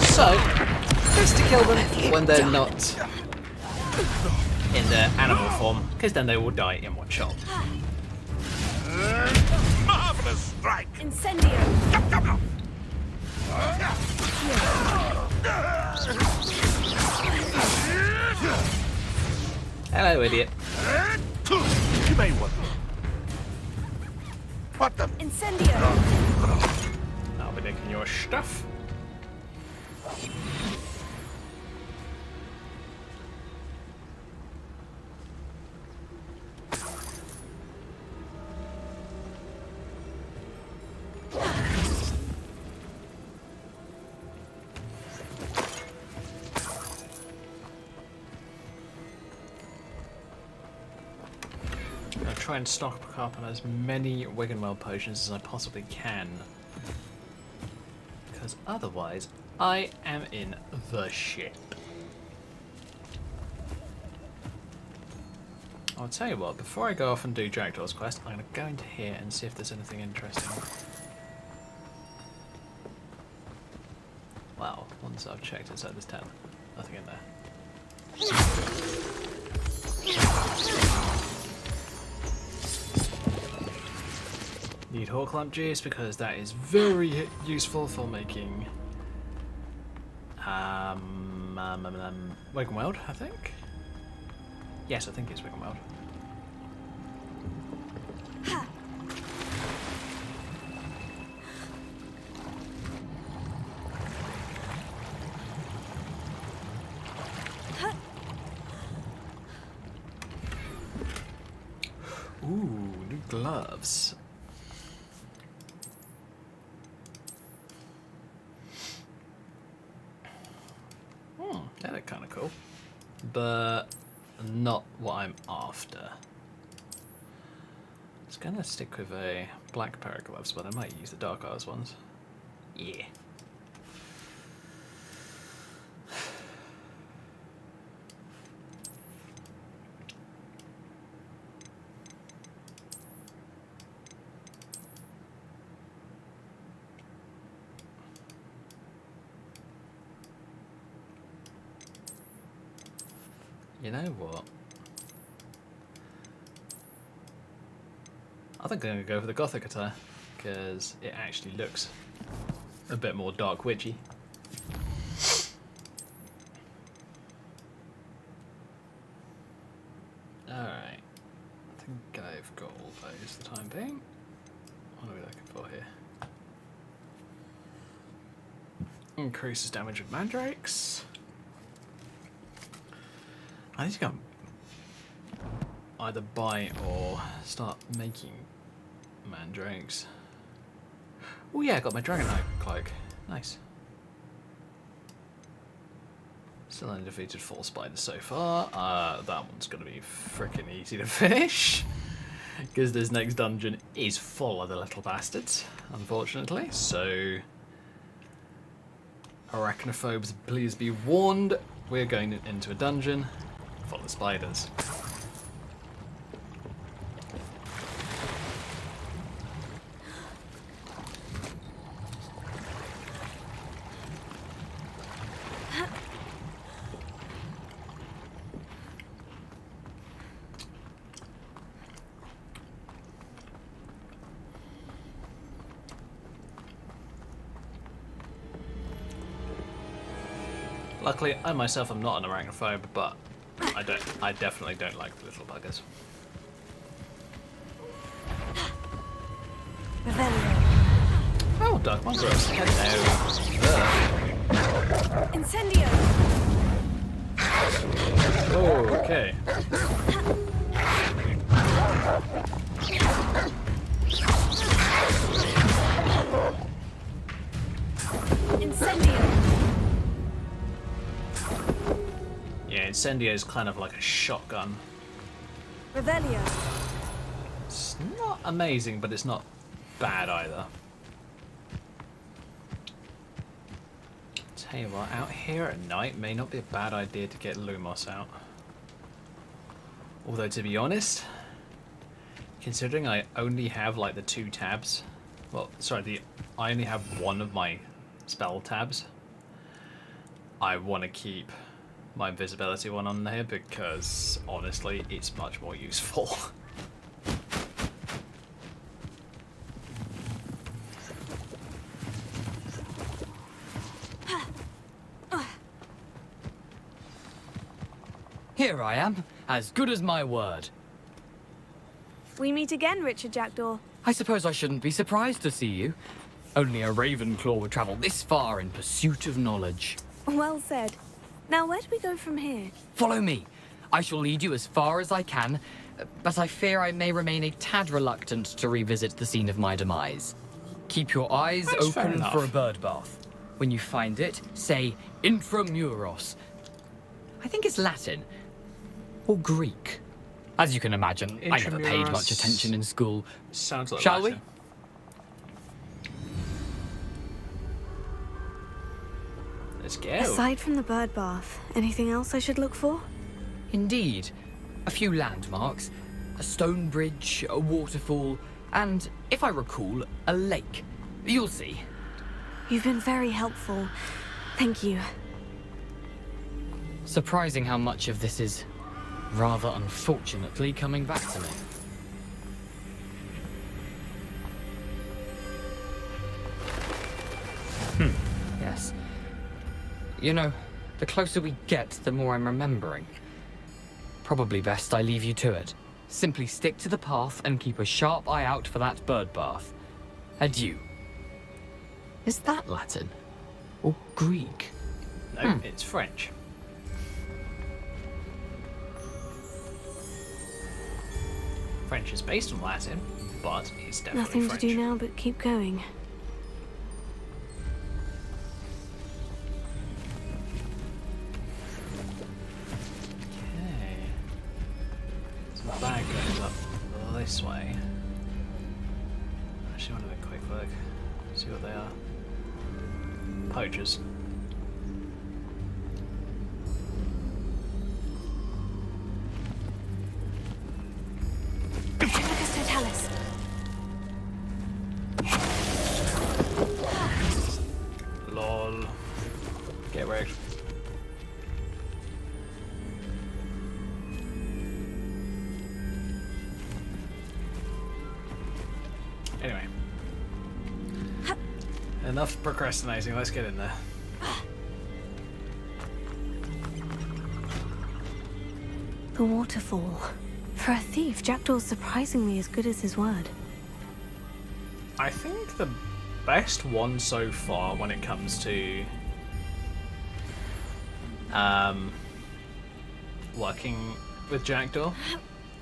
So, best to kill them when they're not in their animal form, because then they will die in one shot. Marvelous strike! Incendio! Hello, idiot. You may want. What the? Incendio! I'll be nicking your stuff. I'll try and stock up on as many Wiggenweld potions as I possibly can. Because otherwise, I am in the shit. I'll tell you what, before I go off and do Jackdaw's quest, I'm going to go into here and see if there's anything interesting. Wow, once I've checked inside this tent, nothing in there. Need Hawk Lamp Juice because that is very useful for making Wiggenweld, I think. Yes, I think it's Wiggenweld. gloves. They look kind of cool, but not what I'm after. It's gonna stick with a black pair of gloves, but I might use the dark eyes ones. Yeah. You know what? I think I'm going to go for the Gothic attire, because it actually looks a bit more dark witchy. Alright. I think I've got all those for the time being. What are we looking for here? Increases damage with mandrakes. I need to go either buy or start making mandrakes. Oh yeah, I got my Dragonite cloak. Nice. Still only defeated 4 spiders so far. That one's going to be freaking easy to finish. Because this next dungeon is full of the little bastards, unfortunately. So, arachnophobes, please be warned. We're going into a dungeon full of spiders. Luckily, I myself am not an arachnophobe, but I definitely don't like the little buggers. Oh, Dark Mongrels. Hello. Incendio! Okay. Incendio! Yeah, Incendio is kind of like a shotgun. Revelio! It's not amazing, but it's not bad either. Tell you what, out here at night may not be a bad idea to get Lumos out. Although, to be honest, considering I only have like the 2 tabs, well, sorry, I only have one of my spell tabs, I want to keep my invisibility one on there because, honestly, it's much more useful. Here I am, as good as my word. We meet again, Richard Jackdaw. I suppose I shouldn't be surprised to see you. Only a Ravenclaw would travel this far in pursuit of knowledge. Well said. Now, where do we go from here? Follow me. I shall lead you as far as I can, but I fear I may remain a tad reluctant to revisit the scene of my demise. Keep your eyes open for a bird bath. When you find it, say Intramuros. I think it's Latin. Or Greek. As you can imagine, I never paid much attention in school. Sounds like Shall Latin. we? Let's go. Aside from the bird bath, anything else I should look for? Indeed. A few landmarks. A stone bridge, a waterfall, and, if I recall, a lake. You'll see. You've been very helpful. Thank you. Surprising how much of this is, rather unfortunately, coming back to me. Yes. You know, the closer we get, the more I'm remembering. Probably best I leave you to it. Simply stick to the path and keep a sharp eye out for that bird bath. Adieu. Is that Latin? Or Greek? No, it's French. French is based on Latin. but it's definitely Nothing French. to do now but keep going. Okay. So the bag goes up this way. Actually, I want to have a quick look. See what they are. Poachers. Lol. Get wrecked. Anyway. Enough procrastinating, let's get in there. The waterfall. For a thief, Jackdaw's surprisingly as good as his word. I think the best one so far when it comes to working with Jackdaw,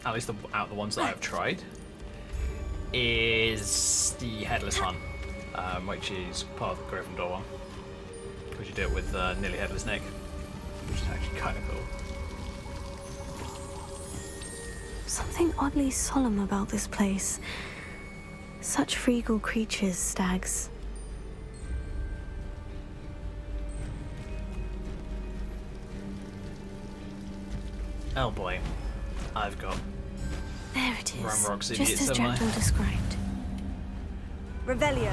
at least out of the ones that I've tried, is the Headless one, which is part of the Gryffindor one. Because you do it with Nearly Headless Nick, which is actually kind of cool. Something oddly solemn about this place. Such regal creatures, stags. Oh boy, I've got There it is, Ranrock's just idiots, as haven't I? Jackdaw described. Revelio.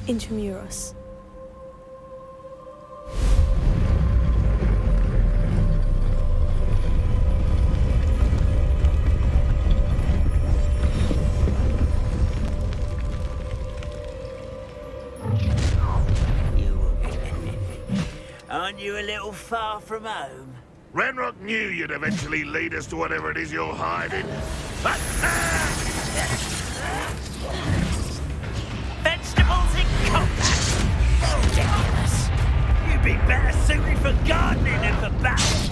Intramuros. Aren't you a little far from home? Ranrock knew you'd eventually lead us to whatever it is you're hiding. Vegetables in combat! Ridiculous! You'd be better suited for gardening than for battle!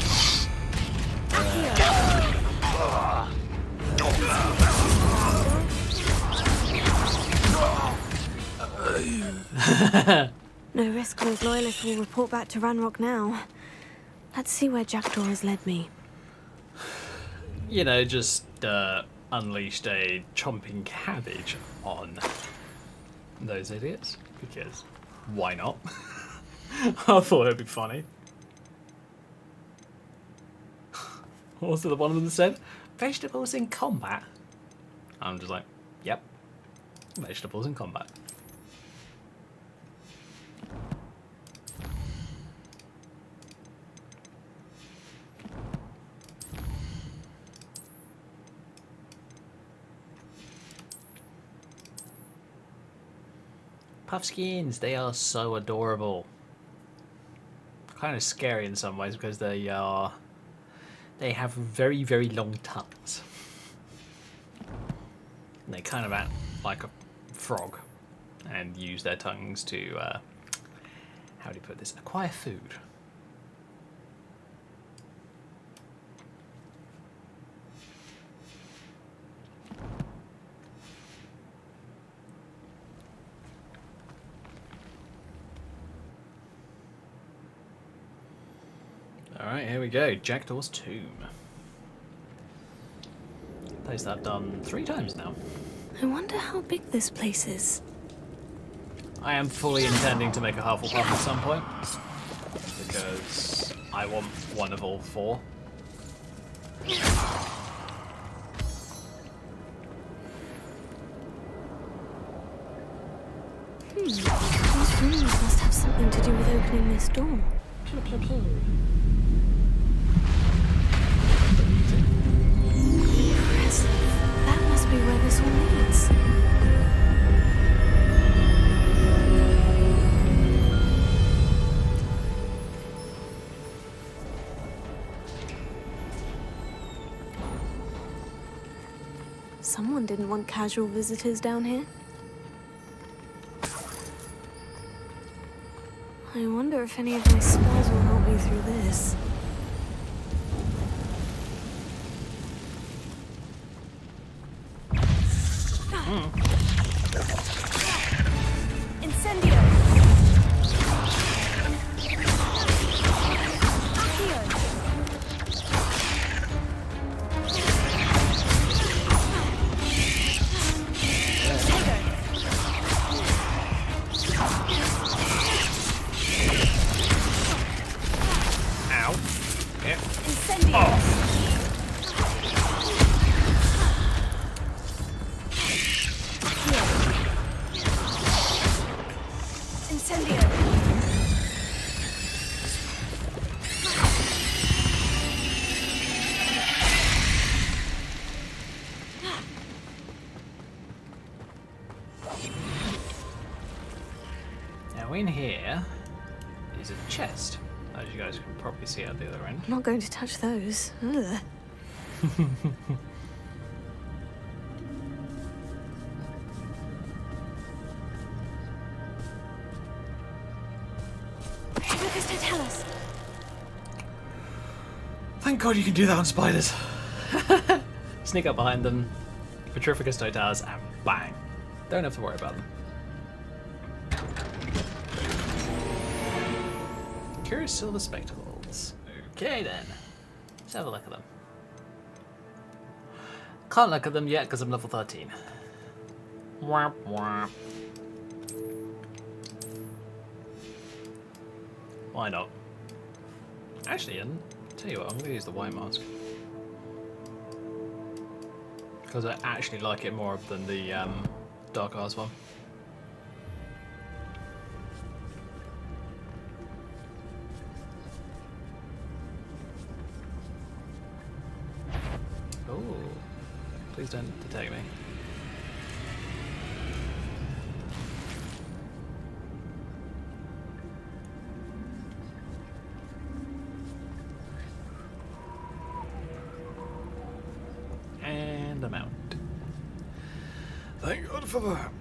No risk those loyalists will report back to Ranrock now. Let's see where Jackdaw has led me. You know, just unleashed a chomping cabbage on those idiots, because why not? I thought it'd be funny. Also, the one of them said, vegetables in combat. I'm just like, yep, vegetables in combat. Puffskins, they are so adorable. Kind of scary in some ways because they have very, very long tongues. And they kind of act like a frog and use their tongues to, how do you put this, acquire food. Alright, here we go. Jackdaw's Tomb. Place that I've done 3 times now. I wonder how big this place is. I am fully intending to make a Hufflepuff at some point. Because I want one of all 4. These rooms must have something to do with opening this door. Impressive. That must be where this all leads. Someone didn't want casual visitors down here. I wonder if any of my spells will help me through this. Incendio! Ow. Yeah. Incendio! Incendio! Now in here is a chest, as you guys can probably see out the other end. I'm not going to touch those. Ugh. Lucas, don't tell us. Thank God you can do that on spiders. Sneak up behind them, Petrificus totalis, and bang. Don't have to worry about them. Curious silver spectacles. Okay then. Let's have a look at them. Can't look at them yet because I'm level 13. Womp womp. Why not? Actually, I'll tell you what, I'm going to use the white mask. Because I actually like it more than the Dark Arts one. Oh, please don't detect me. And I'm out. Thank God for that.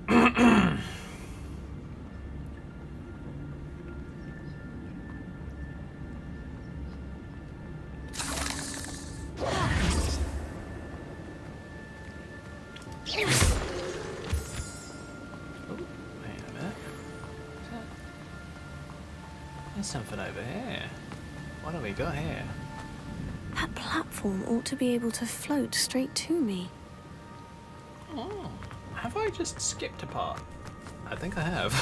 There's something over here. What have we got here? That platform ought to be able to float straight to me. Oh, have I just skipped a part? I think I have.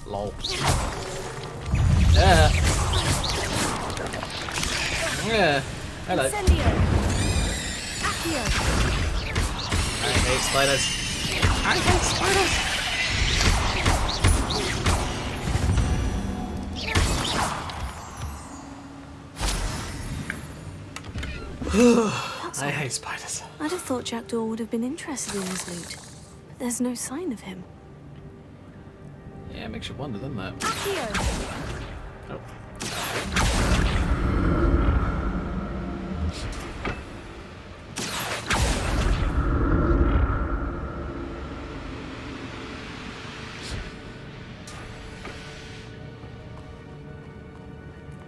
Lol. Yeah. Yeah. Hello. I hate spiders. I hate spiders. I hate spiders. I'd have thought Jackdaw would have been interested in this loot, but there's no sign of him. Yeah, it makes you wonder, doesn't it? Oh.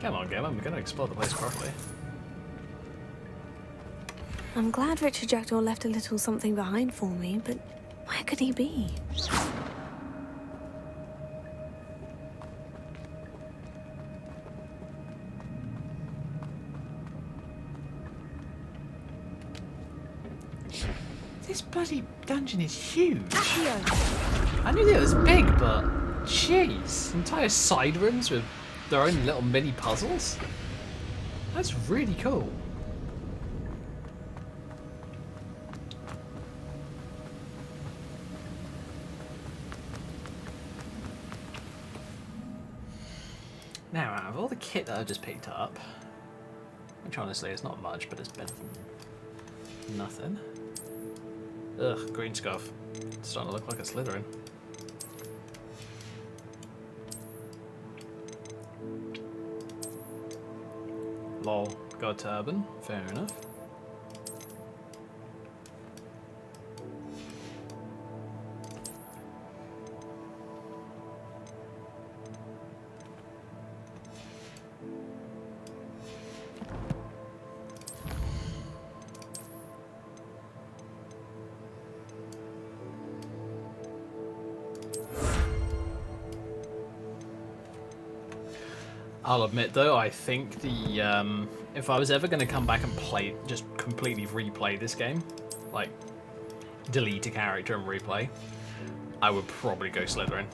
Come on, game, I'm gonna explore the place properly. I'm glad Richard Jackdaw left a little something behind for me, but where could he be? This bloody dungeon is huge. I knew it was big, but jeez, entire side rooms with their own little mini puzzles. That's really cool. Now, out of all the kit that I've just picked up, which honestly is not much, but it's better than nothing. Ugh, green scarf. It's starting to look like a Slytherin. Lol, got a turban, fair enough. I'll admit though, I think the if I was ever going to come back and play, just completely replay this game, like delete a character and replay, I would probably go Slytherin.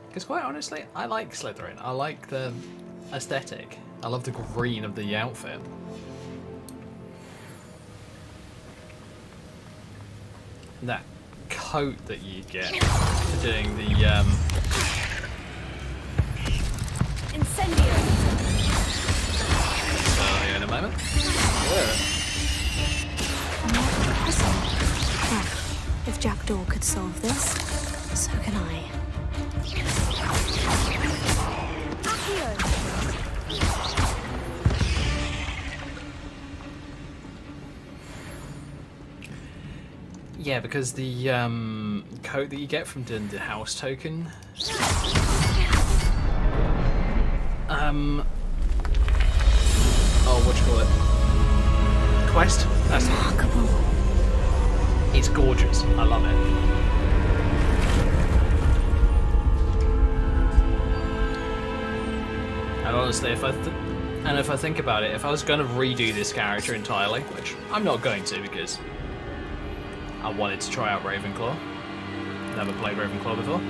Because quite honestly, I like Slytherin. I like the aesthetic. I love the green of the outfit. That coat that you get for doing the Incendio. So in a moment. Well, if Jackdaw could solve this, so can I. Yeah, because the coat that you get from doing the house token. Oh, what do you call it? Quest? That's remarkable. It's gorgeous. I love it. And honestly, if I think about it, if I was going to redo this character entirely, which I'm not going to because I wanted to try out Ravenclaw. Never played Ravenclaw before.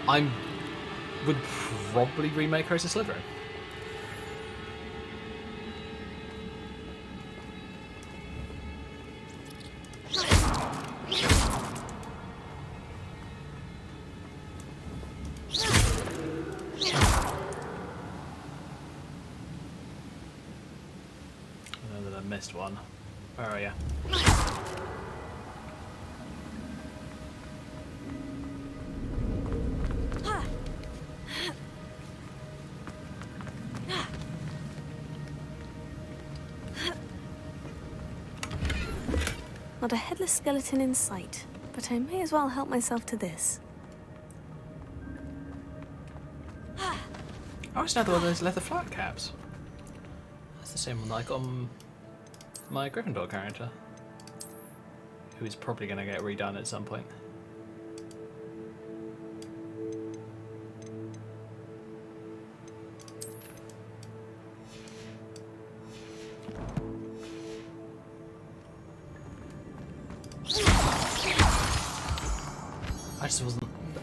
I would probably remake her as a Slytherin. I know that I missed one. Where are you? Not a headless skeleton in sight, but I may as well help myself to this. Oh, it's another one of those leather flat caps. That's the same one that I got on my Gryffindor character, who is probably going to get redone at some point.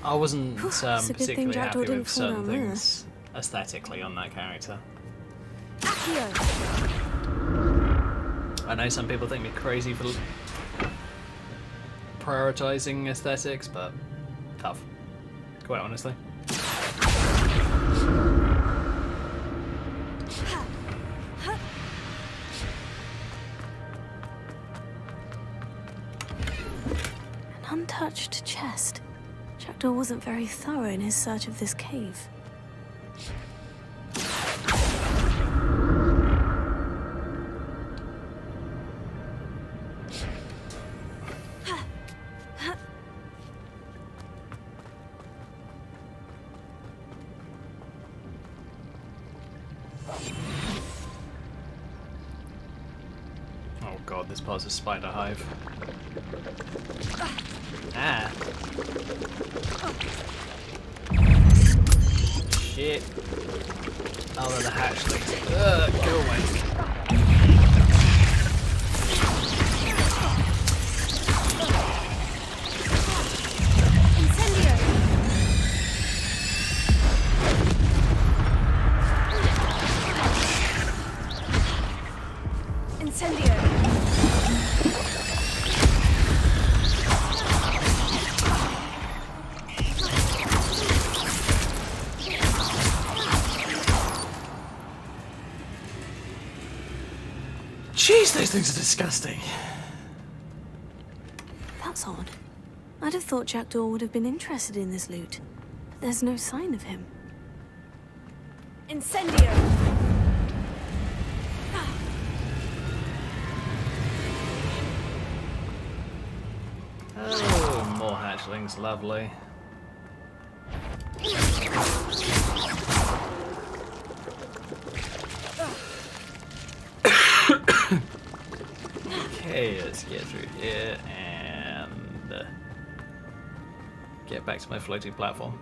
I wasn't particularly happy with certain things aesthetically on that character. I know some people think me crazy for prioritizing aesthetics, but tough, quite honestly. An untouched chest. Jackdaw wasn't very thorough in his search of this cave. Oh god, this part's a spider hive. Ah. Shit. Oh, they're the hatchlings. Ugh, go away. Jeez, those things are disgusting. That's odd. I'd have thought Jackdaw would have been interested in this loot, but there's no sign of him. Incendio! Oh, more hatchlings, lovely. Okay, let's get through here and get back to my floating platform.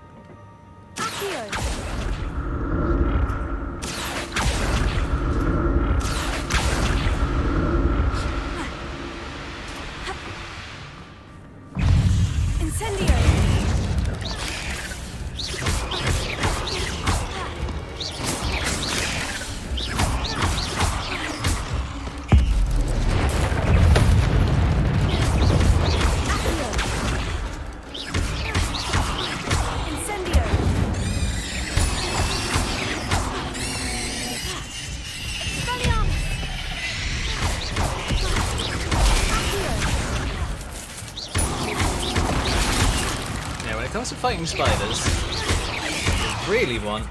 When it comes to fighting spiders, what you really want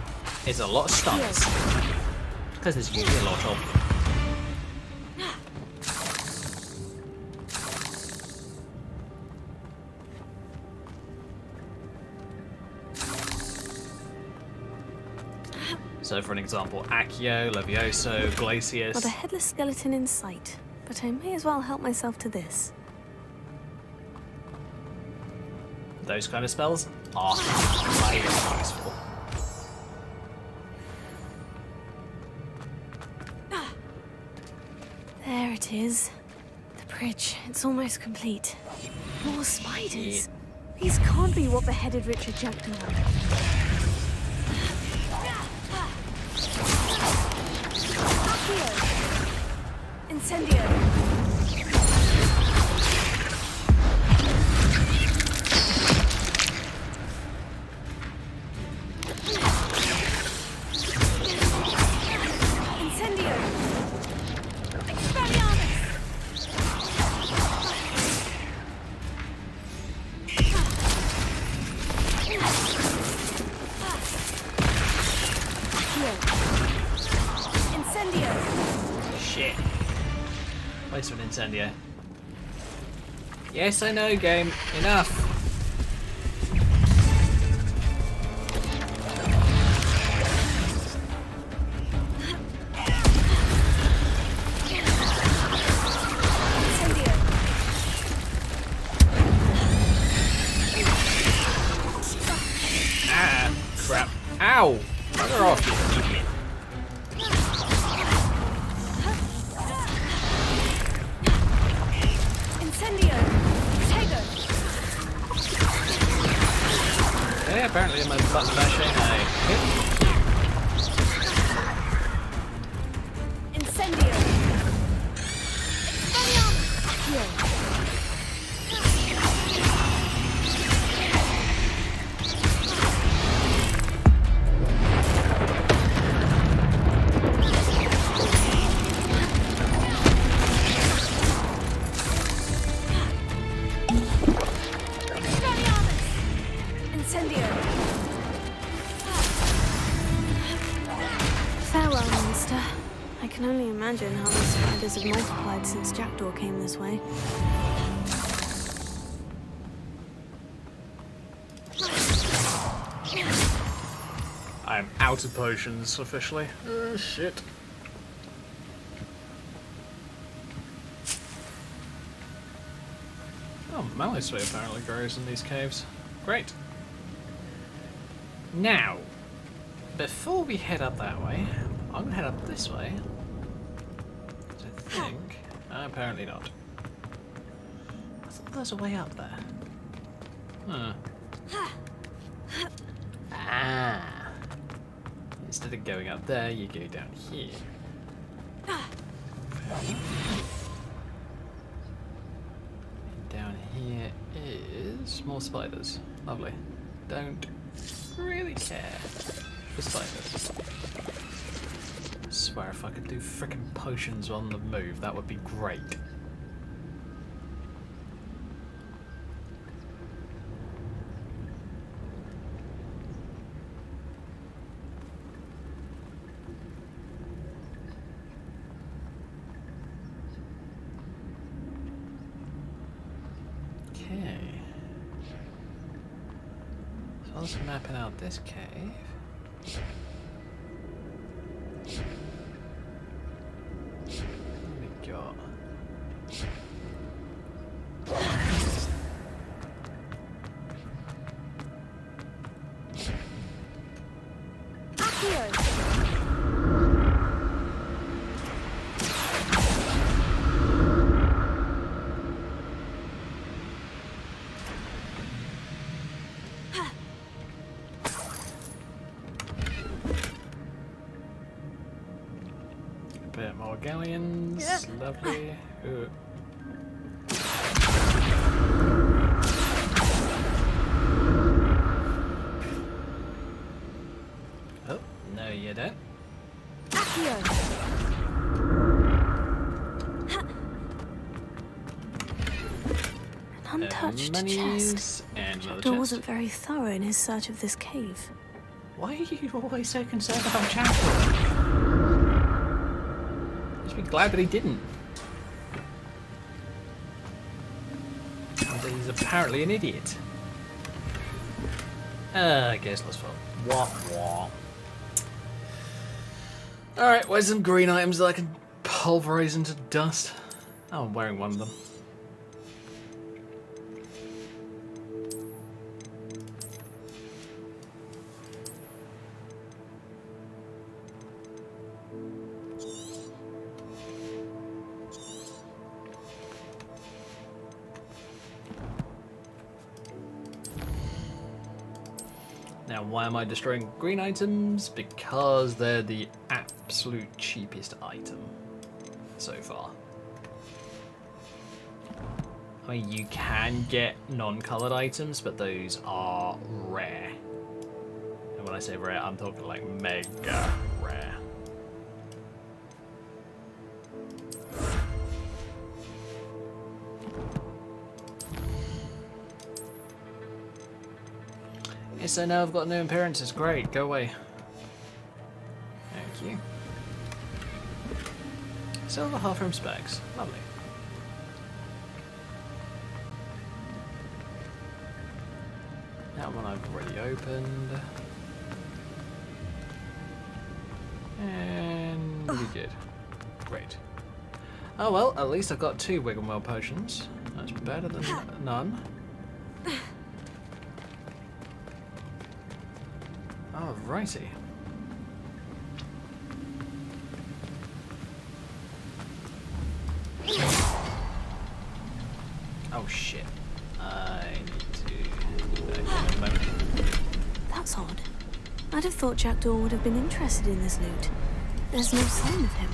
is a lot of stuns. Because there's usually a lot of them. So for an example, Accio, Levioso, Glacius. Not a headless skeleton in sight, but I may as well help myself to this. Those kind of spells are highly useful. There it is. The bridge. It's almost complete. More spiders. These can't be what beheaded Richard Jackdaw. Incendio. Shit. Waste of an incendio. Yes, I know, game. Enough. Ah, crap. Ow! Bugger off, you idiot. Okay, apparently my button mashing I hit. Incendio. Farewell, monster. I can only imagine how the spiders have multiplied since Jackdaw came this way. I am out of potions officially. Oh shit. Oh, Mallow apparently grows in these caves. Great. Now, before we head up that way, I'm gonna head up this way. I think. Apparently not. I thought there was a way up there. Huh. Ah. Instead of going up there, you go down here. And down here is more spiders. Lovely. Don't really care for spiders. I swear if I could do frickin' potions on the move, that would be great. Okay. So I was mapping out this cave. What we got? bit more galleons. Yeah. Lovely. Ooh. Oh, no you don't. An untouched chest. And another Jackdaw chest. wasn't very thorough in his search of this cave. Why are you always so concerned about Jackdaw? Just be glad that he didn't. And that he's apparently an idiot. I guess let's vote. Wah wah. Alright, where's some green items that I can pulverize into dust? Oh, I'm wearing one of them. Now, why am I destroying green items? Because they're the absolute cheapest item so far. I mean, you can get non-colored items, but those are rare. And when I say rare, I'm talking like mega rare. Yes, I know I've got new appearances. Great, go away. Thank you. Silver half room specs. Lovely. That one I've already opened. And really good. Great. Oh well, at least I've got 2 Wiggenwell potions. That's better than none. Oh, righty. Oh shit. I need to do that again in a moment. That's odd. I'd have thought Jackdaw would have been interested in this loot. There's no sign of him.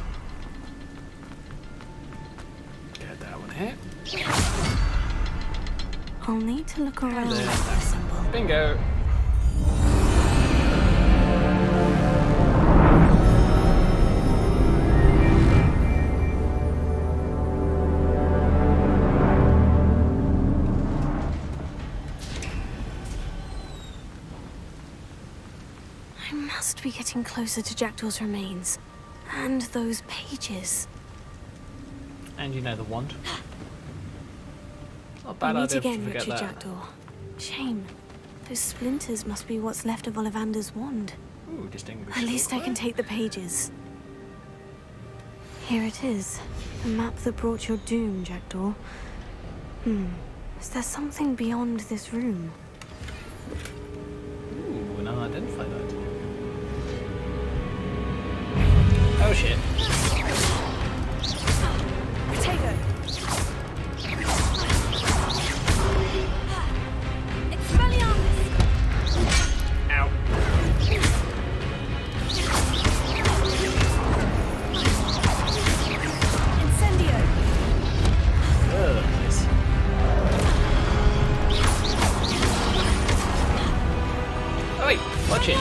Get that one hit. I'll need to look around There. for the symbol. Bingo. I must be getting closer to Jackdaw's remains. And those pages. And you know the wand. Not a bad We meet idea to again, forget Richard that. Jackdaw. Shame. Those splinters must be what's left of Ollivander's wand. Ooh, distinguished. At least I can take the pages. Here it is. The map that brought your doom, Jackdaw. Is there something beyond this room? Ooh, an unidentified item. Oh shit. Potato. Ow. Incendio. Ugh, nice. Oh wait, watch it.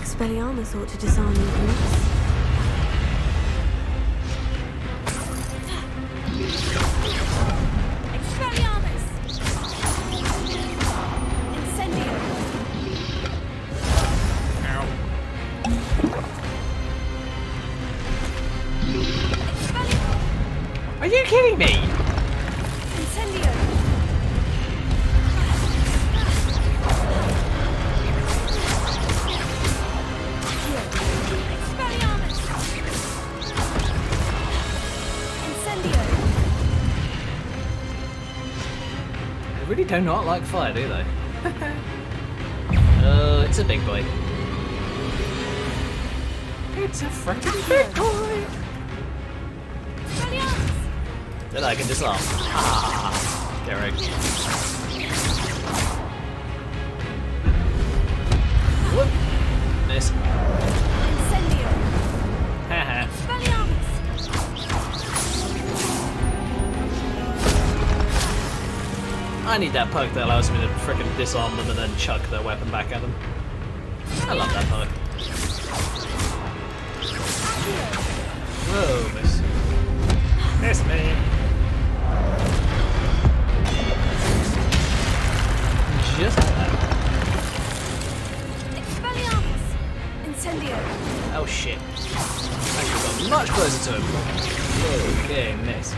Expelliarmus ought to disarm your boots. Expelliarmus. Incendio. Are you kidding me? Incendio. Expelliarmus. Incendio. They really do not like fire, do they? Oh, it's a big boy. It's a freaking big boy. Then I can disarm. Ah, get right. Whoop. Miss. Incendio. I need that perk that allows me to frickin' disarm them and then chuck their weapon back at them. I love that perk. Whoa, miss. Miss me. Just like that. Expelliarmus! Incendio! Oh shit. Actually got much closer to him. Okay, miss.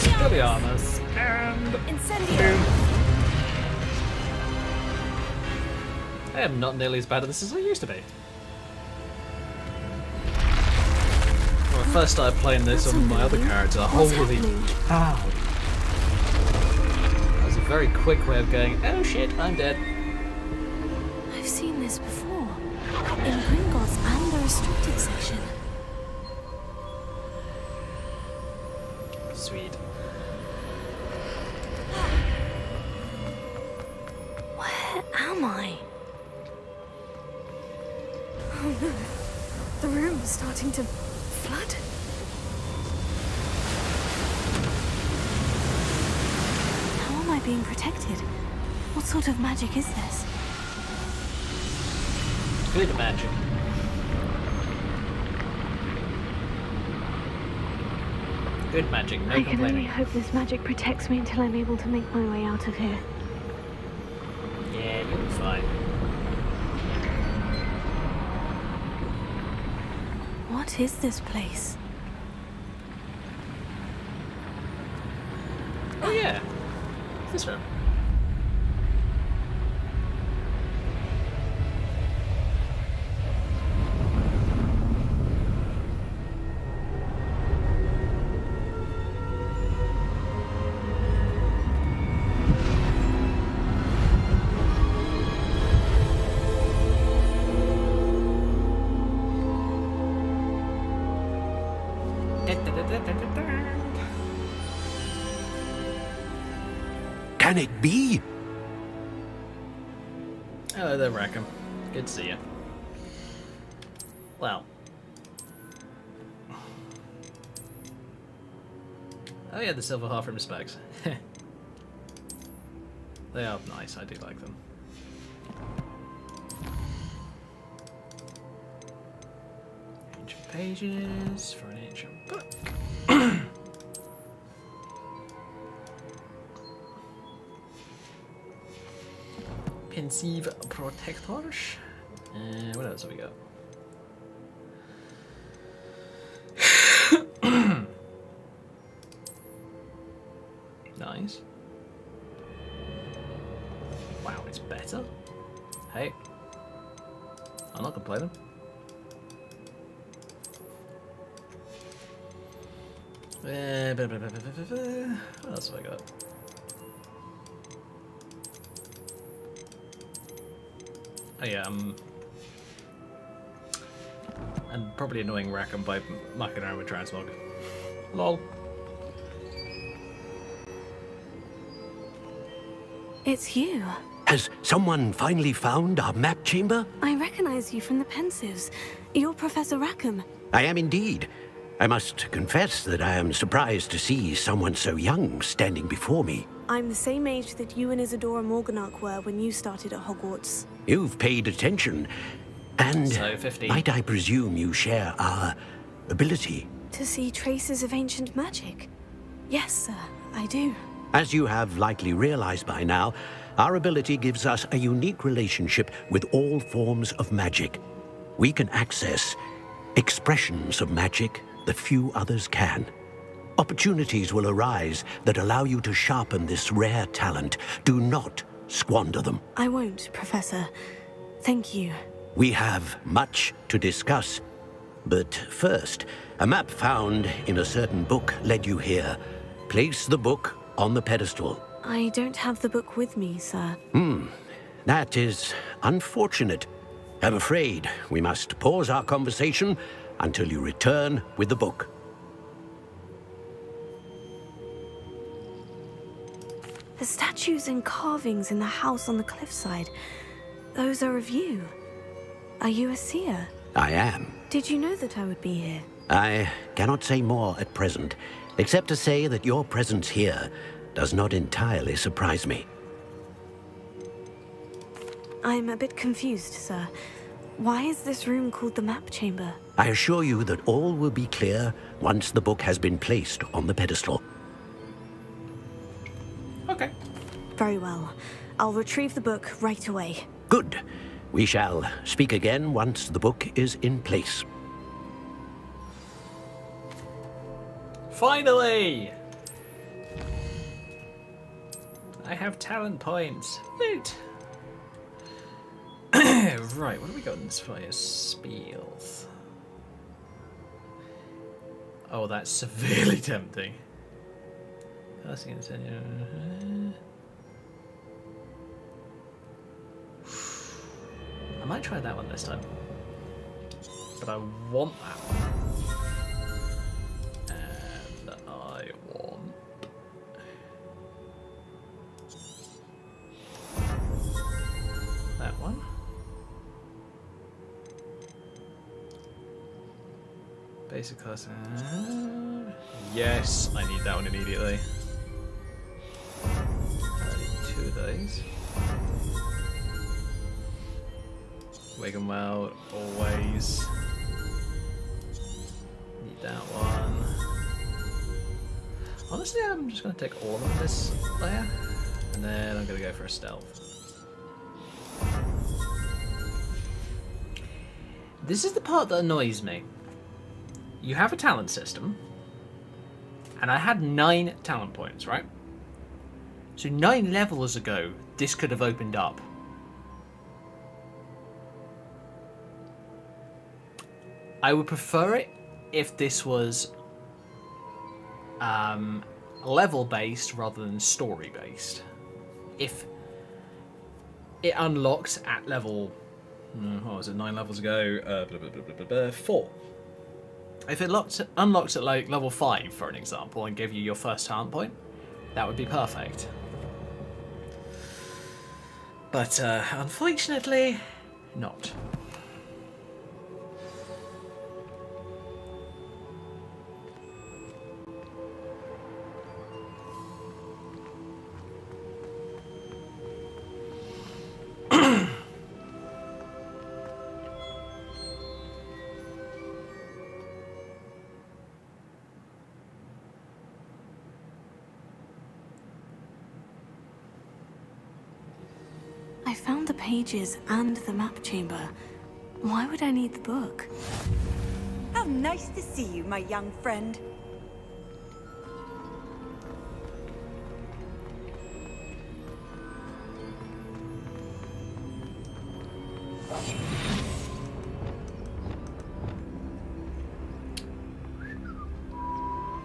Expelliarmus and Incendio! I am not nearly as bad at this as I used to be. When I first started playing this on my other character, holy cow. That was a very quick way of going, oh shit, I'm dead. I've seen this before. In Gringotts and the restricted section. Sweet. Where am I? Oh no. The room is starting to flood. How am I being protected? What sort of magic is this? Good magic. Good magic, no I can complaining. only hope this magic protects me until I'm able to make my way out of here. Yeah, you'll be fine. What is this place? Oh yeah, this room. Can it be? Hello there, Rackham. Good to see you. Well. Oh yeah, the silver half-rim specs. They are nice, I do like them. Ancient pages for an ancient book. Pensive protectors. What else have we got? Nice. Wow, it's better. Hey, I'm not complaining. What else have I got? Oh yeah, and probably annoying Rackham by mucking around with transmog. Lol. It's you. Has someone finally found our map chamber? I recognize you from the Pensives. You're Professor Rackham. I am indeed. I must confess that I am surprised to see someone so young standing before me. I'm the same age that you and Isadora Morganach were when you started at Hogwarts. You've paid attention, and So, 15. might I presume you share our ability? To see traces of ancient magic? Yes, sir, I do. As you have likely realized by now, our ability gives us a unique relationship with all forms of magic. We can access expressions of magic that few others can. Opportunities will arise that allow you to sharpen this rare talent. Do not squander them. I won't, Professor. Thank you. We have much to discuss. But first, a map found in a certain book led you here. Place the book on the pedestal. I don't have the book with me, sir. That is unfortunate. I'm afraid we must pause our conversation until you return with the book. The statues and carvings in the house on the cliffside, those are of you. Are you a seer? I am. Did you know that I would be here? I cannot say more at present, except to say that your presence here does not entirely surprise me. I'm a bit confused, sir. Why is this room called the map chamber? I assure you that all will be clear once the book has been placed on the pedestal. Okay. Very well. I'll retrieve the book right away. Good. We shall speak again once the book is in place. Finally! I have talent points. Loot! Right, what have we got in this fire? Spiels. Oh, that's severely tempting. Passing in I might try that one this time. But I want that one. And I want... that one. Basic class. Yes, I need that one immediately. I need 2 of those. Wigan well, always. Need that one. Honestly, I'm just going to take all of them this layer. And then I'm going to go for a stealth. This is the part that annoys me. You have a talent system, and I had 9 talent points, right? So 9 levels ago, this could have opened up. I would prefer it if this was level-based rather than story-based. If it unlocks at level... what was it, 9 levels ago? 4. If it unlocks at like level 5, for an example, and give you your first talent point, that would be perfect. But unfortunately, not. I found the pages and the map chamber. Why would I need the book? How nice to see you, my young friend.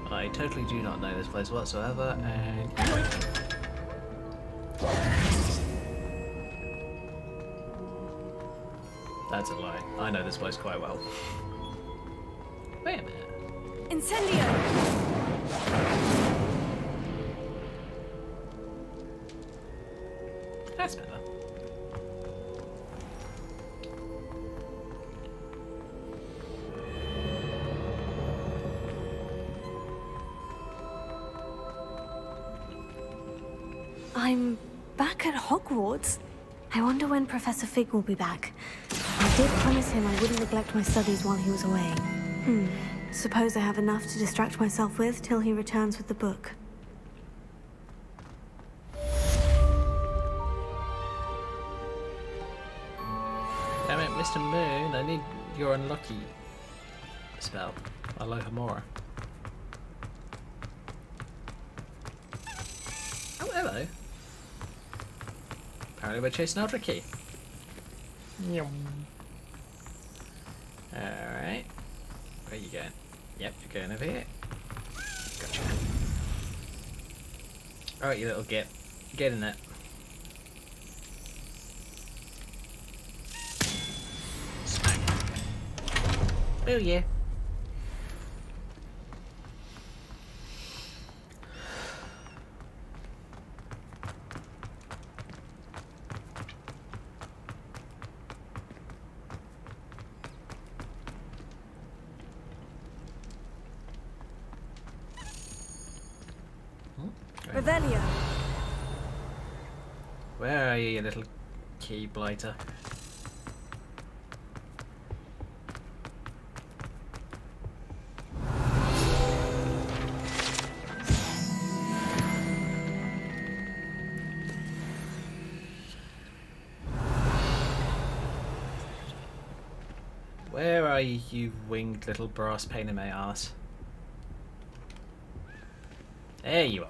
I totally do not know this place whatsoever, and... That's a lie. I know this place quite well. Wait a minute. Incendio! That's better. I'm back at Hogwarts. I wonder when Professor Fig will be back. I did promise him I wouldn't neglect my studies while he was away. Suppose I have enough to distract myself with till he returns with the book. Damn it, Mr. Moon, I need your unlucky spell. Alohomora. Oh, hello. Apparently we're chasing Eldrick Key. Alright. Where are you going? Yep, you're going over here. Gotcha. Alright, you little git. Get in there. Smack. Oh yeah. Revelio. Where are you, you little key blighter? Where are you, you winged little brass pain in my ass? There you are.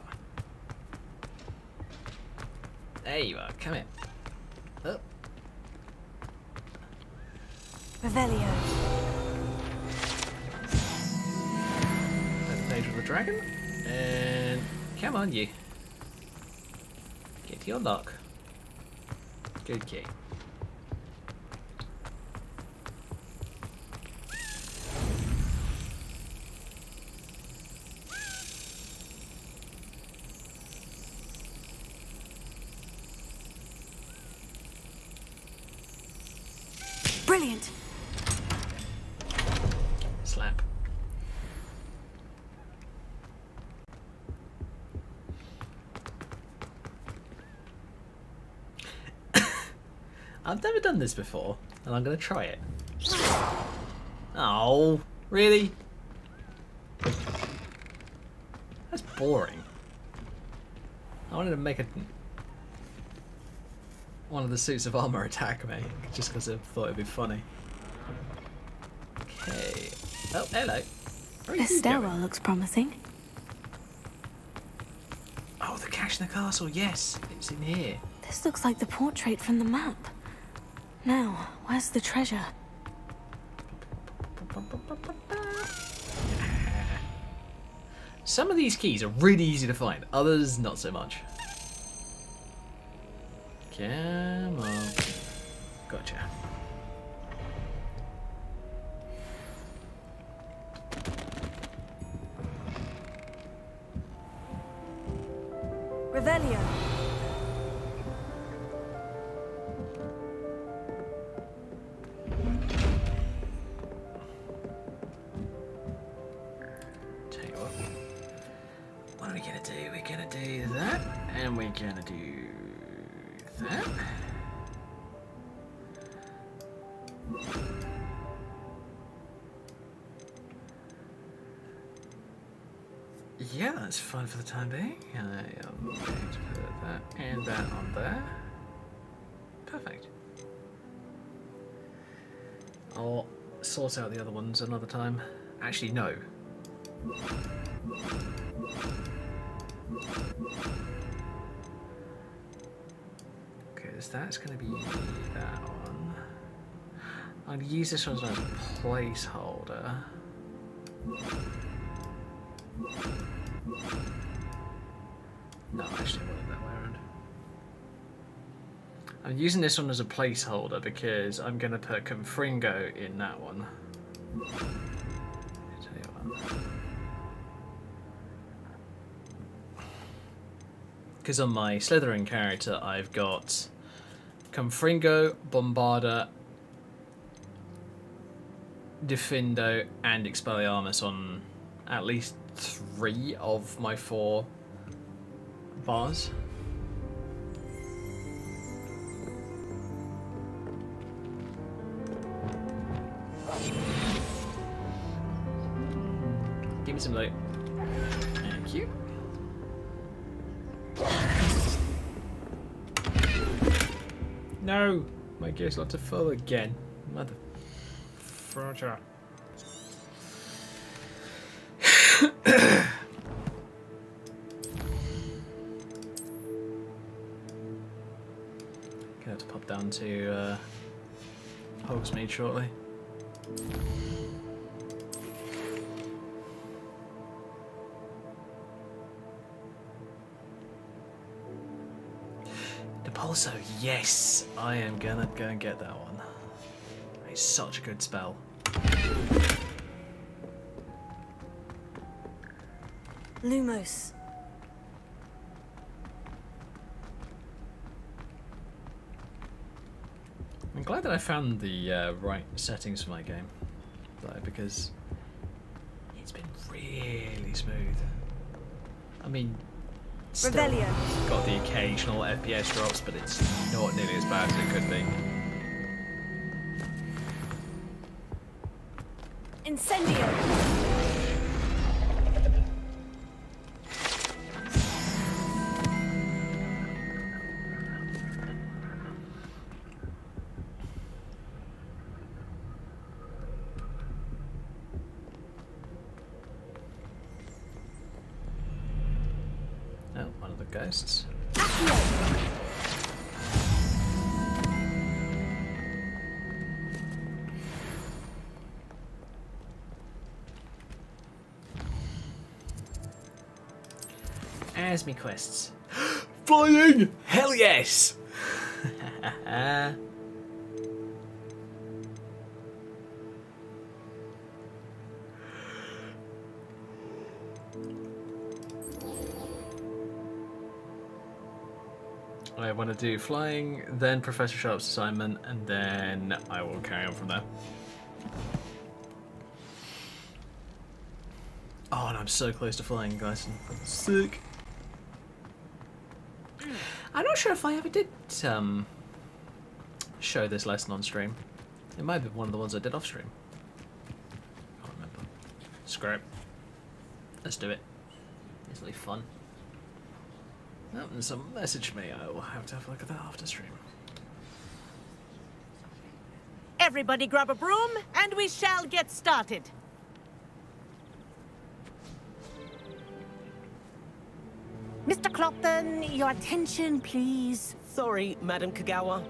There you are. Come here. Oh. Revelio. Page of the dragon. And come on, you. Get to your lock. Good key. Brilliant. Slap. I've never done this before, and I'm going to try it. Oh, really? That's boring. I wanted to make one of the suits of armor attack me, just because I thought it'd be funny. Okay. Oh, hello. Where are This you stairwell going? looks promising. Oh, the cache in the castle, yes. It's in here. This looks like the portrait from the map. Now, where's the treasure? Some of these keys are really easy to find, others not so much. Come on. Gotcha. Revelio. Tell you what are we gonna do? We're gonna do that, and we're gonna do that. Yeah, that's fine for the time being. I am going to put that and that on there. Perfect. I'll sort out the other ones another time. Actually, no. Okay, so that's going to be that one. I'm going to use this one as a placeholder. No, actually, I want it that way around. I'm using this one as a placeholder because I'm going to put Confringo in that one. Tell you what. Because on my Slytherin character, I've got Confringo, Bombarda, Defendo, and Expelliarmus on at least 3 of my 4 bars. Give me some loot. Thank you. No! My gear's not to full again. Mother... Fragile. Gonna have to pop down to Hogsmeade shortly. Also, yes, I am gonna go and get that one. It's such a good spell. Lumos. I'm glad that I found the right settings for my game, though, because it's been really smooth. I mean, Still Revelio. got the occasional FPS drops, but it's not nearly as bad as it could be. Incendio. Oh, one of the ghosts. As me quests. Flying! Hell yes! I want to do flying, then Professor Sharp's assignment, and then I will carry on from there. Oh, and I'm so close to flying, guys. I'm sick. I'm not sure if I ever did show this lesson on stream. It might be one of the ones I did off stream. Can't remember. Screw it. Let's do it. It's really fun. Oh, and someone messaged me. I will have to have a look at that after stream. Everybody grab a broom, and we shall get started. Mr. Clopton, your attention, please. Sorry, Madam Kagawa.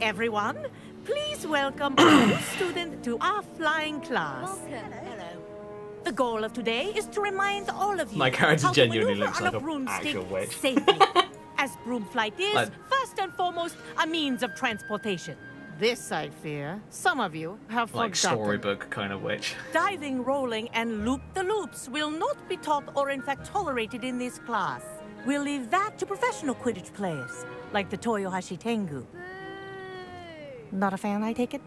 Everyone, please welcome a new student to our flying class. Hello. The goal of today is to remind all of you My character how to genuinely maneuver looks on like a an broomstick actual witch. safely. As broom flight is, Like- first and foremost, a means of transportation. This, I fear, some of you have Like forgotten. storybook kind of witch. Diving, rolling, and loop-the-loops will not be taught or in fact tolerated in this class. We'll leave that to professional Quidditch players, like the Toyohashi Tengu. Not a fan, I take it?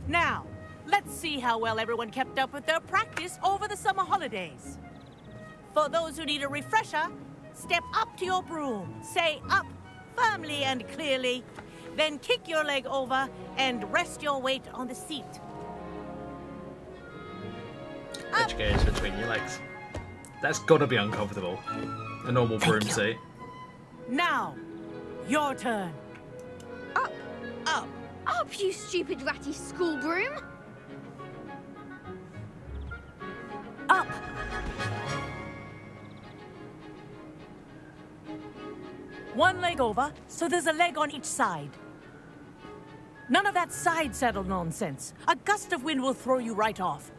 Now, let's see how well everyone kept up with their practice over the summer holidays. For those who need a refresher, step up to your broom, say up firmly and clearly, then kick your leg over and rest your weight on the seat. Which goes between your legs. That's gotta be uncomfortable. A normal broom seat. Now, your turn. Up, you stupid ratty school broom. Up. One leg over, so there's a leg on each side. None of that side saddle nonsense. A gust of wind will throw you right off.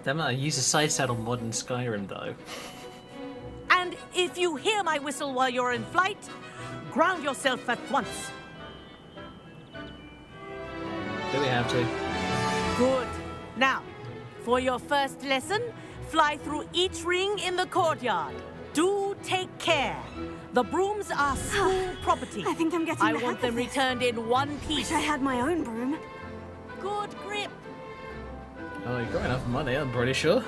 Damn it, I use a side saddle mod in Skyrim though. And if you hear my whistle while you're in flight, ground yourself at once. Do we have to? Good. Now, for your first lesson, fly through each ring in the courtyard. Do take care. The brooms are school property. I think I'm getting I the want hang them of this. returned in one piece. Wish I had my own broom. Good grip. Oh, you got enough money, I'm pretty sure.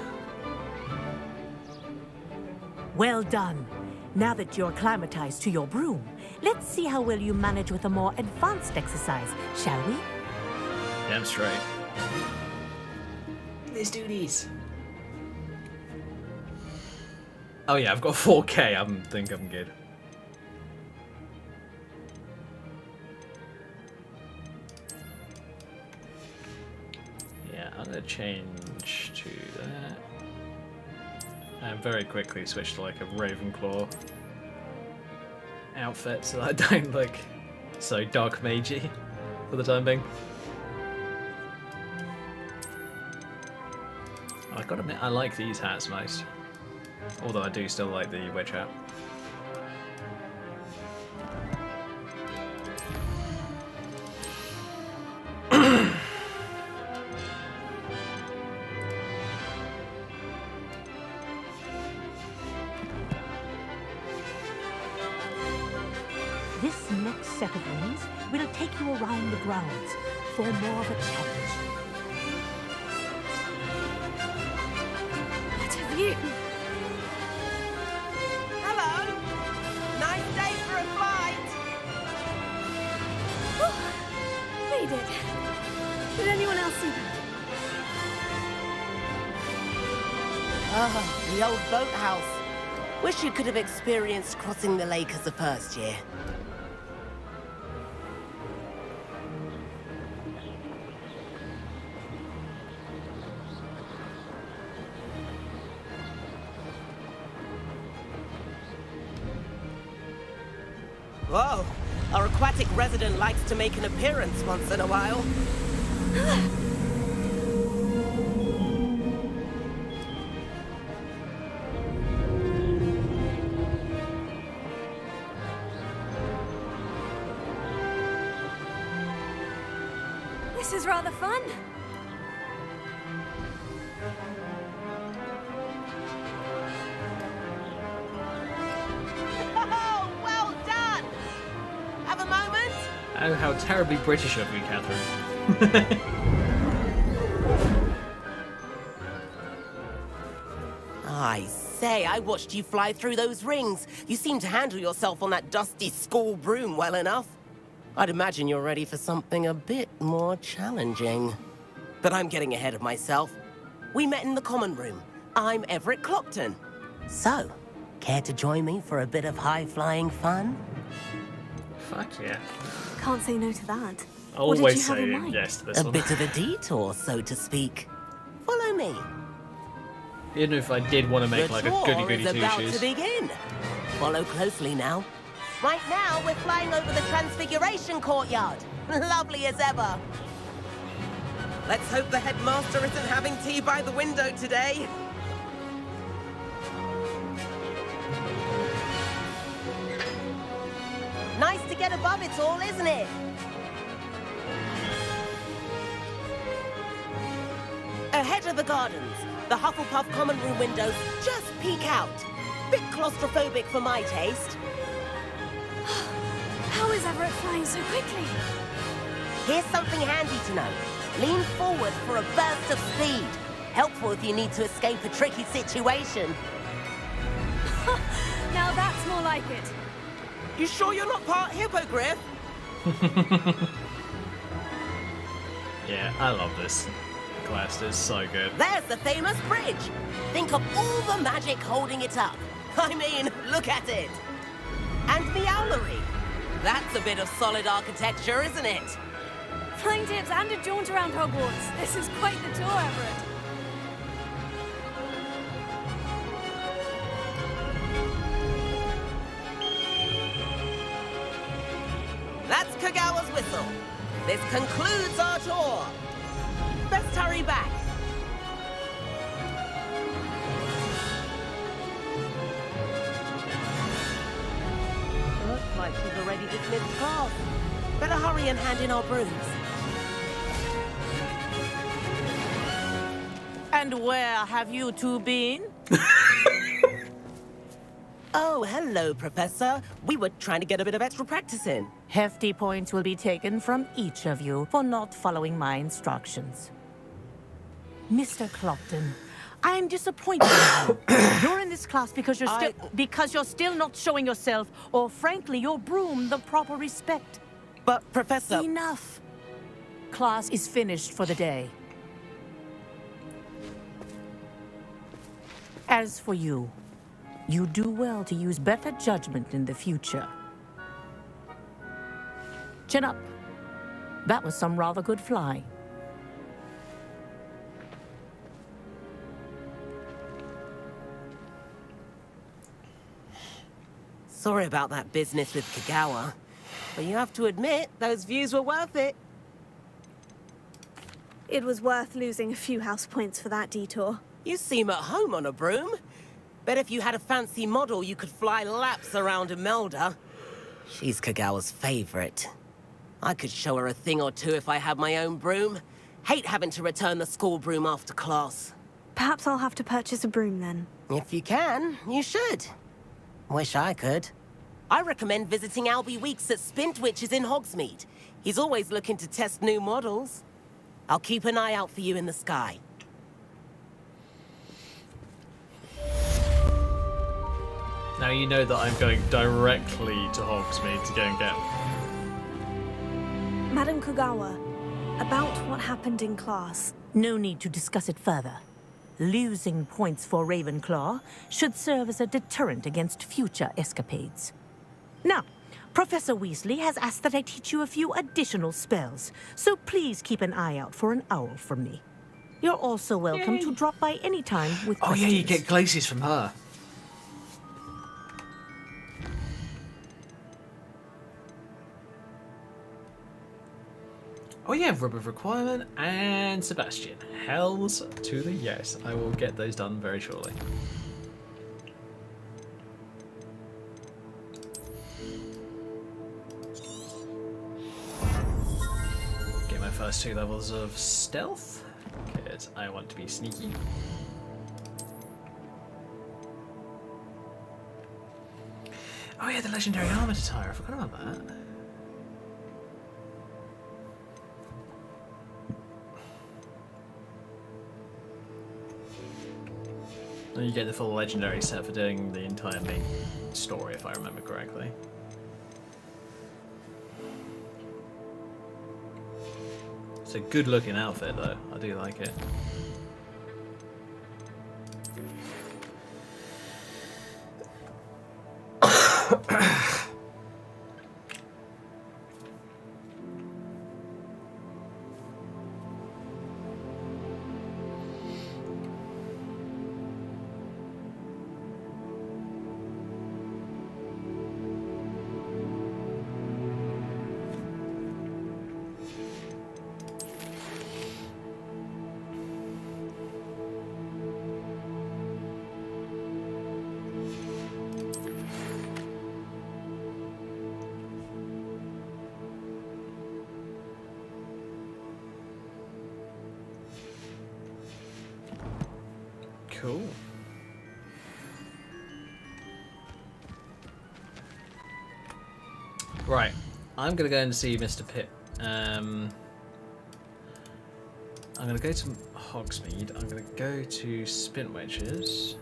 Well done. Now that you're acclimatized to your broom, let's see how well you manage with a more advanced exercise, shall we? Damn straight. Let's do these. Oh yeah, I've got 4K. I think I'm good. Yeah, I'm gonna change to that. And very quickly switch to like a Ravenclaw outfit so that I don't look so dark magey for the time being. I gotta admit, I like these hats most. Although I do still like the witch hat. This set of rings will take you around the grounds for more of a challenge. You. Hello. Nice day for a flight. Read it. Did anyone else see that? Ah, the old boathouse. Wish you could have experienced crossing the lake as a first year. Whoa! Our aquatic resident likes to make an appearance once in a while. This is rather fun. Oh, well done! Have a moment? Oh, how terribly British of you, Catherine. I say, I watched you fly through those rings. You seem to handle yourself on that dusty school broom well enough. I'd imagine you're ready for something a bit more challenging. But I'm getting ahead of myself. We met in the common room. I'm Everett Clopton. So, care to join me for a bit of high-flying fun? Fuck yeah. Can't say no to that. Always what did you have say in mind? yes to this A one. bit of a detour, so to speak. Follow me. Even if I did want to make like a goody-goody The tour is about two-shoes. to begin. Follow closely now. Right now, we're flying over the Transfiguration Courtyard. Lovely as ever. Let's hope the headmaster isn't having tea by the window today. Nice to get above it all, isn't it? Ahead of the gardens, the Hufflepuff common room windows just peek out. Bit claustrophobic for my taste. How is Everett flying so quickly? Here's something handy to know. Lean forward for a burst of speed. Helpful if you need to escape a tricky situation. Now that's more like it. You sure you're not part hippogriff? Yeah, I love this quest. It's so good. There's the famous bridge. Think of all the magic holding it up. I mean, look at it. And the owlery. That's a bit of solid architecture, isn't it? Flying tips and a jaunt around Hogwarts. This is quite the tour, Everett. That's Kagawa's whistle. This concludes our tour. Best hurry back. Looks like she's already dismissed class. Better hurry and hand in our brooms. And where have you two been? Oh, hello, Professor. We were trying to get a bit of extra practice in. Hefty points will be taken from each of you for not following my instructions. Mr. Clopton, I'm disappointed in you. You're in this class because you're still not showing yourself, or frankly, your broom the proper respect. But, Professor... Enough. Class is finished for the day. As for you, you do well to use better judgment in the future. Chin up. That was some rather good flying. Sorry about that business with Kagawa, but you have to admit, those views were worth it. It was worth losing a few house points for that detour. You seem at home on a broom. Bet if you had a fancy model, you could fly laps around Imelda. She's Kagawa's favorite. I could show her a thing or two if I had my own broom. Hate having to return the school broom after class. Perhaps I'll have to purchase a broom then. If you can, you should. Wish I could. I recommend visiting Albie Weeks at Spintwitches in Hogsmeade. He's always looking to test new models. I'll keep an eye out for you in the sky. Now you know that I'm going directly to Hogsmeade to go and get... Madam Kugawa, about what happened in class. No need to discuss it further. Losing points for Ravenclaw should serve as a deterrent against future escapades. Now, Professor Weasley has asked that I teach you a few additional spells, so please keep an eye out for an owl from me. You're also welcome to drop by any time with Oh questions. yeah, you get glaces from her. Oh yeah, rubber of requirement and Sebastian. Hells to the yes. I will get those done very shortly. Get my first 2 levels of stealth, because I want to be sneaky. Oh yeah, the legendary armor attire. I forgot about that. And you get the full legendary set for doing the entire main story, if I remember correctly. It's a good looking outfit though, I do like it. Cool. Right, I'm gonna go and see Mr. Pitt. I'm gonna go to Hogsmeade. I'm gonna go to Spintwitches,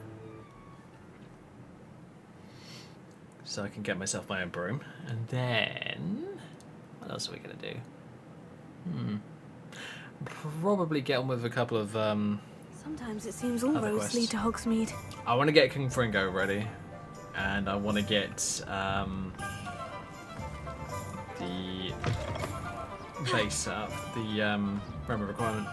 so I can get myself my own broom. And then, what else are we gonna do? Probably get on with a couple of Sometimes it seems all other roads quests. lead to Hogsmeade. I want to get King Fringo ready, and I want to get the base set up, the remember requirement.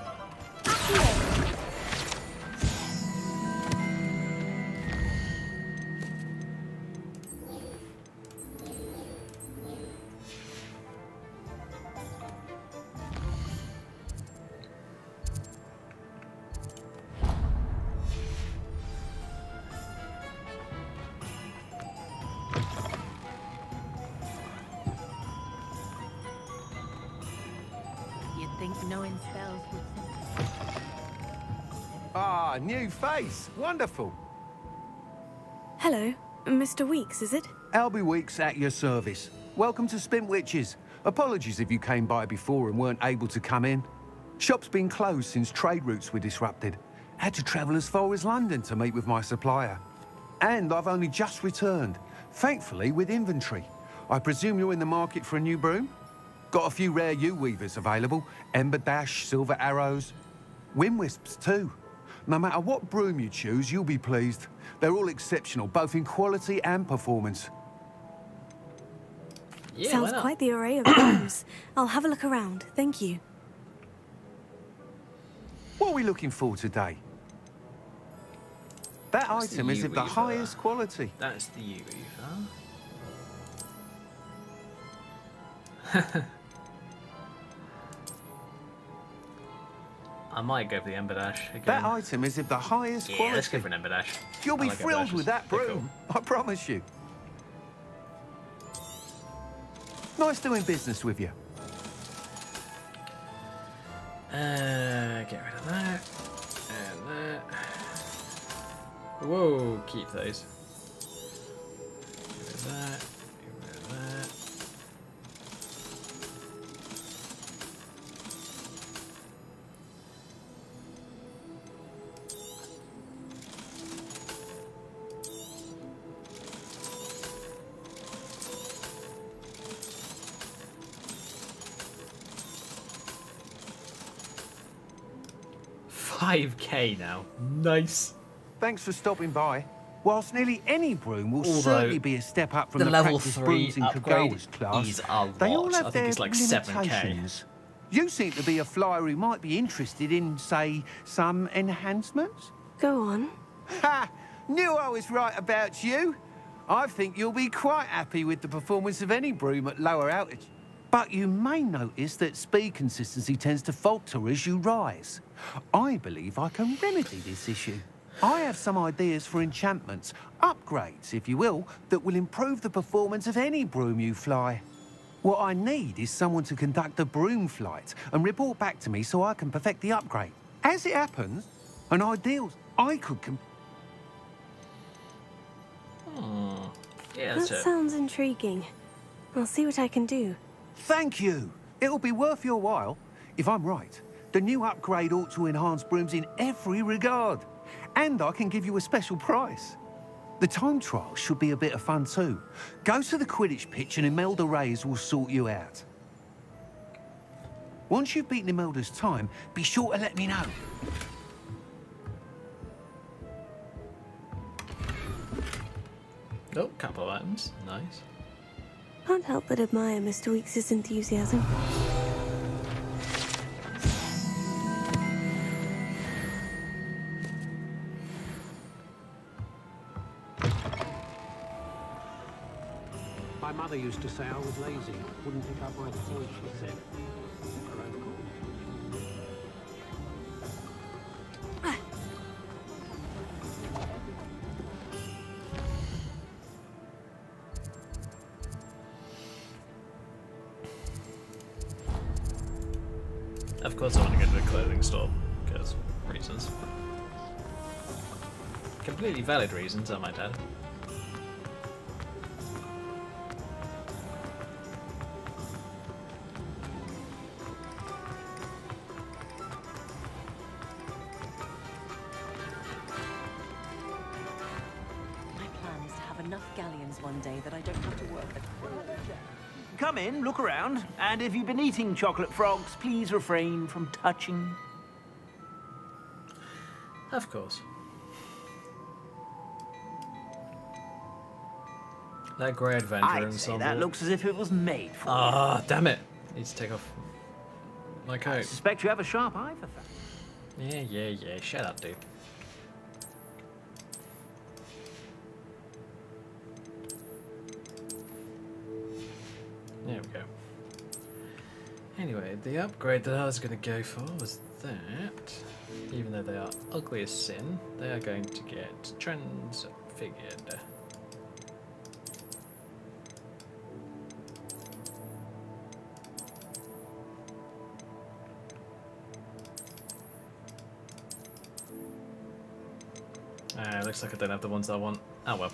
You'd think knowing spells would... Ah, new face. Wonderful. Hello, Mr. Weeks, is it? Albie Weeks at your service. Welcome to Spintwitches. Apologies if you came by before and weren't able to come in. Shop's been closed since trade routes were disrupted. Had to travel as far as London to meet with my supplier. And I've only just returned, thankfully with inventory. I presume you're in the market for a new broom? Got a few rare yew-weavers available. Ember Dash, Silver Arrows. Wind Wisps too. No matter what broom you choose, you'll be pleased. They're all exceptional, both in quality and performance. Yeah, Sounds quite the array of brooms. I'll have a look around, thank you. What are we looking for today? That That's item the is of the yew-weaver. highest quality. That's the yew-weaver. I might go for the Ember Dash again. That item is of the highest Yeah, quality. let's go for an Ember Dash. You'll I be like Ember thrilled Dashes. with that They're broom, I promise you. Nice doing business with you. Get rid of that. And that. Whoa, keep those. Get rid of that. Get rid of that. 5k now. Nice. Thanks for stopping by. Whilst nearly any broom will Although, certainly be a step up from the the level practice 3 brooms in upgrade Kagawa's class, is a they all lot. have I think their it's like 7k. limitations. You seem to be a flyer who might be interested in, say, some enhancements? Go on. Ha! Knew I was right about you. I think you'll be quite happy with the performance of any broom at lower altitude. But you may notice that speed consistency tends to falter as you rise. I believe I can remedy this issue. I have some ideas for enchantments, upgrades, if you will, that will improve the performance of any broom you fly. What I need is someone to conduct a broom flight and report back to me so I can perfect the upgrade. As it happens, an ideal I could Yeah, That sounds intriguing. I'll see what I can do. Thank you. It'll be worth your while. If I'm right, the new upgrade ought to enhance brooms in every regard. And I can give you a special price. The time trial should be a bit of fun too. Go to the Quidditch pitch and Imelda Reyes will sort you out. Once you've beaten Imelda's time, be sure to let me know. Oh, couple of items. Nice. Can't help but admire Mr. Weeks' enthusiasm. My mother used to say I was lazy. Wouldn't pick up my toys, she said. Of course I want to go to the clothing store, because reasons. Completely valid reasons, I might add. My plan is to have enough galleons one day that I don't have to work at all. Come in, look around, and if you've been eating chocolate frogs, please refrain from touching. Of course. That grey adventure I'd say that looks as if it was made for Ah, damn it. Need to take off my you. I coat. suspect you have a sharp eye for that. Yeah. Shut up, dude. There we go. Anyway, the upgrade that I was going to go for was that. Even though they are ugly as sin, they are going to get transfigured. Looks like I don't have the ones that I want. Oh well.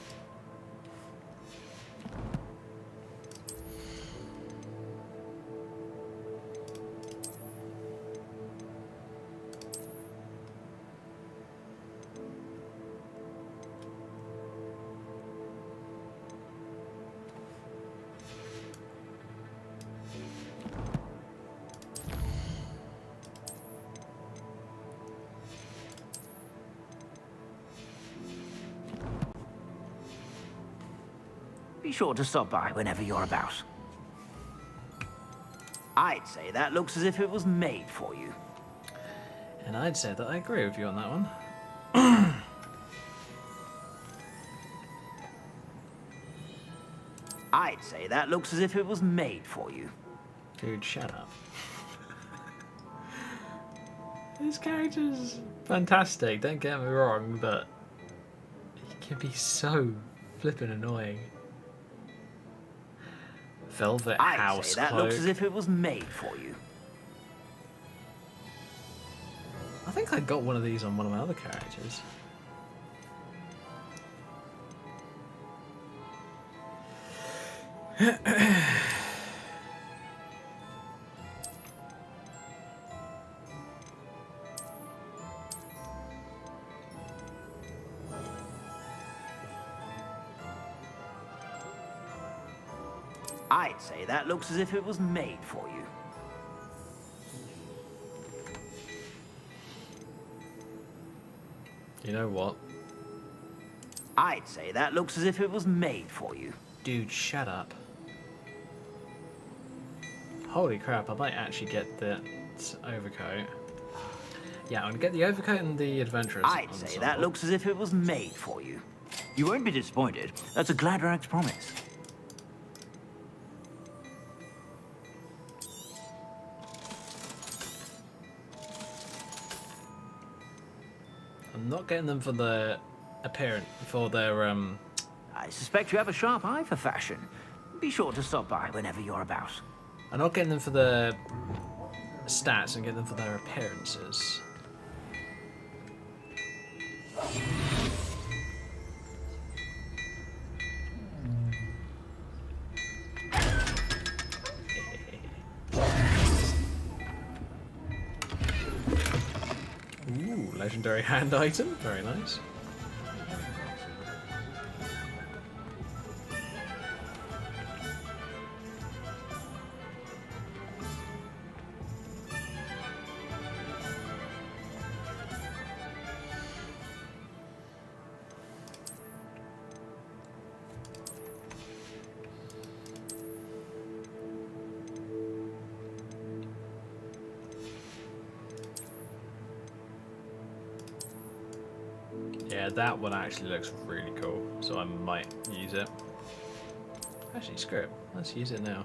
Be sure to stop by whenever you're about. I'd say that looks as if it was made for you. And I'd say that I agree with you on that one. I'd say that looks as if it was made for you. Dude, shut up. This character's fantastic, don't get me wrong, but he can be so flippin' annoying. Velvet I'd house say that cloak. looks as if it was made for you. I think I got one of these on one of my other characters. I'd say that looks as if it was made for you. You know what? I'd say that looks as if it was made for you. Dude, shut up. Holy crap, I might actually get that overcoat. Yeah, I'm gonna get the overcoat and the adventurers. I'd say that looks as if it was made for you. You won't be disappointed. That's a Gladrag's promise. I'm not getting them for the appearance, for their I suspect you have a sharp eye for fashion. Be sure to stop by whenever you're about. I'm not getting them for the stats, I'm getting them for their appearances. Ooh, legendary hand item, very nice. Yeah, that one actually looks really cool, so I might use it. Actually, screw it. Let's use it now.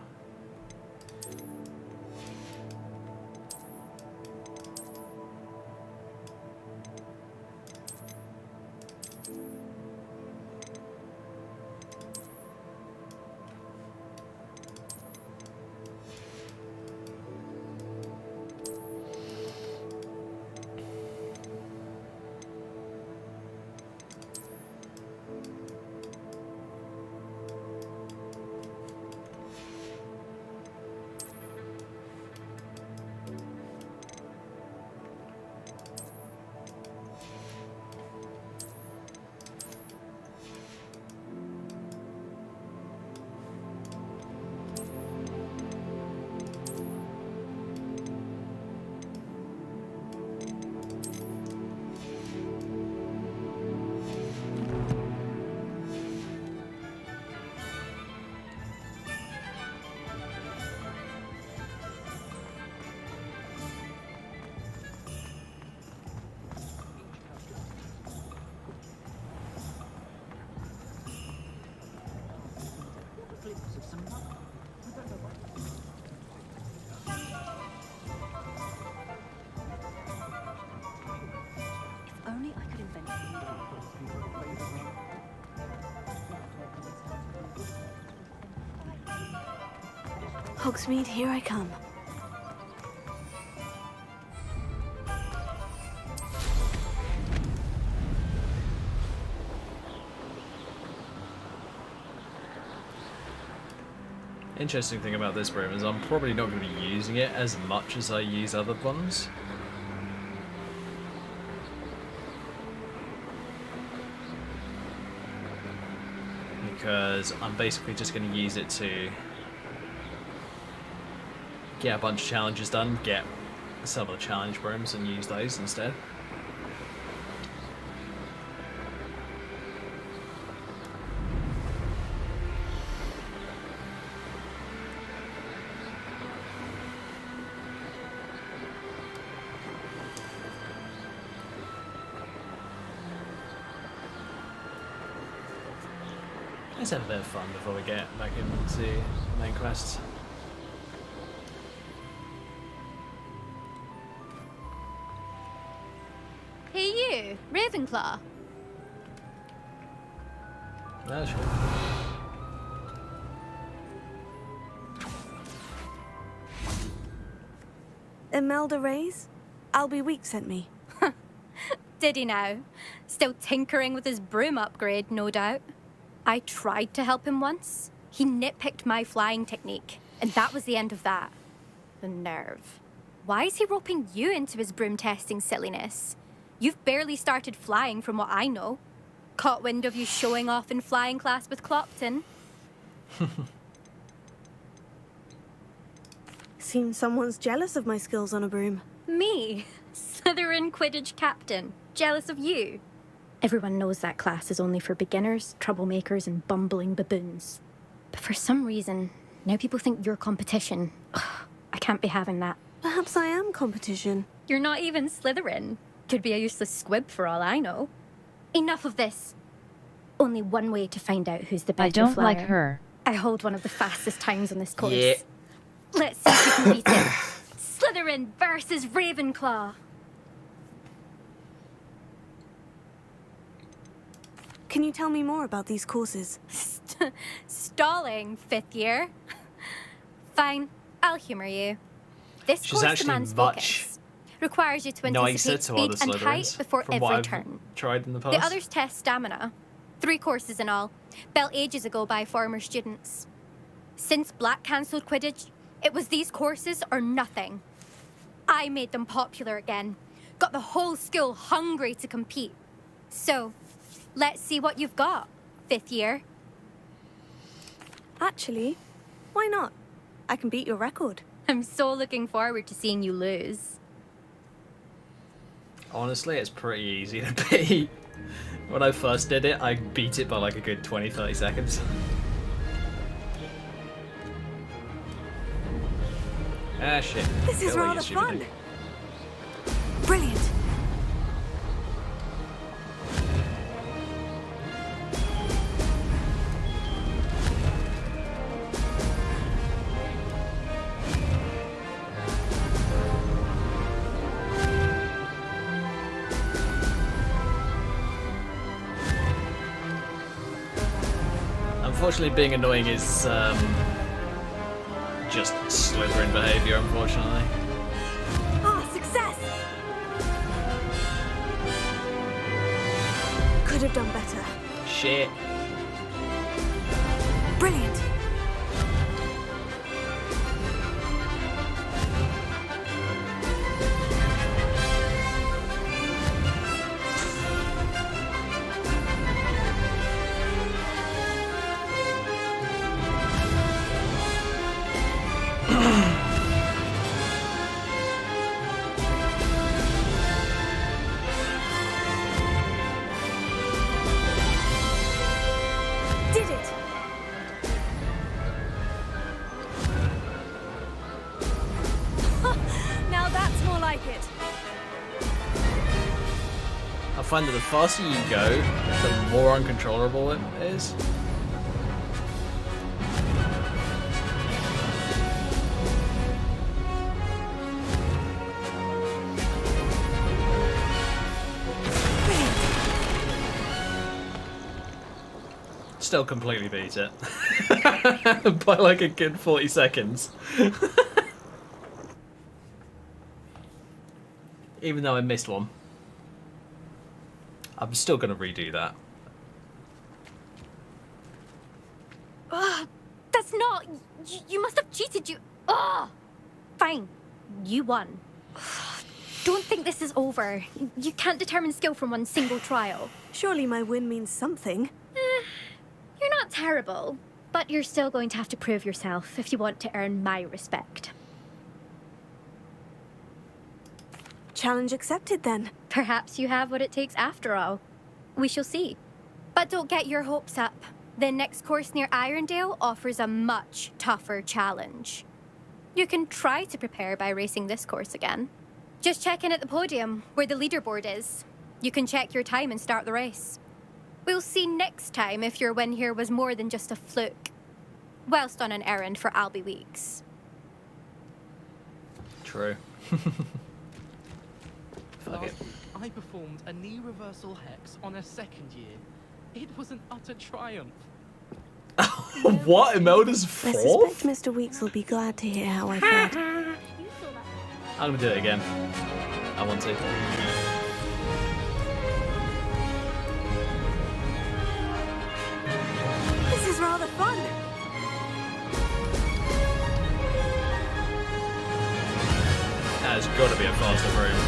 Only I could invent Hogsmeade, here I come. Interesting thing about this broom is I'm probably not going to be using it as much as I use other ones. Because I'm basically just going to use it to get a bunch of challenges done, get some of the challenge brooms and use those instead. Let's have a bit of fun before we get back into the main quests. Hey you, Ravenclaw. That's sure. Imelda Reyes? Albie Week sent me. Did he now? Still tinkering with his broom upgrade, no doubt. I tried to help him once. He nitpicked my flying technique, and that was the end of that. The nerve. Why is he roping you into his broom testing silliness? You've barely started flying from what I know. Caught wind of you showing off in flying class with Clopton. Seems someone's jealous of my skills on a broom. Me? Slytherin Quidditch captain. Jealous of you? Everyone knows that class is only for beginners, troublemakers, and bumbling baboons. But for some reason, now people think you're competition. Ugh, I can't be having that. Perhaps I am competition. You're not even Slytherin. Could be a useless squib for all I know. Enough of this. Only one way to find out who's the better I don't flyer. like her. I hold one of the fastest times on this course. Yeah. Let's see if you can beat it. Slytherin versus Ravenclaw. Can you tell me more about these courses? Stalling, 5th year. Fine, I'll humour you. This She's course actually demands much focus. Requires you to nicer anticipate to other speed and height Slytherins before from every what I've turn. tried in the past. The others test stamina. 3 courses in all, built ages ago by former students. Since Black cancelled Quidditch, it was these courses or nothing. I made them popular again. Got the whole school hungry to compete. So, let's see what you've got, 5th year. Actually, why not? I can beat your record. I'm so looking forward to seeing you lose. Honestly, it's pretty easy to beat. When I first did it, I beat it by like a good 20-30 seconds. Ah, shit. This is Go away, rather you stupid fun. thing. Brilliant. Unfortunately, being annoying is just Slytherin behaviour, unfortunately. Ah, success! Could have done better. Shit. Brilliant. Did it! Now that's more like it. I find that the faster you go, the more uncontrollable it is. Still completely beat it. By like a good 40 seconds. Even though I missed one. I'm still gonna redo that. Ugh, that's not... You must have cheated, you... Ugh! Fine, you won. Don't think this is over. You can't determine skill from one single trial. Surely my win means something. You're not terrible, but you're still going to have to prove yourself if you want to earn my respect. Challenge accepted then. Perhaps you have what it takes after all. We shall see. But don't get your hopes up. The next course near Irondale offers a much tougher challenge. You can try to prepare by racing this course again. Just check in at the podium, where the leaderboard is. You can check your time and start the race. We'll see next time if your win here was more than just a fluke. Whilst on an errand for Albie Weeks. True. Fuck it. I performed a knee reversal hex on a second year. It was an utter triumph. What? Imelda's I fourth? suspect Mr. Weeks will be glad to hear how I fared. I'm gonna do it again. I want to. This is rather fun. There's gotta be a faster room.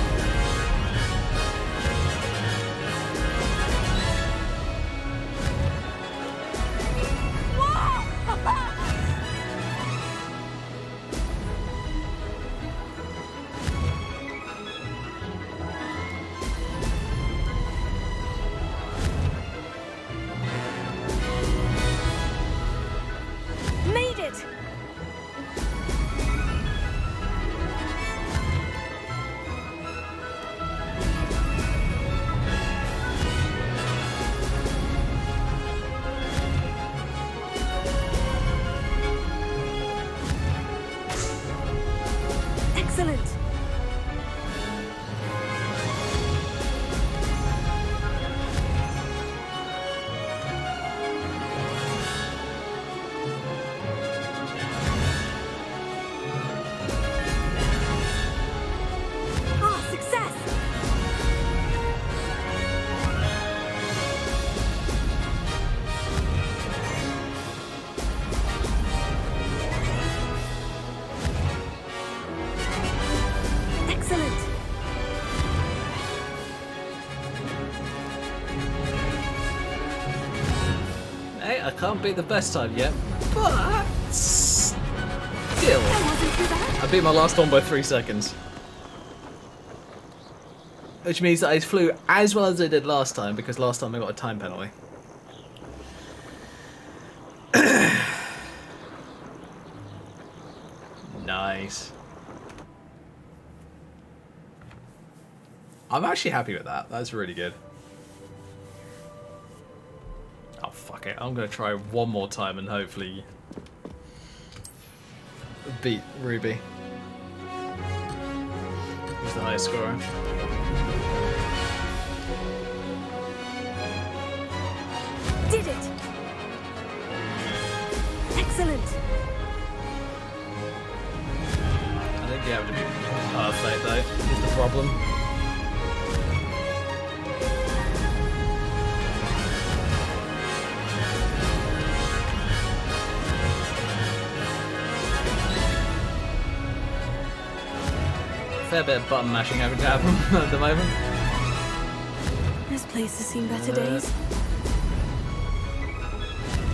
Hey, I can't beat the best time yet, but still. I beat my last one by 3 seconds. Which means that I flew as well as I did last time, because last time I got a time penalty. Nice. I'm actually happy with that. That's really good. Oh, fuck it. I'm going to try one more time and hopefully beat Ruby. Who's the highest scorer? Did it! Excellent! I think you have to be perfect though, is the problem. Fair bit of button mashing having to happen at the moment. This place has seen better days.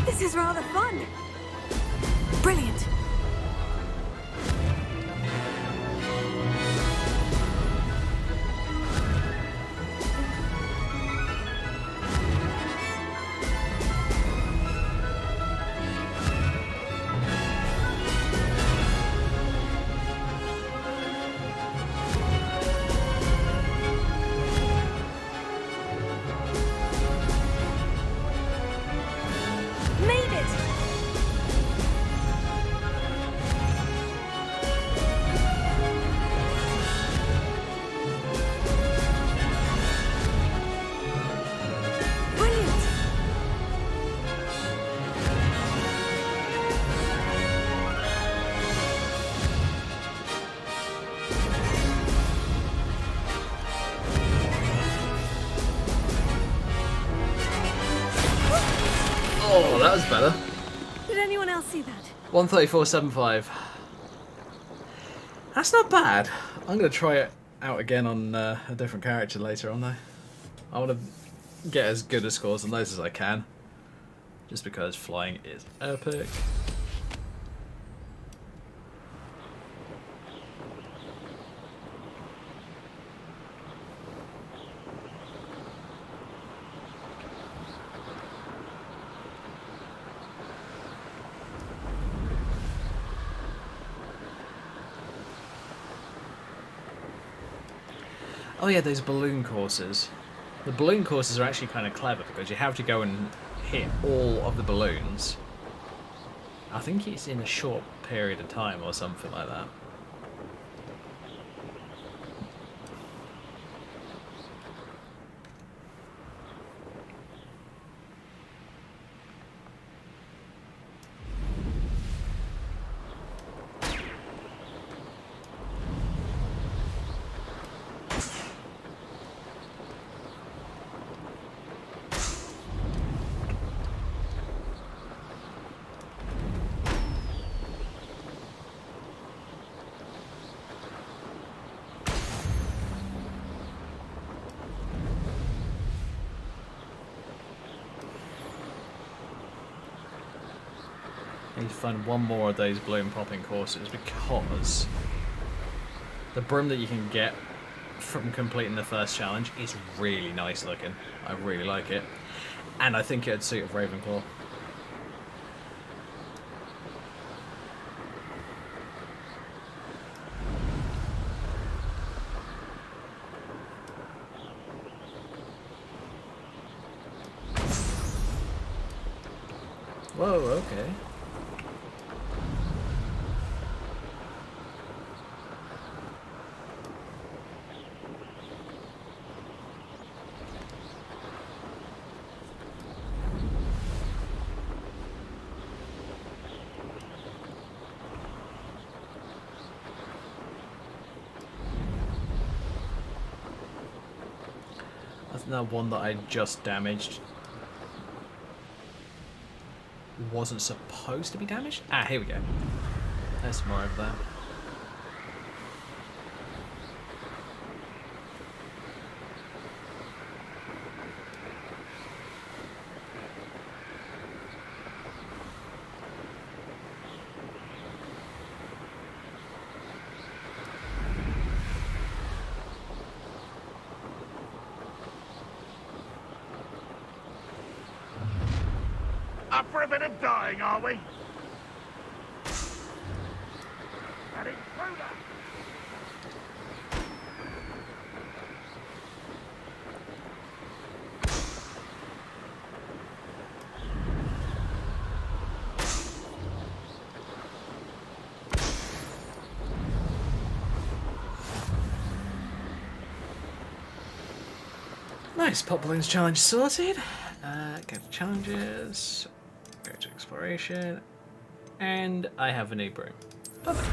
This is rather fun! Brilliant! Oh, that was better. Did anyone else see that? 134.75. That's not bad. I'm going to try it out again on a different character later on though. I want to get as good a scores on those as I can. Just because flying is epic. Oh yeah, those balloon courses. The balloon courses are actually kind of clever because you have to go and hit all of the balloons. I think it's in a short period of time or something like that. I need to find one more of those balloon popping courses because the broom that you can get from completing the first challenge is really nice looking. I really like it. And I think it'd suit a Ravenclaw. Whoa, okay. I think that one that I just damaged wasn't supposed to be damaged. Ah, here we go. There's some more over there. Up for a bit of dying, are we? An intruder! Nice, Pop Balloons challenge sorted. Go to challenges, go to exploration, and I have a new broom. Perfect.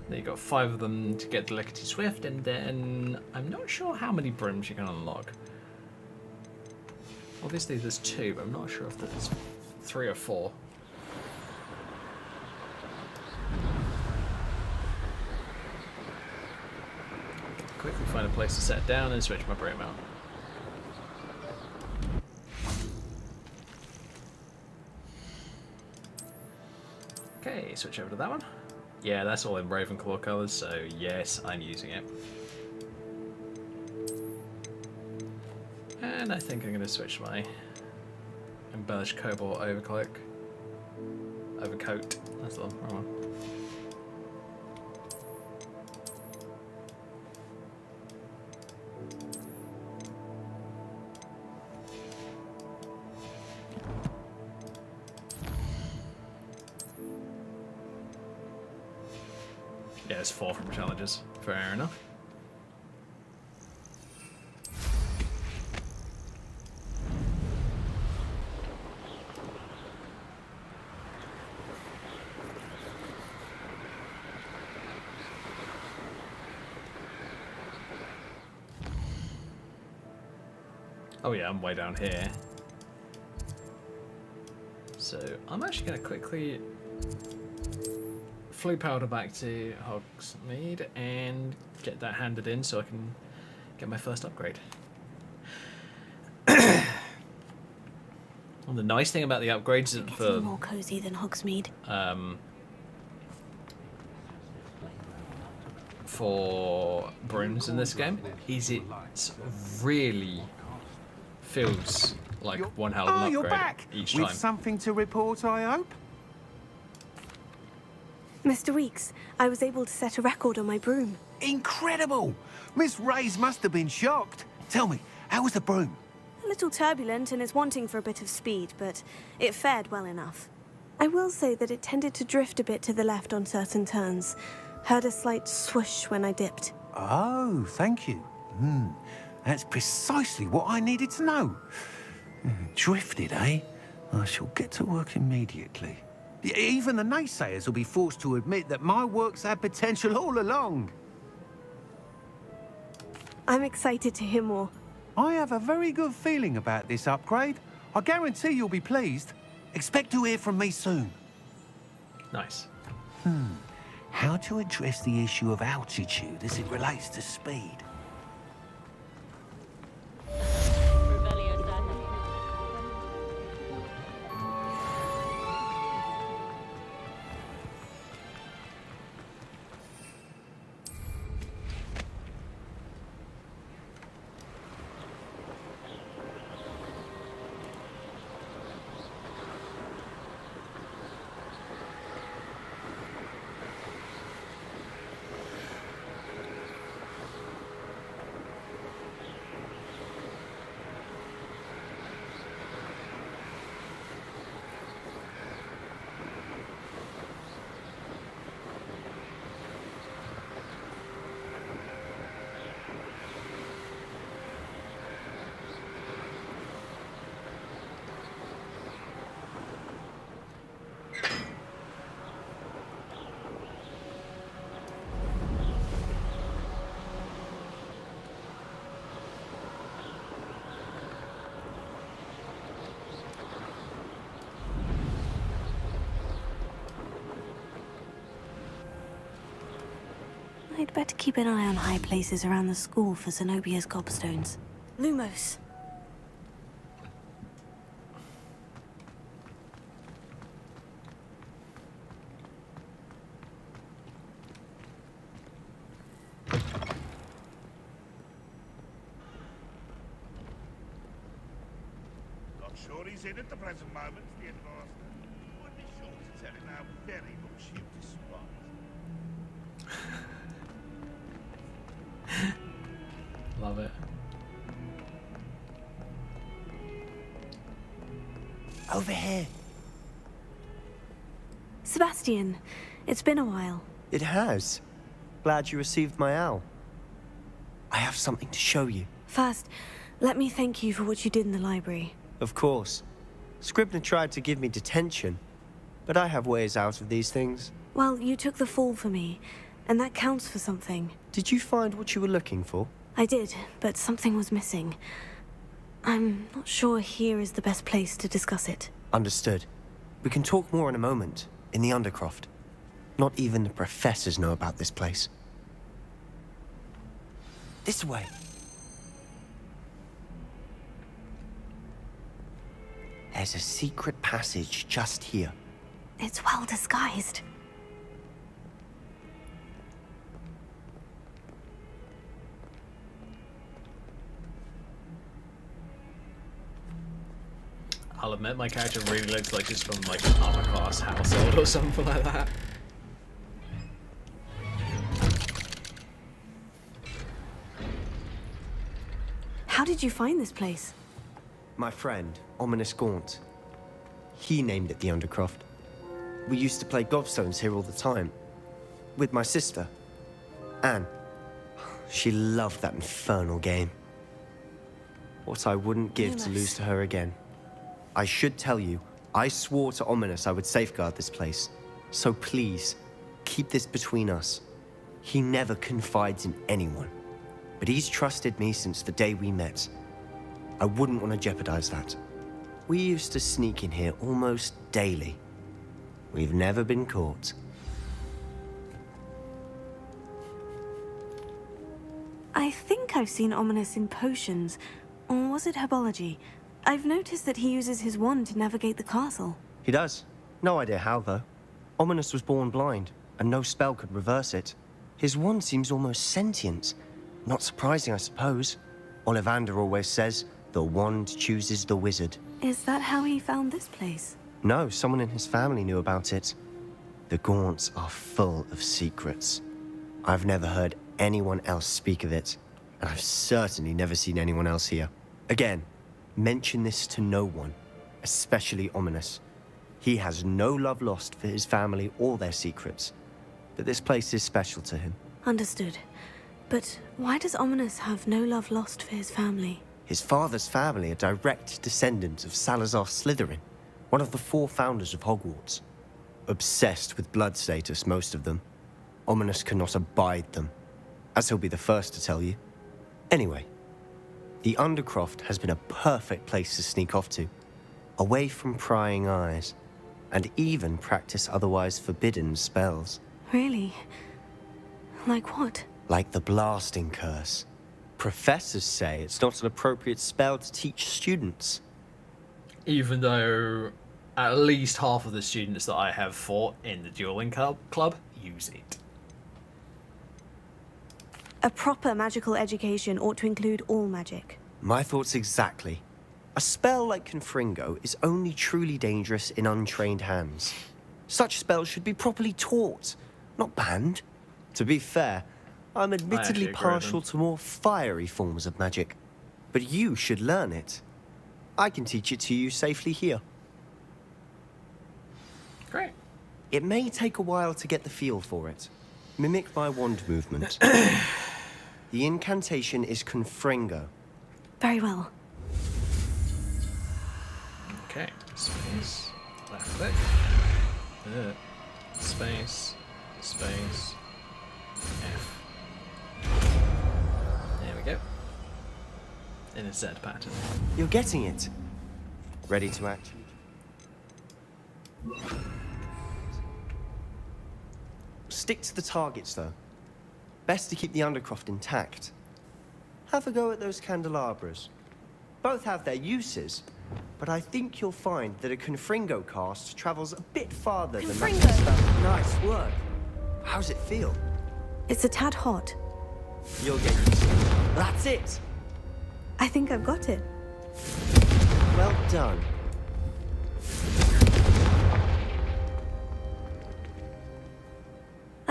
Then you got 5 of them to get the Lickety Swift, and then I'm not sure how many brooms you can unlock. Obviously there's 2, but I'm not sure if there's 3 or 4. Quickly find a place to set down and switch my broom out. Okay, switch over to that one. Yeah, that's all in Ravenclaw colours, so yes, I'm using it. And I think I'm going to switch my embellished cobalt overcoat. That's the wrong one. Yeah, it's 4 from challenges. Fair enough. Oh yeah, I'm way down here. So I'm actually going to quickly flew powder back to Hogsmeade and get that handed in so I can get my first upgrade. And the nice thing about the upgrades is for more cozy than Hogsmeade. For brooms in this game is it really feels like one hell of an upgrade you're back each with time. something to report, I hope. Mr. Weeks, I was able to set a record on my broom. Incredible! Miss Reyes must have been shocked. Tell me, how was the broom? A little turbulent and is wanting for a bit of speed, but it fared well enough. I will say that it tended to drift a bit to the left on certain turns. Heard a slight swoosh when I dipped. Oh, thank you. That's precisely what I needed to know. Drifted, eh? I shall get to work immediately. Even the naysayers will be forced to admit that my work's had potential all along. I'm excited to hear more. I have a very good feeling about this upgrade. I guarantee you'll be pleased. Expect to hear from me soon. Nice. How to address the issue of altitude as it relates to speed? I'd better keep an eye on high places around the school for Zenobia's gobstones. Lumos. sure he's in at the present moment, the advanced. Would be sure to tell him how very much you despise. Love it. Over here. Sebastian, it's been a while. It has. Glad you received my owl. I have something to show you. First, let me thank you for what you did in the library. Of course. Scribner tried to give me detention, but I have ways out of these things. Well, you took the fall for me, and that counts for something. Did you find what you were looking for? I did, but something was missing. I'm not sure here is the best place to discuss it. Understood. We can talk more in a moment, in the Undercroft. Not even the professors know about this place. This way. There's a secret passage just here. It's well disguised. I'll admit my character really looks like she's from like an upper class household or something like that. How did you find this place? My friend, Ominous Gaunt. He named it the Undercroft. We used to play gobstones here all the time. With my sister, Anne. She loved that infernal game. What I wouldn't give to lose to her again. I should tell you, I swore to Ominous I would safeguard this place. So please, keep this between us. He never confides in anyone. But he's trusted me since the day we met. I wouldn't want to jeopardize that. We used to sneak in here almost daily. We've never been caught. I think I've seen Ominous in potions. Or was it herbology? I've noticed that he uses his wand to navigate the castle. He does. No idea how, though. Ominous was born blind, and no spell could reverse it. His wand seems almost sentient. Not surprising, I suppose. Ollivander always says, the wand chooses the wizard. Is that how he found this place? No, someone in his family knew about it. The Gaunts are full of secrets. I've never heard anyone else speak of it, and I've certainly never seen anyone else here. Again, mention this to no one, especially Ominous. He has no love lost for his family or their secrets, but this place is special to him. Understood. But why does Ominous have no love lost for his family? His father's family are direct descendants of Salazar Slytherin, one of the 4 founders of Hogwarts. Obsessed with blood status, most of them. Ominous cannot abide them, as he'll be the first to tell you. Anyway, the Undercroft has been a perfect place to sneak off to, away from prying eyes, and even practice otherwise forbidden spells. Really? Like what? Like the blasting curse. Professors say it's not an appropriate spell to teach students. Even though at least half of the students that I have fought in the dueling club use it. A proper magical education ought to include all magic. My thoughts exactly. A spell like Confringo is only truly dangerous in untrained hands. Such spells should be properly taught, not banned. To be fair, I'm admittedly partial to more fiery forms of magic, but you should learn it. I can teach it to you safely here. Great. It may take a while to get the feel for it. Mimic my wand movement. The incantation is Confringo. Very well. Okay, space, left click, space, space, F. There we go. In a set pattern. You're getting it. Ready to act? Stick to the targets, though. Best to keep the Undercroft intact. Have a go at those candelabras. Both have their uses, but I think you'll find that a Confringo cast travels a bit farther than magic stuff. Nice work. How's it feel? It's a tad hot. You'll get used to it. That's it. I think I've got it. Well done.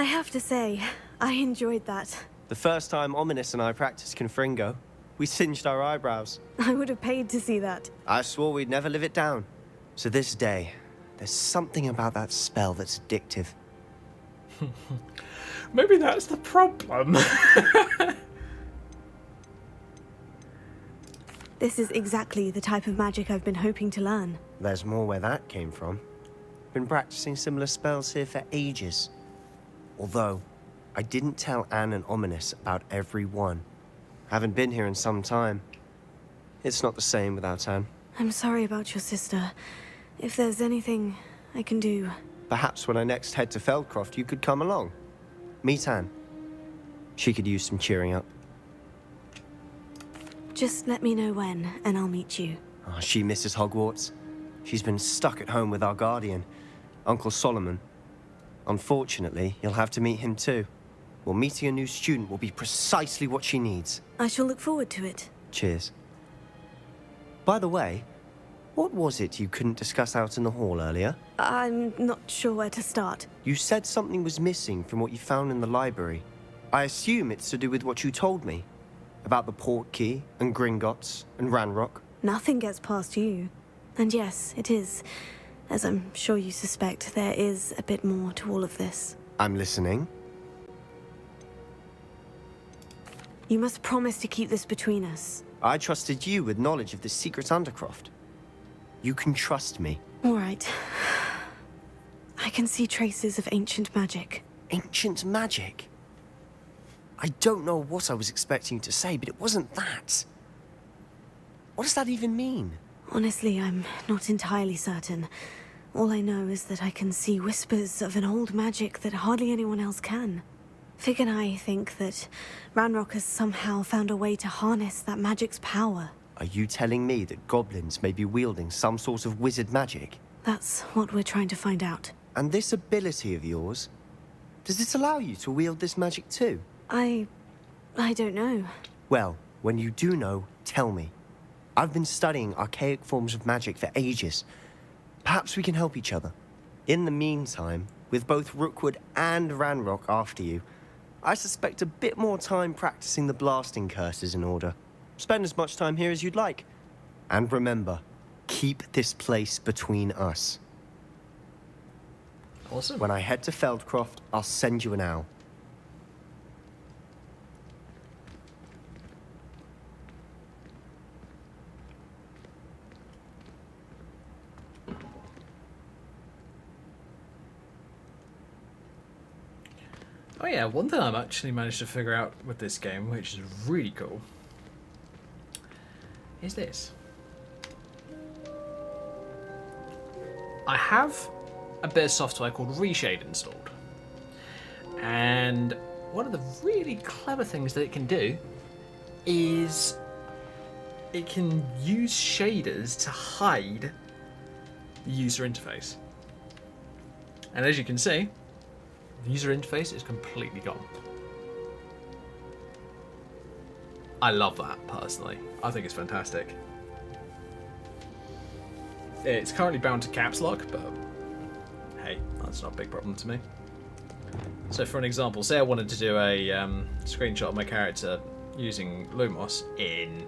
have to say, I enjoyed that. The first time Ominous and I practiced Confringo, we singed our eyebrows. I would have paid to see that. I swore we'd never live it down. So this day, there's something about that spell that's addictive. Maybe that's the problem. This is exactly the type of magic I've been hoping to learn. There's more where that came from. Been practicing similar spells here for ages. Although, I didn't tell Anne and Ominous about every one. Haven't been here in some time. It's not the same without Anne. I'm sorry about your sister. If there's anything I can do... Perhaps when I next head to Feldcroft, you could come along. Meet Anne. She could use some cheering up. Just let me know when, and I'll meet you. Oh, she misses Hogwarts. She's been stuck at home with our guardian, Uncle Solomon. Unfortunately, you'll have to meet him too. Well, meeting a new student will be precisely what she needs. I shall look forward to it. Cheers. By the way, what was it you couldn't discuss out in the hall earlier? I'm not sure where to start. You said something was missing from what you found in the library. I assume it's to do with what you told me. About the port key, and Gringotts, and Ranrock. Nothing gets past you. And yes, it is. As I'm sure you suspect, there is a bit more to all of this. I'm listening. You must promise to keep this between us. I trusted you with knowledge of the secret Undercroft. You can trust me. All right. I can see traces of ancient magic. Ancient magic? I don't know what I was expecting to say, but it wasn't that. What does that even mean? Honestly, I'm not entirely certain. All I know is that I can see whispers of an old magic that hardly anyone else can. Fig and I think that Ranrock has somehow found a way to harness that magic's power. Are you telling me that goblins may be wielding some sort of wizard magic? That's what we're trying to find out. And this ability of yours, does it allow you to wield this magic too? I don't know. Well, when you do know, tell me. I've been studying archaic forms of magic for ages. Perhaps we can help each other. In the meantime, with both Rookwood and Ranrock after you, I suspect a bit more time practicing the blasting curse is in order. Spend as much time here as you'd like. And remember, keep this place between us. Awesome. When I head to Feldcroft, I'll send you an owl. Oh yeah, one thing I've actually managed to figure out with this game, which is really cool, is this. I have a bit of software called Reshade installed. And one of the really clever things that it can do is it can use shaders to hide the user interface. And as you can see, the user interface is completely gone. I love that, personally. I think it's fantastic. It's currently bound to caps lock, but hey, that's not a big problem to me. So for an example, say I wanted to do a screenshot of my character using Lumos in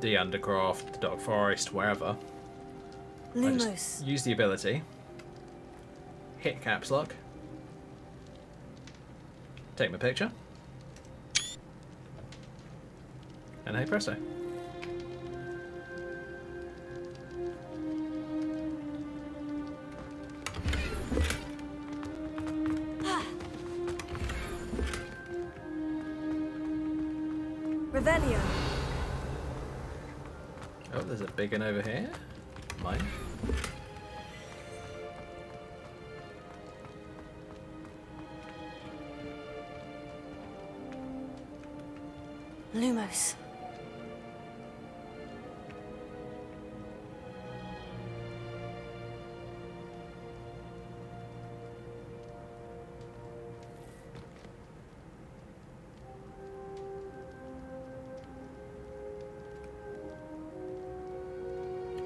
the Undercroft, the Dark Forest, wherever. I just use the ability, hit caps lock, take my picture, and hey presto. Revelio. Oh, there's a big one over here. Mine. Lumos.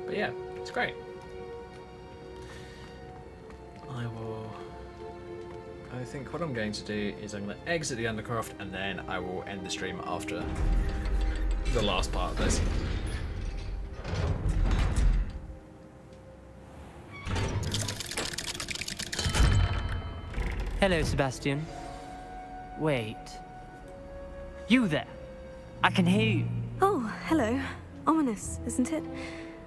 But yeah, it's great. I will I think what I'm going to do is I'm going to exit the Undercroft and then I will end the stream after the last part of this. Hello, Sebastian. Wait. You there? I can hear you. Oh, hello. Ominous, isn't it?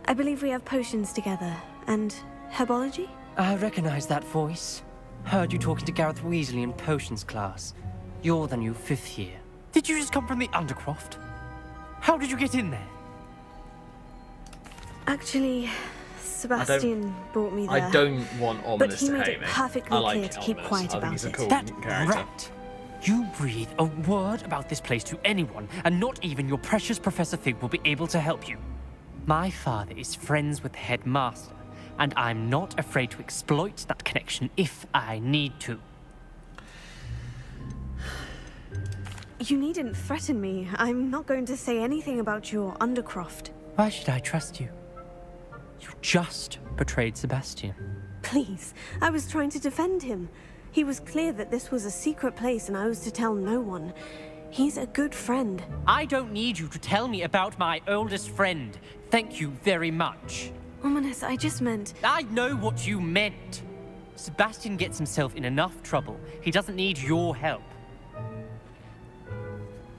I believe we have potions together. And herbology? I recognize that voice. Heard you talking to Gareth Weasley in potions class. You're the new 5th year. Did you just come from the Undercroft? How did you get in there? Actually, Sebastian brought me there. I don't want Ominous to hate me. But he made it perfectly like clear to keep Ominous. quiet I think about he's a it. cool That character. rat! You breathe a word about this place to anyone, and not even your precious Professor Fig will be able to help you. My father is friends with the headmaster, and I'm not afraid to exploit that connection if I need to. You needn't threaten me. I'm not going to say anything about your Undercroft. Why should I trust you? You just betrayed Sebastian. Please, I was trying to defend him. He was clear that this was a secret place and I was to tell no one. He's a good friend. I don't need you to tell me about my oldest friend. Thank you very much. Ominous, I just meant... I know what you meant. Sebastian gets himself in enough trouble. He doesn't need your help.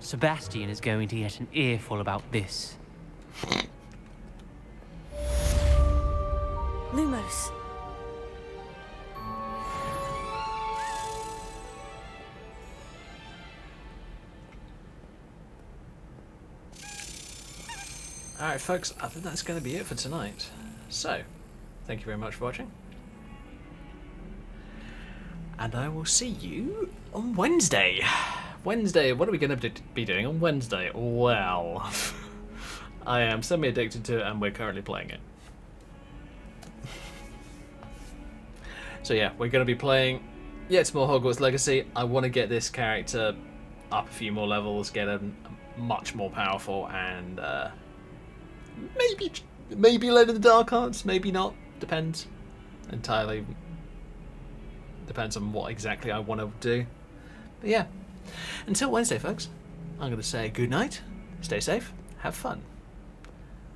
Sebastian is going to get an earful about this. Lumos. Alright folks, I think that's going to be it for tonight. So, thank you very much for watching. And I will see you on Wednesday. Wednesday, what are we going to be doing on Wednesday? Well, I am semi-addicted to it and we're currently playing it. So yeah, we're going to be playing yet more Hogwarts Legacy. I want to get this character up a few more levels, get him much more powerful, and maybe learn the dark arts, maybe not. Depends. Entirely depends on what exactly I want to do. But yeah, until Wednesday, folks, I'm going to say good night, stay safe, have fun.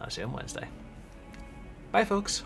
I'll see you on Wednesday. Bye, folks.